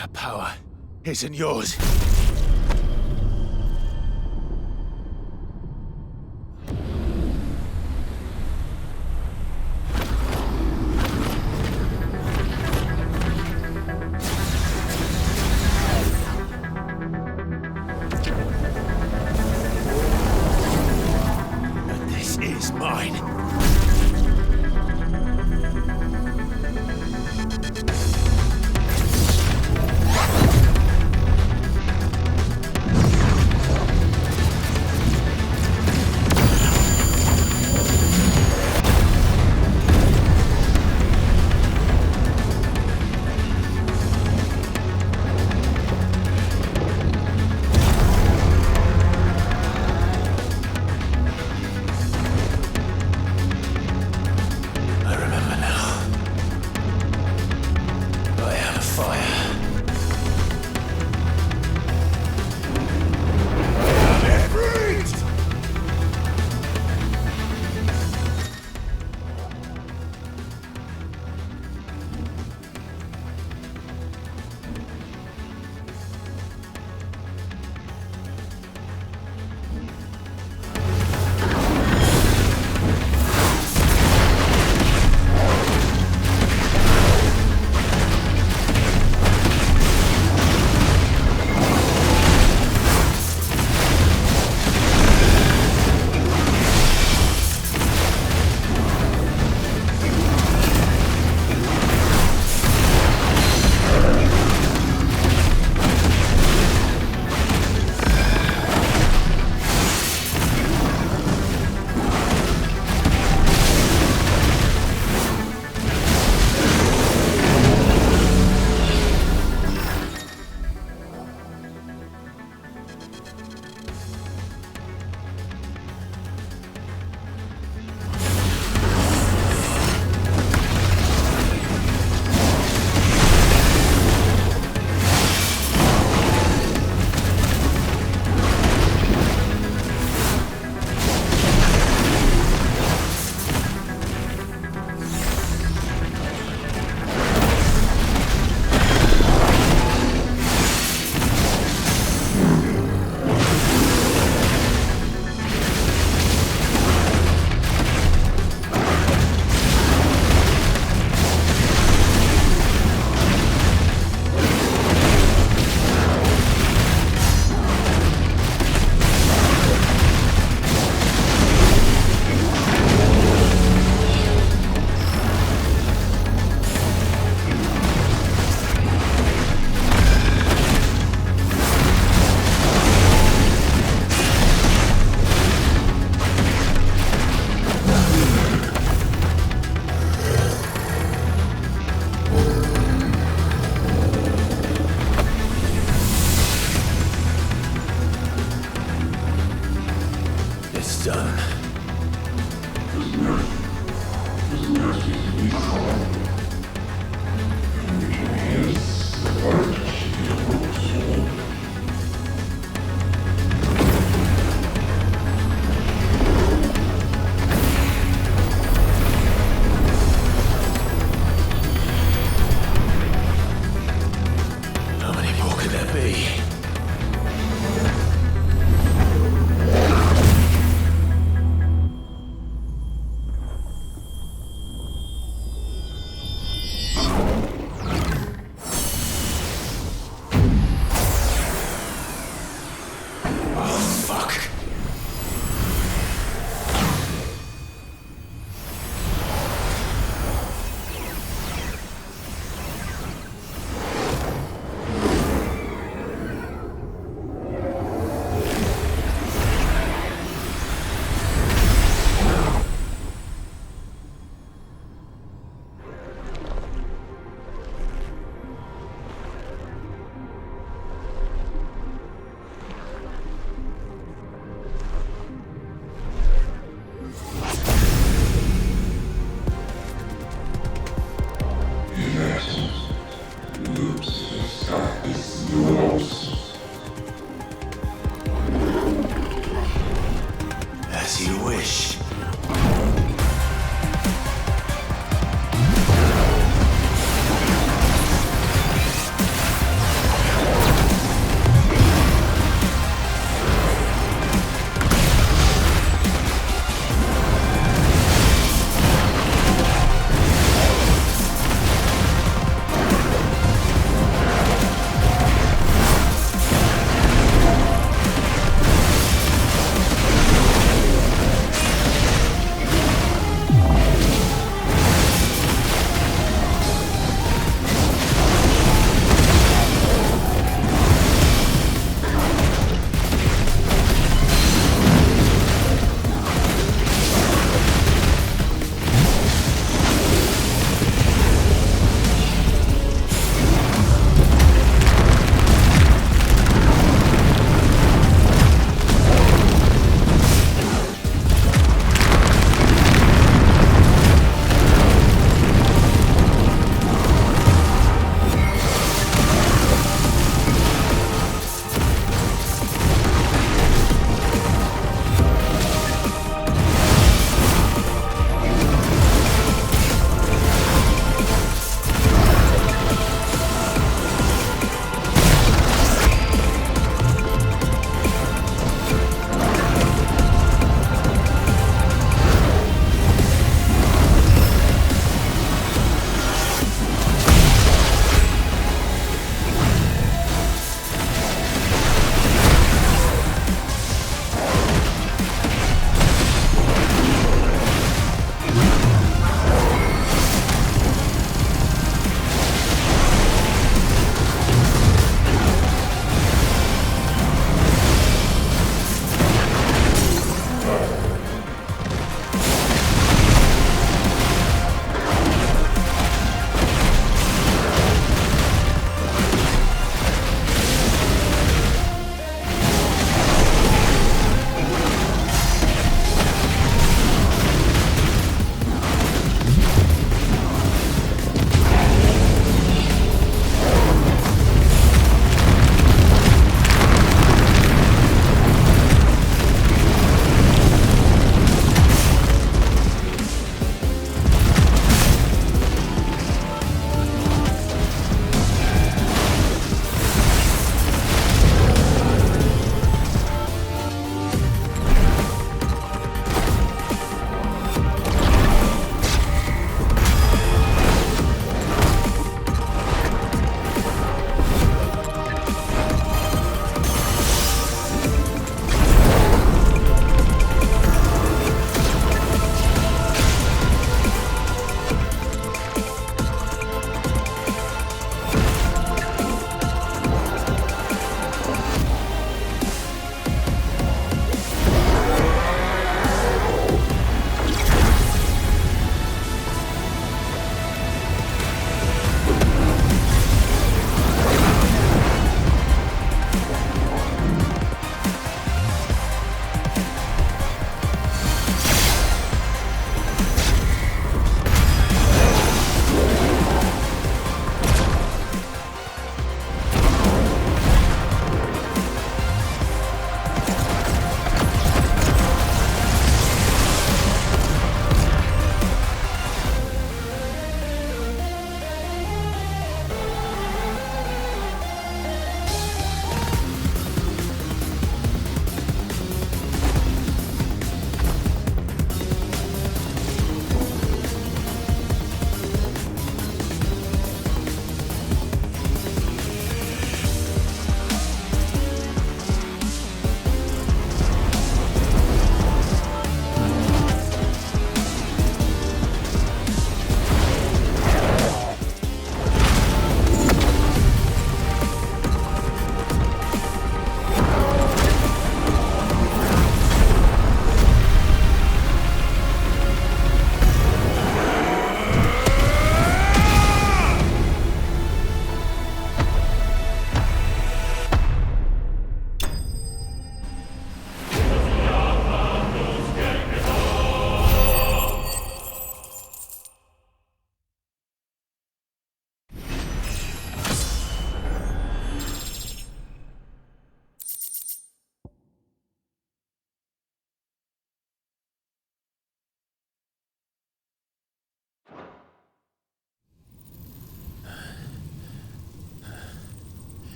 That power isn't yours. But this is mine. As you wish.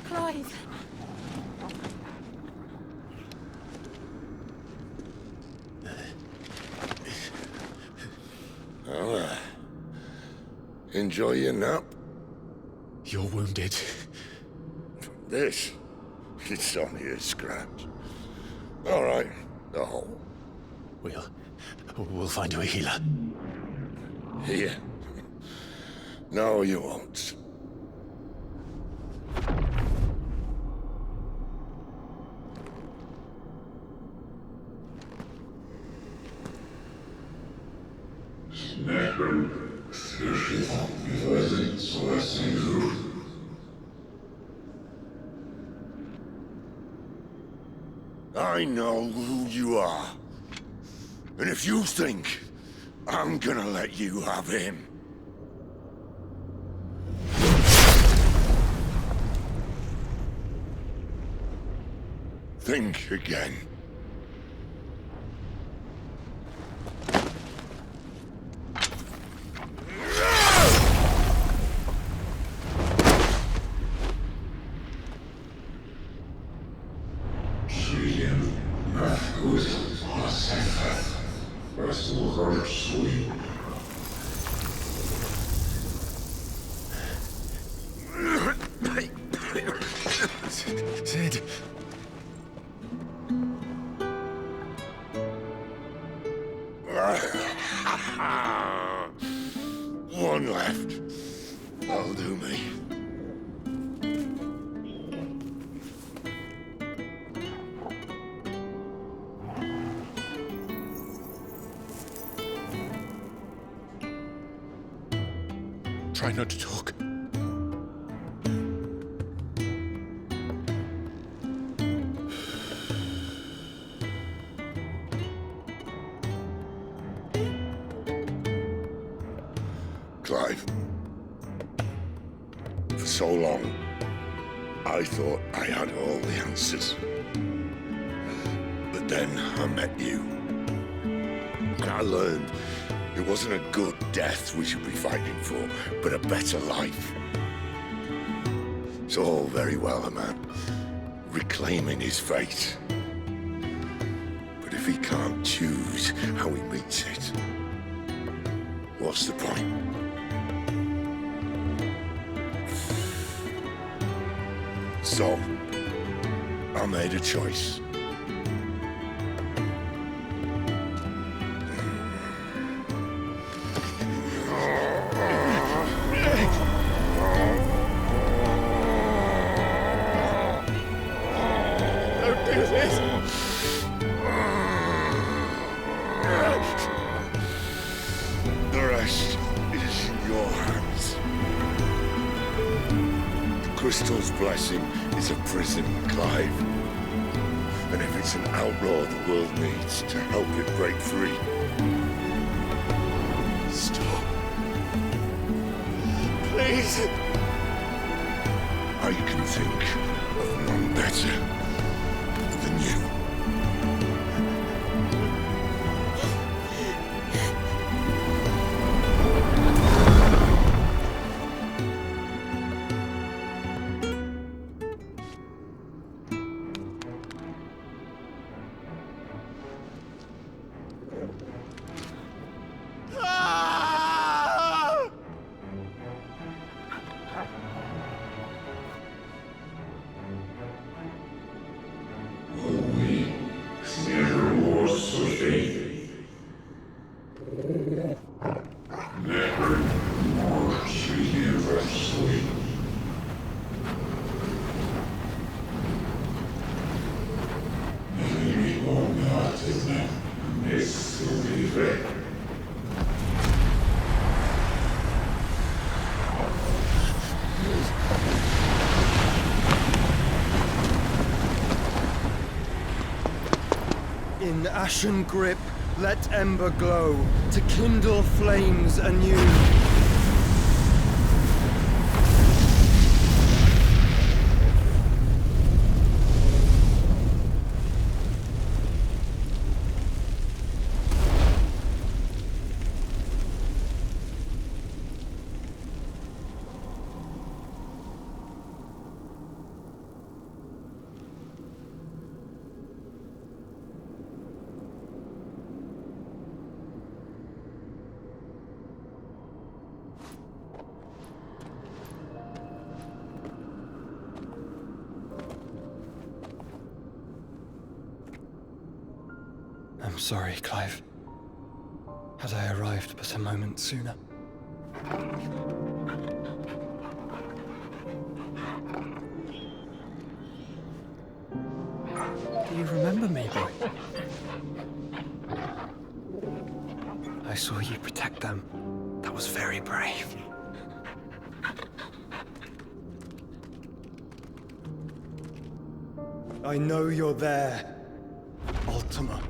Clive! Well, enjoy your nap. You're wounded. This? It's only a scratch. All right. Oh. We'll find you a healer. Here. No, you won't. I know who you are. And if you think I'm gonna let you have him... think again. Sid. One left. That'll do me. Try not to talk. Clive. For so long, I thought I had all the answers. But then I met you. And I learned it wasn't a good death we should be fighting for, but a better life. It's all very well, a man reclaiming his fate. But if he can't choose how he meets it, what's the point? So, I made a choice. Don't do this! The rest is in your hands. The Crystal's blessing is a prison, Clive. And if it's an outlaw the world needs to help it break free... Stop. Please. I can think of none better than you. In ashen grip, let ember glow, to kindle flames anew. I'm sorry, Clive. Had I arrived but a moment sooner. Do you remember me, boy? I saw you protect them. That was very brave. I know you're there, Ultima.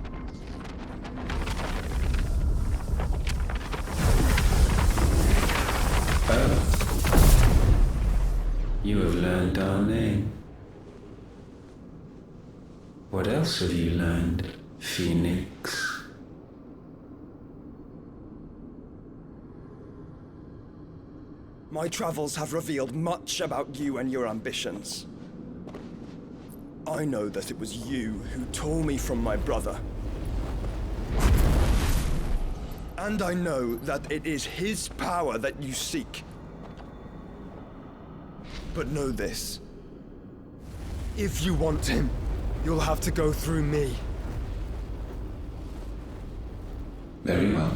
You have learned our name. What else have you learned, Phoenix? My travels have revealed much about you and your ambitions. I know that it was you who tore me from my brother. And I know that it is his power that you seek. But know this. If you want him, you'll have to go through me. Very well.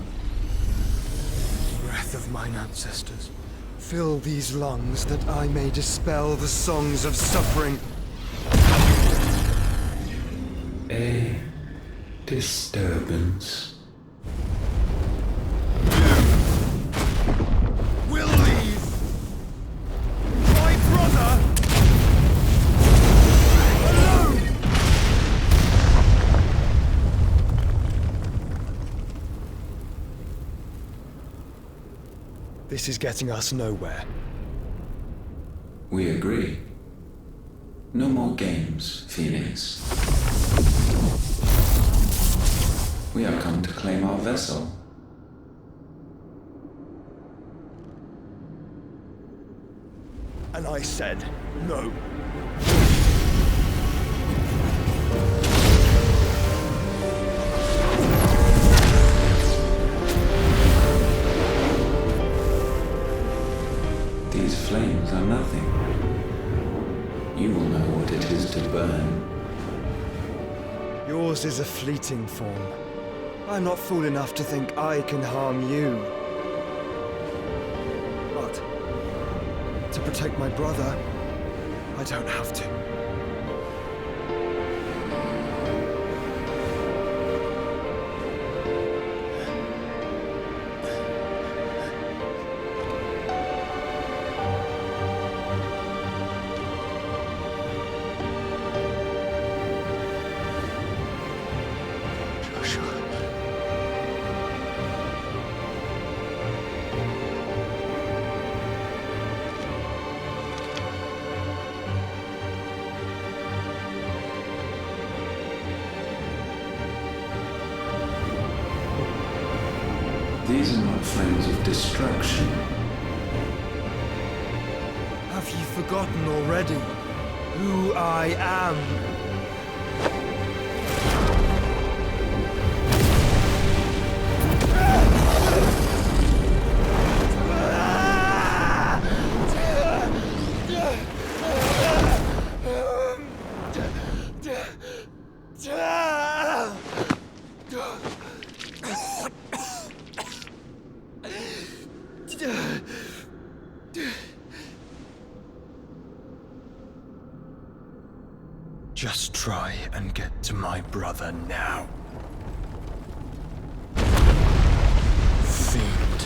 Breath of mine ancestors, fill these lungs that I may dispel the songs of suffering. A disturbance. Will leave my brother alone. This is getting us nowhere. We agree. No more games, Phoenix. We have come to claim our vessel. And I said no. These flames are nothing. You will know what it is to burn. Yours is a fleeting form. I'm not fool enough to think I can harm you. But to protect my brother, I don't have to. These are not flames of destruction. Have you forgotten already who I am? Just try and get to my brother now. Fiend.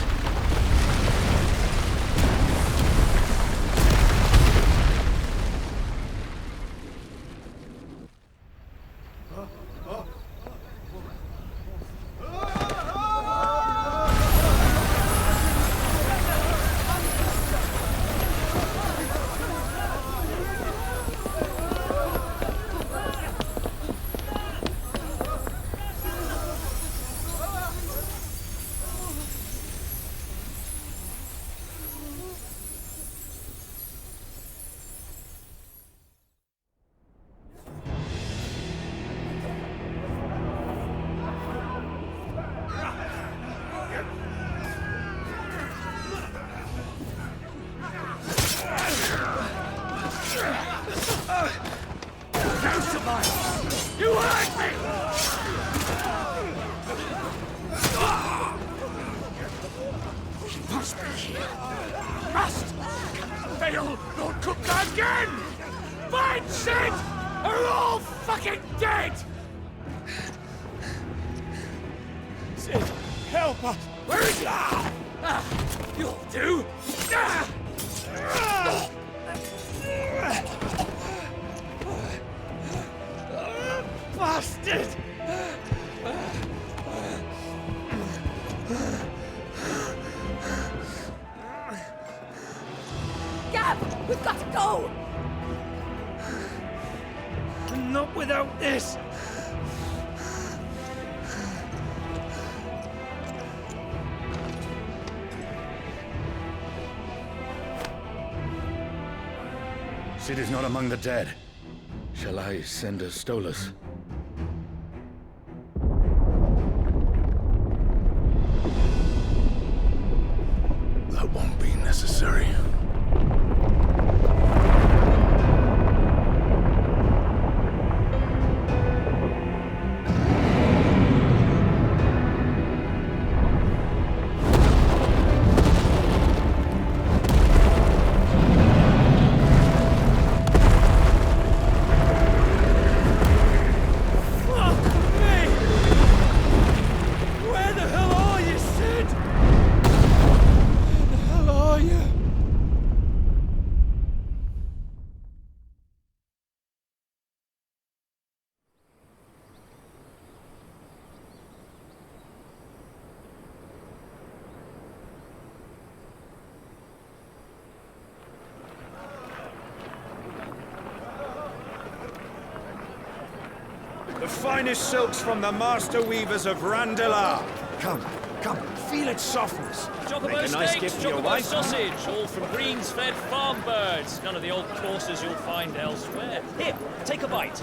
Again! Find Sid! Or you're all fucking dead! Sid, help us! Where is he? You'll do! Bastard! Gab! We've got to go! Not without this! Sid is not among the dead. Shall I send a Stolas? That won't be necessary. The finest silks from the master weavers of Randelar. Come, feel its softness. Chocobo Make a nice steaks, gift for your chocobo wife. sausage, all from greens-fed farm birds. None of the old courses you'll find elsewhere. Here, take a bite.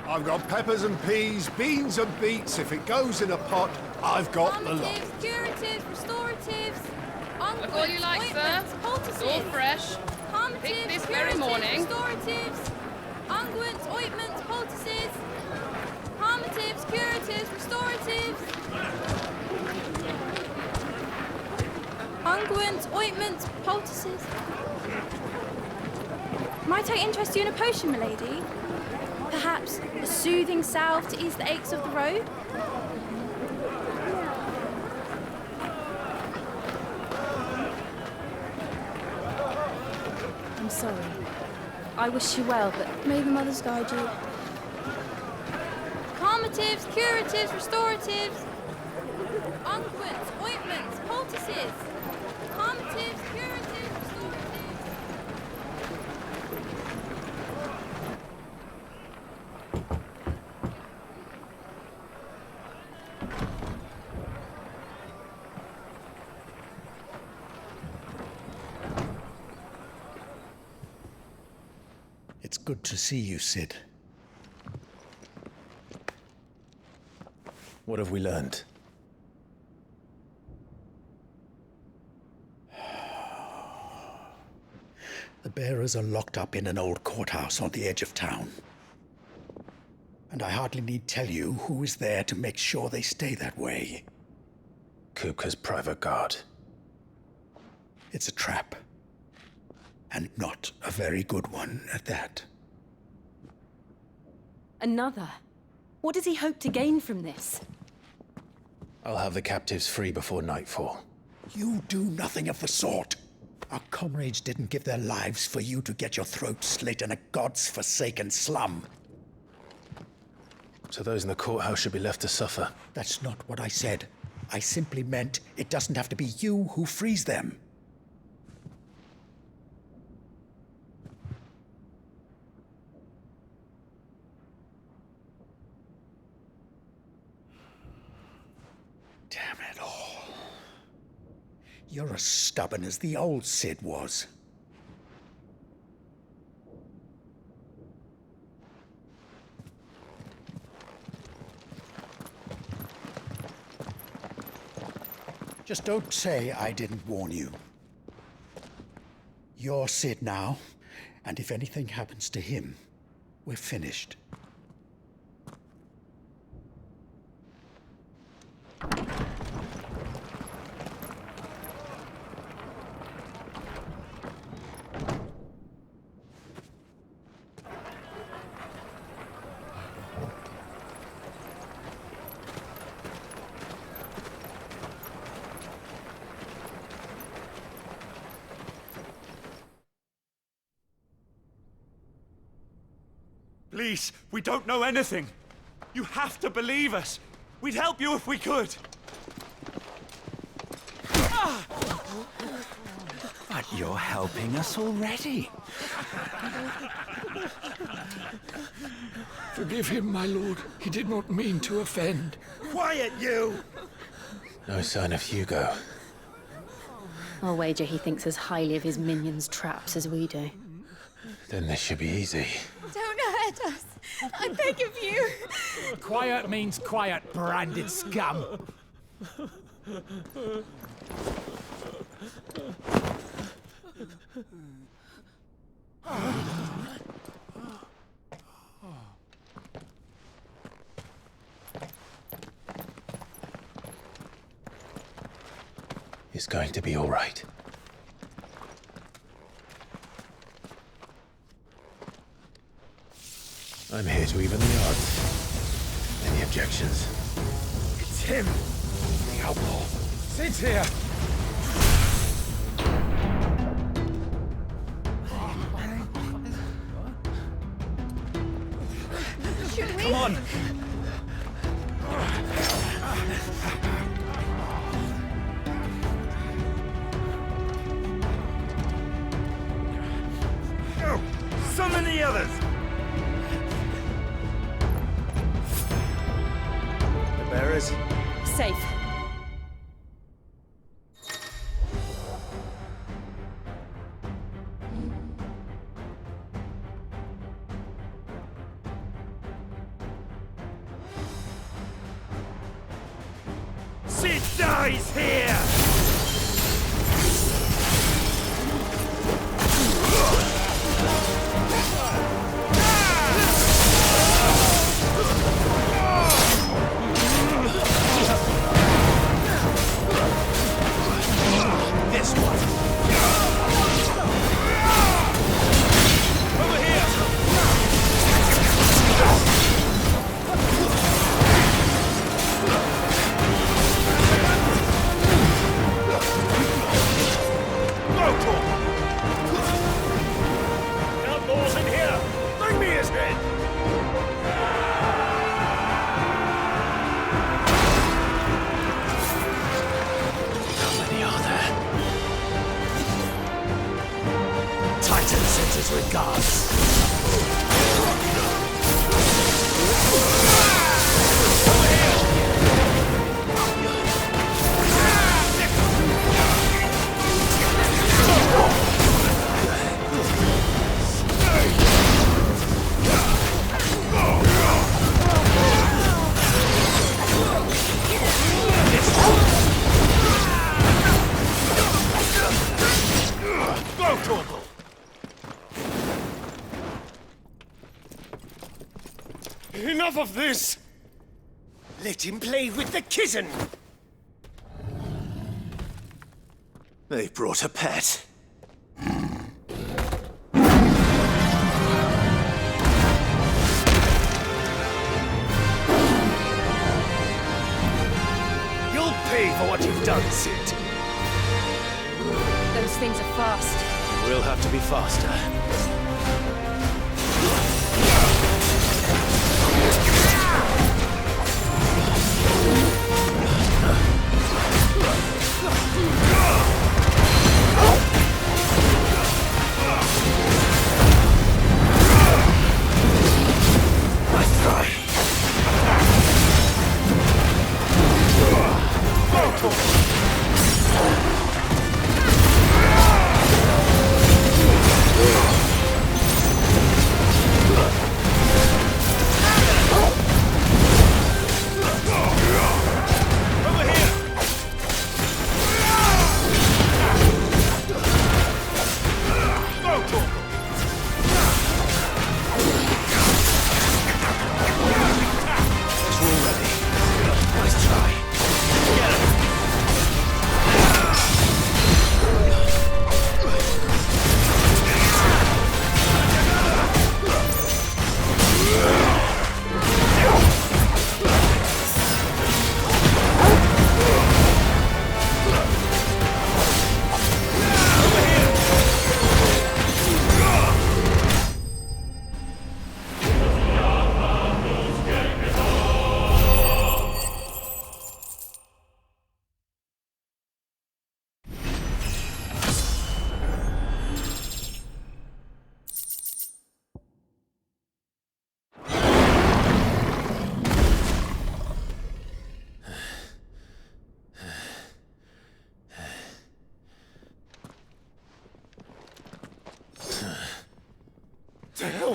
I've got peppers and peas, beans and beets. If it goes in a pot, I've got the lot. Curatives, restoratives, Look all you like, sir. It's all fresh. Picked this very morning. Restoratives, unguents, ointments, poultices, palmatives, curatives, restoratives, unguents, ointments, poultices. Might I interest you in a potion, milady? Perhaps a soothing salve to ease the aches of the road? I'm sorry. I wish you well, but may the mothers guide you. Calmatives, curatives, restoratives, unguents, ointments, poultices. Calmatives, curatives, restoratives. It's good to see you, Sid. What have we learned? The bearers are locked up in an old courthouse on the edge of town. And I hardly need tell you who is there to make sure they stay that way. Kupka's private guard. It's a trap. And not a very good one at that. Another? What does he hope to gain from this? I'll have the captives free before nightfall. You do nothing of the sort. Our comrades didn't give their lives for you to get your throat slit in a god's forsaken slum. So those in the courthouse should be left to suffer. That's not what I said. I simply meant it doesn't have to be you who frees them. Damn it all. You're as stubborn as the old Sid was. Just don't say I didn't warn you. You're Sid now, and if anything happens to him, we're finished. Please, we don't know anything. You have to believe us. We'd help you if we could. But you're helping us already. Forgive him, my lord. He did not mean to offend. Quiet, you! No sign of Hugo. I'll wager he thinks as highly of his minions' traps as we do. Then this should be easy. Don't hurt us. I beg of you. Quiet means quiet, branded scum. It's going to be all right. I'm here to even the odds. Any objections? It's him, the outlaw. Sit here. Should we? Come on. Go! Summon the others! The bearers? Safe. Sid dies here! This one. Over here! Outlaws in here! Bring me his head! How many are there? Titan sends his regards. Go, Torgal! Enough of this! Let him play with the kitten! They brought a pet. You'll pay for what you've done, Sid. Those things are fast. We'll have to be faster. Nice try. Go, Torgal!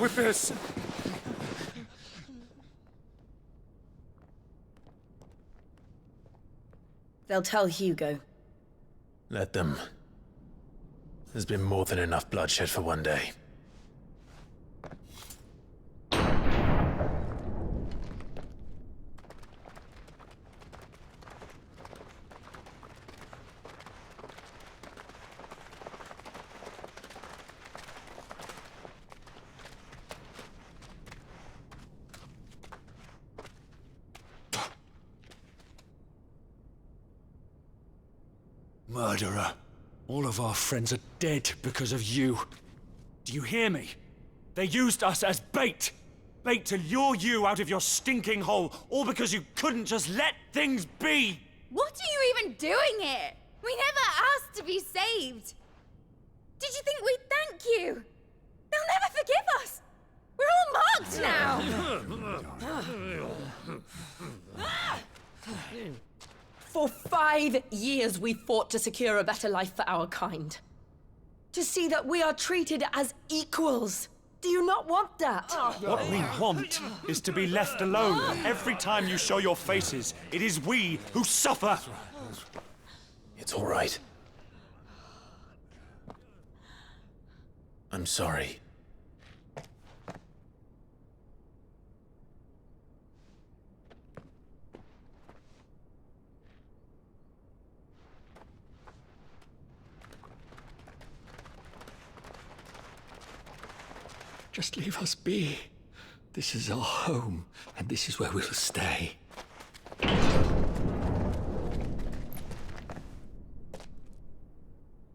with this. They'll tell Hugo. Let them. There's been more than enough bloodshed for one day. Murderer. All of our friends are dead because of you. Do you hear me? They used us as bait. Bait to lure you out of your stinking hole, all because you couldn't just let things be. What are you even doing here? We never asked to be saved. Did you think we'd thank you? They'll never forgive us. We're all marked now. For 5 years we fought to secure a better life for our kind. To see that we are treated as equals. Do you not want that? What we want is to be left alone. Every time you show your faces, it is we who suffer. It's all right. I'm sorry. Just leave us be. This is our home, and this is where we'll stay.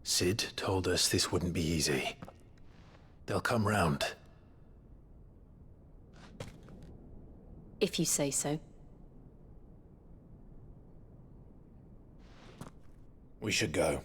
Sid told us this wouldn't be easy. They'll come round. If you say so. We should go.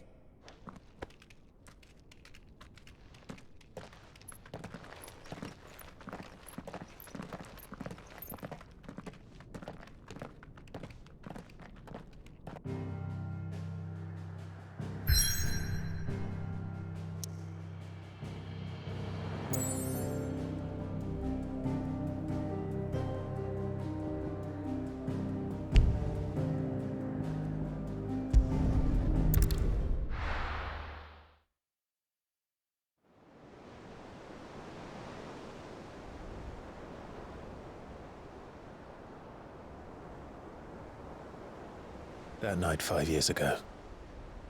That night 5 years ago,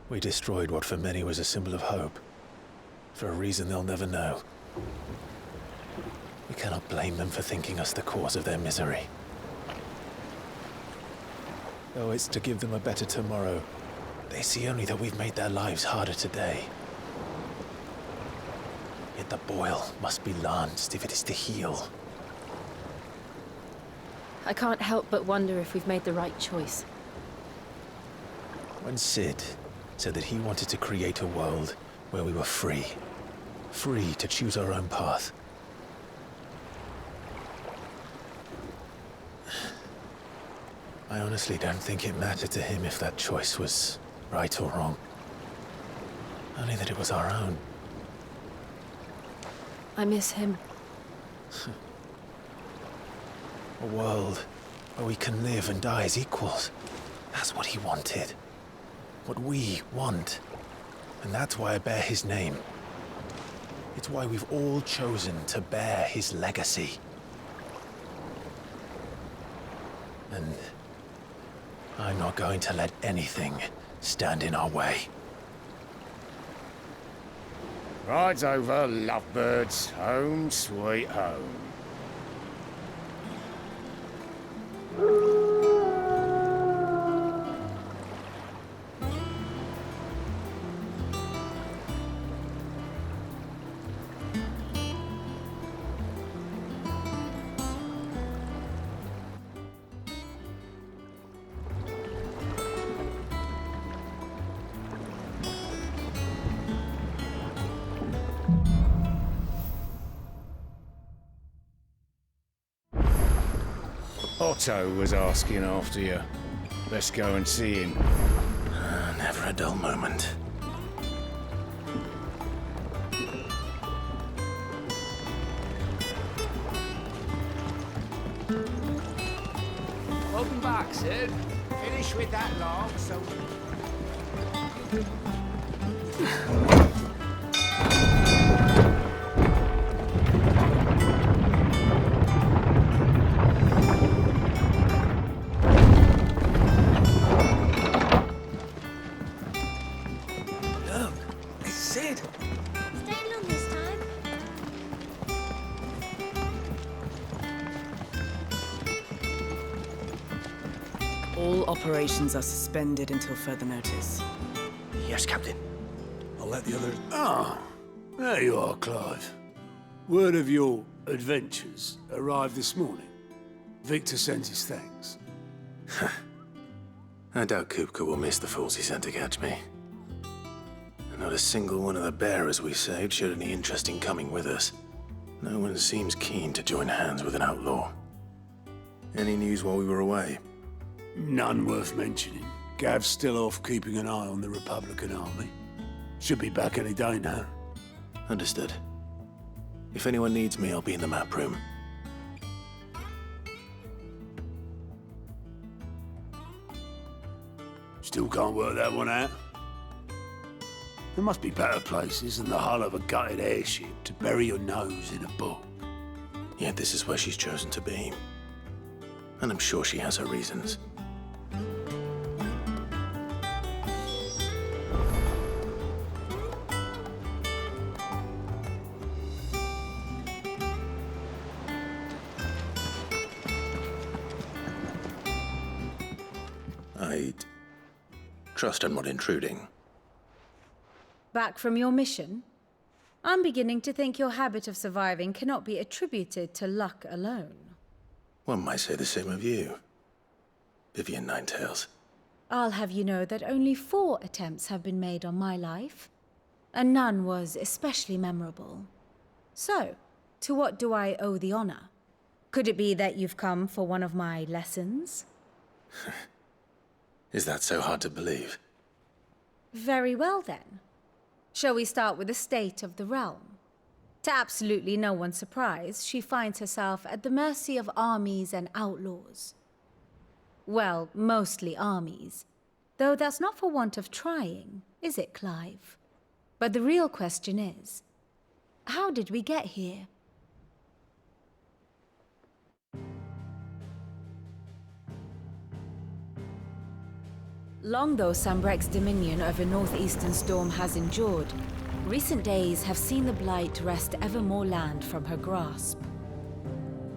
we destroyed what for many was a symbol of hope. For a reason they'll never know. We cannot blame them for thinking us the cause of their misery. Though it's to give them a better tomorrow, they see only that we've made their lives harder today. Yet the boil must be lanced if it is to heal. I can't help but wonder if we've made the right choice. When Sid said that he wanted to create a world where we were free. Free to choose our own path. I honestly don't think it mattered to him if that choice was right or wrong. Only that it was our own. I miss him. A world where we can live and die as equals. That's what he wanted. What we want. And that's why I bear his name. It's why we've all chosen to bear his legacy. And I'm not going to let anything stand in our way. Rides over, lovebirds, home sweet home. Otto was asking after you. Let's go and see him. Never a dull moment. Welcome back, Sid. Finish with that log, so... Look, it's Sid. Stay long this time. All operations are suspended until further notice. Yes, Captain. I'll let the others... Ah, there you are, Clive. Word of your adventures arrived this morning. Victor sends his thanks. I doubt Kupka will miss the fools he sent to catch me. Not a single one of the bearers we saved showed any interest in coming with us. No one seems keen to join hands with an outlaw. Any news while we were away? None worth mentioning. Gav's still off keeping an eye on the Republican army. Should be back any day now. Understood. If anyone needs me, I'll be in the map room. Still can't work that one out. There must be better places than the hull of a gutted airship to bury your nose in a book. Yet this is where she's chosen to be. And I'm sure she has her reasons. I trust I'm not intruding. Back from your mission? I'm beginning to think your habit of surviving cannot be attributed to luck alone. One might say the same of you, Vivian Ninetails. I'll have you know that only 4 attempts have been made on my life, and none was especially memorable. So, to what do I owe the honor? Could it be that you've come for one of my lessons? Is that so hard to believe? Very well then. Shall we start with the state of the realm? To absolutely no one's surprise, she finds herself at the mercy of armies and outlaws. Well, mostly armies. Though that's not for want of trying, is it, Clive? But the real question is, how did we get here? Long though Sambrek's dominion over northeastern Storm has endured, recent days have seen the Blight wrest ever more land from her grasp.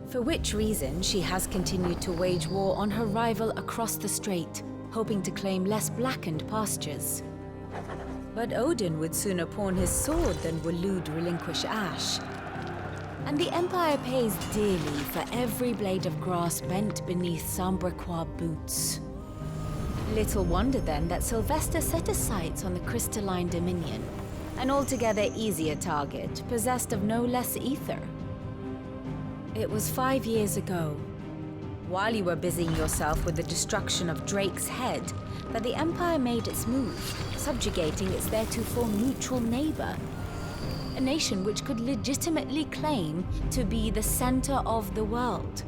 For which reason she has continued to wage war on her rival across the strait, hoping to claim less blackened pastures. But Odin would sooner pawn his sword than Waloed relinquish Ash. And the Empire pays dearly for every blade of grass bent beneath Sambrequois boots. Little wonder then that Sylvester set his sights on the crystalline dominion, an altogether easier target, possessed of no less ether. It was 5 years ago, while you were busying yourself with the destruction of Drake's head, that the Empire made its move, subjugating its theretofore neutral neighbor. A nation which could legitimately claim to be the center of the world.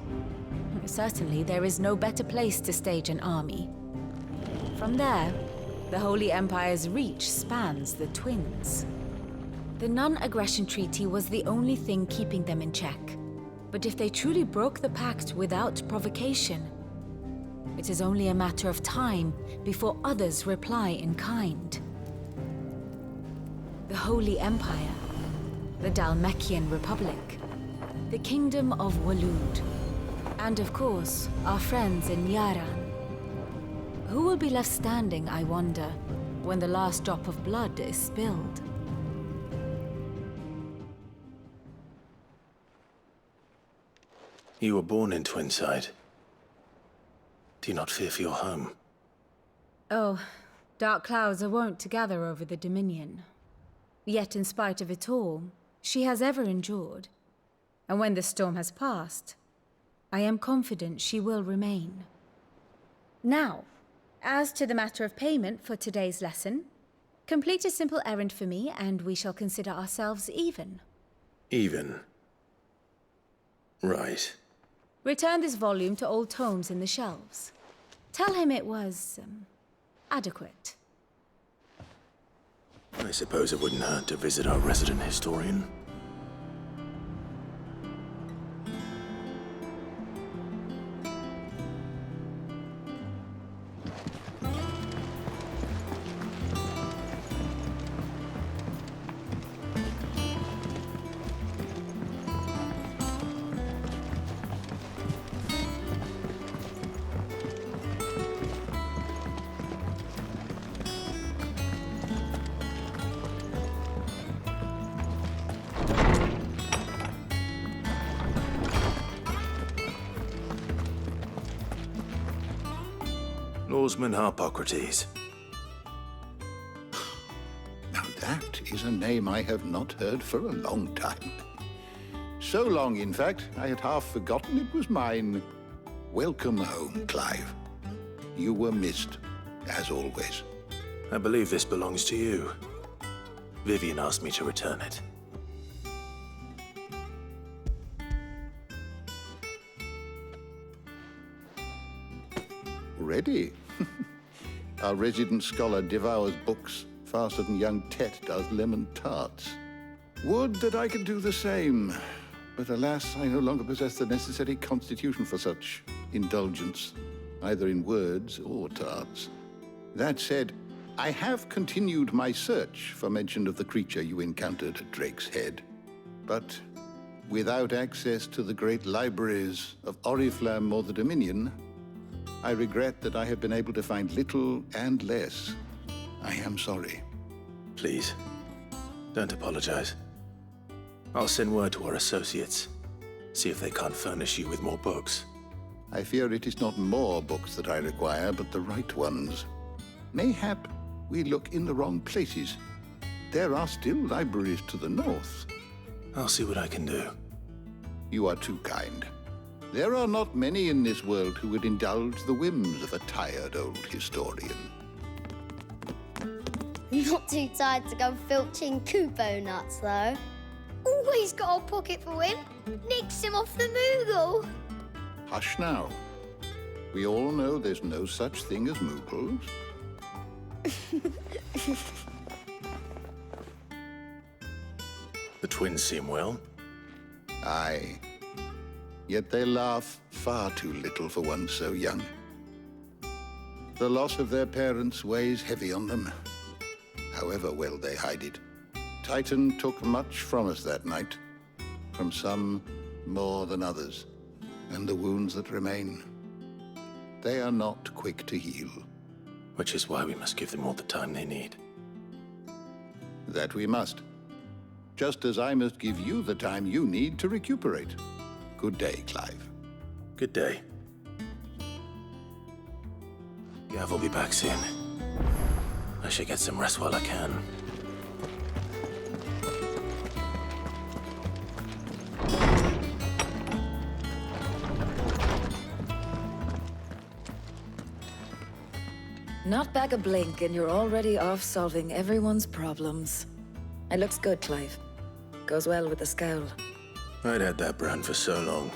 Certainly, there is no better place to stage an army. From there, the Holy Empire's reach spans the Twins. The non-aggression treaty was the only thing keeping them in check. But if they truly broke the pact without provocation, it is only a matter of time before others reply in kind. The Holy Empire, the Dhalmekian Republic, the Kingdom of Waloed, and of course, our friends in Yaran. Who will be left standing, I wonder, when the last drop of blood is spilled? You were born in Twinside. Do you not fear for your home? Oh, dark clouds are wont to gather over the Dominion. Yet in spite of it all, she has ever endured. And when the storm has passed, I am confident she will remain. Now, as to the matter of payment for today's lesson, complete a simple errand for me and we shall consider ourselves even. Even? Right. Return this volume to old tomes in the shelves. Tell him it was, adequate. I suppose it wouldn't hurt to visit our resident historian. Lawsman Harpocrates. Now that is a name I have not heard for a long time. So long, in fact, I had half forgotten it was mine. Welcome home, Clive. You were missed, as always. I believe this belongs to you. Vivian asked me to return it. Ready? Our resident scholar devours books faster than young Tet does lemon tarts. Would that I could do the same. But alas, I no longer possess the necessary constitution for such indulgence, either in words or tarts. That said, I have continued my search for mention of the creature you encountered at Drake's Head. But without access to the great libraries of Oriflamme or the Dominion, I regret that I have been able to find little and less. I am sorry. Please, don't apologize. I'll send word to our associates. See if they can't furnish you with more books. I fear it is not more books that I require, but the right ones. Mayhap we look in the wrong places. There are still libraries to the north. I'll see what I can do. You are too kind. There are not many in this world who would indulge the whims of a tired old historian. Not too tired to go filching Kupo nuts, though. Always got a pocket for him. Nicks him off the Moogle. Hush now. We all know there's no such thing as Moogles. The twins seem well. Aye. Yet they laugh far too little for one so young. The loss of their parents weighs heavy on them, however well they hide it. Titan took much from us that night, from some more than others, and the wounds that remain, they are not quick to heal. Which is why we must give them all the time they need. That we must. Just as I must give you the time you need to recuperate. Good day, Clive. Good day. Gav will be back soon. I should get some rest while I can. Not back a blink and you're already off solving everyone's problems. It looks good, Clive. Goes well with the scowl. I'd had that brand for so long.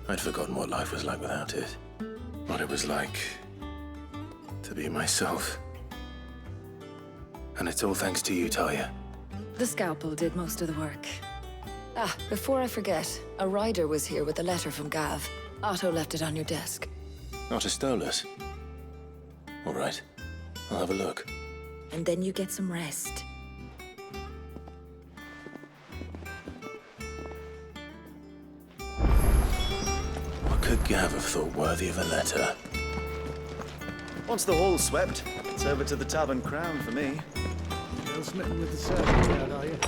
I'd forgotten what life was like without it. What it was like to be myself. And it's all thanks to you, Talia. The scalpel did most of the work. Ah, before I forget, a rider was here with a letter from Gav. Otto left it on your desk. Not a Stolas. All right, I'll have a look. And then you get some rest. What could Gav have thought worthy of a letter? Once the hall's swept, it's over to the Tavern Crown for me. Still smitten with the servant crowd, are you?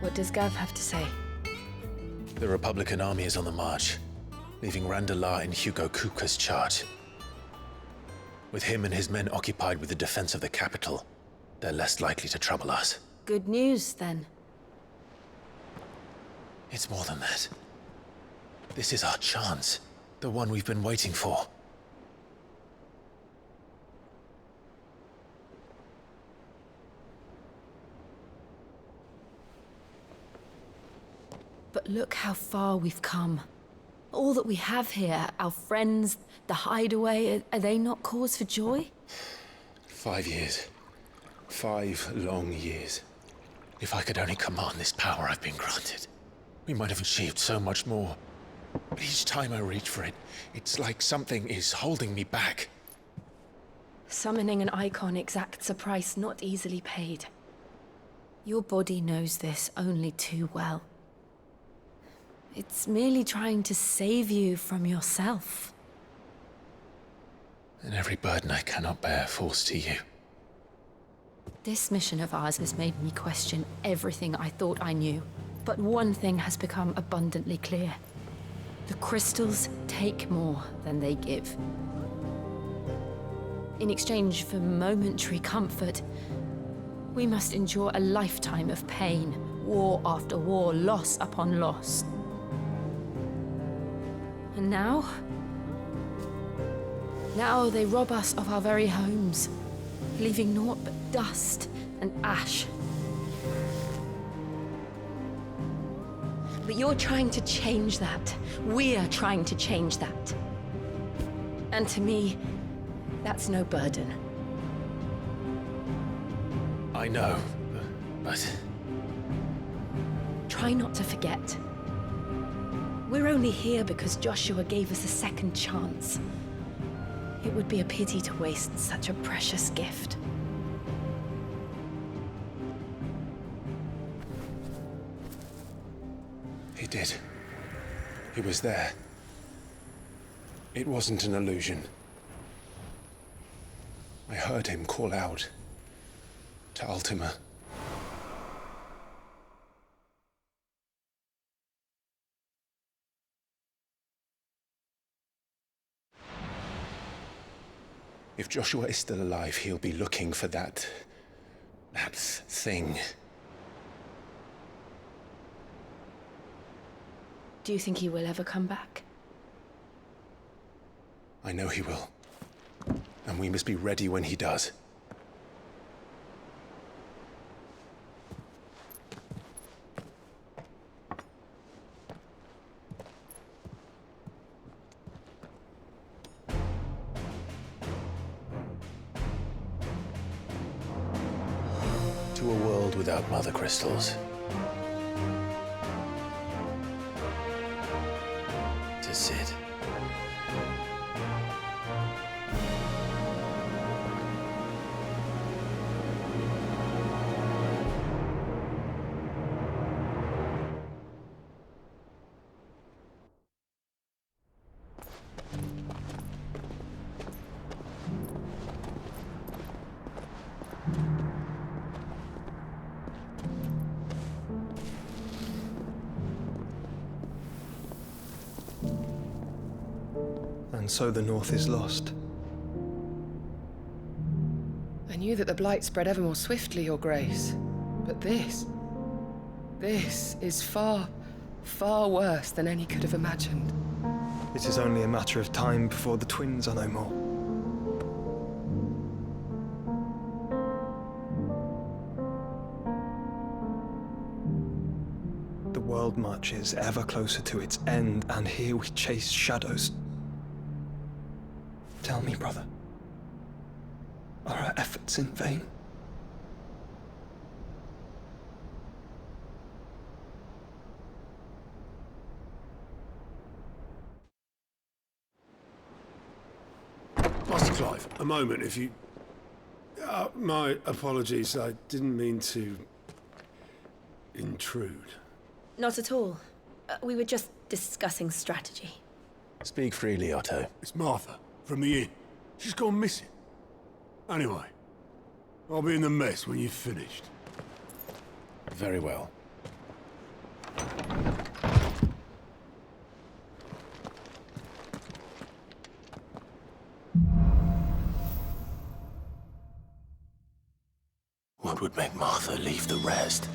What does Gav have to say? The Republican army is on the march, leaving Randalar in Hugo Kupka's charge. With him and his men occupied with the defense of the capital, they're less likely to trouble us. Good news, then. It's more than that. This is our chance. The one we've been waiting for. But look how far we've come. All that we have here, our friends, the hideaway, are they not cause for joy? 5 years. 5 long years. If I could only command this power I've been granted, we might have achieved so much more. But each time I reach for it, it's like something is holding me back. Summoning an icon exacts a price not easily paid. Your body knows this only too well. It's merely trying to save you from yourself. And every burden I cannot bear falls to you. This mission of ours has made me question everything I thought I knew. But one thing has become abundantly clear. The crystals take more than they give. In exchange for momentary comfort, we must endure a lifetime of pain, war after war, loss upon loss. And now they rob us of our very homes, leaving naught but dust and ash. But you're trying to change that. We're trying to change that. And to me, that's no burden. I know, but... Try not to forget. We're only here because Joshua gave us a second chance. It would be a pity to waste such a precious gift. He did. He was there. It wasn't an illusion. I heard him call out to Ultima. If Joshua is still alive, he'll be looking for that thing. Do you think he will ever come back? I know he will. And we must be ready when he does. To a world without mother crystals. To Sid. And so the North is lost. I knew that the Blight spread ever more swiftly, Your Grace. But this is far, far worse than any could have imagined. It is only a matter of time before the twins are no more. The world marches ever closer to its end, and here we chase shadows. Tell me, brother, are our efforts in vain? Master Clive, a moment, if you... my apologies, I didn't mean to... intrude. Not at all. We were just discussing strategy. Speak freely, Otto. It's Martha, from the inn. She's gone missing. Anyway, I'll be in the mess when you've finished. Very well. What would make Martha leave the rest?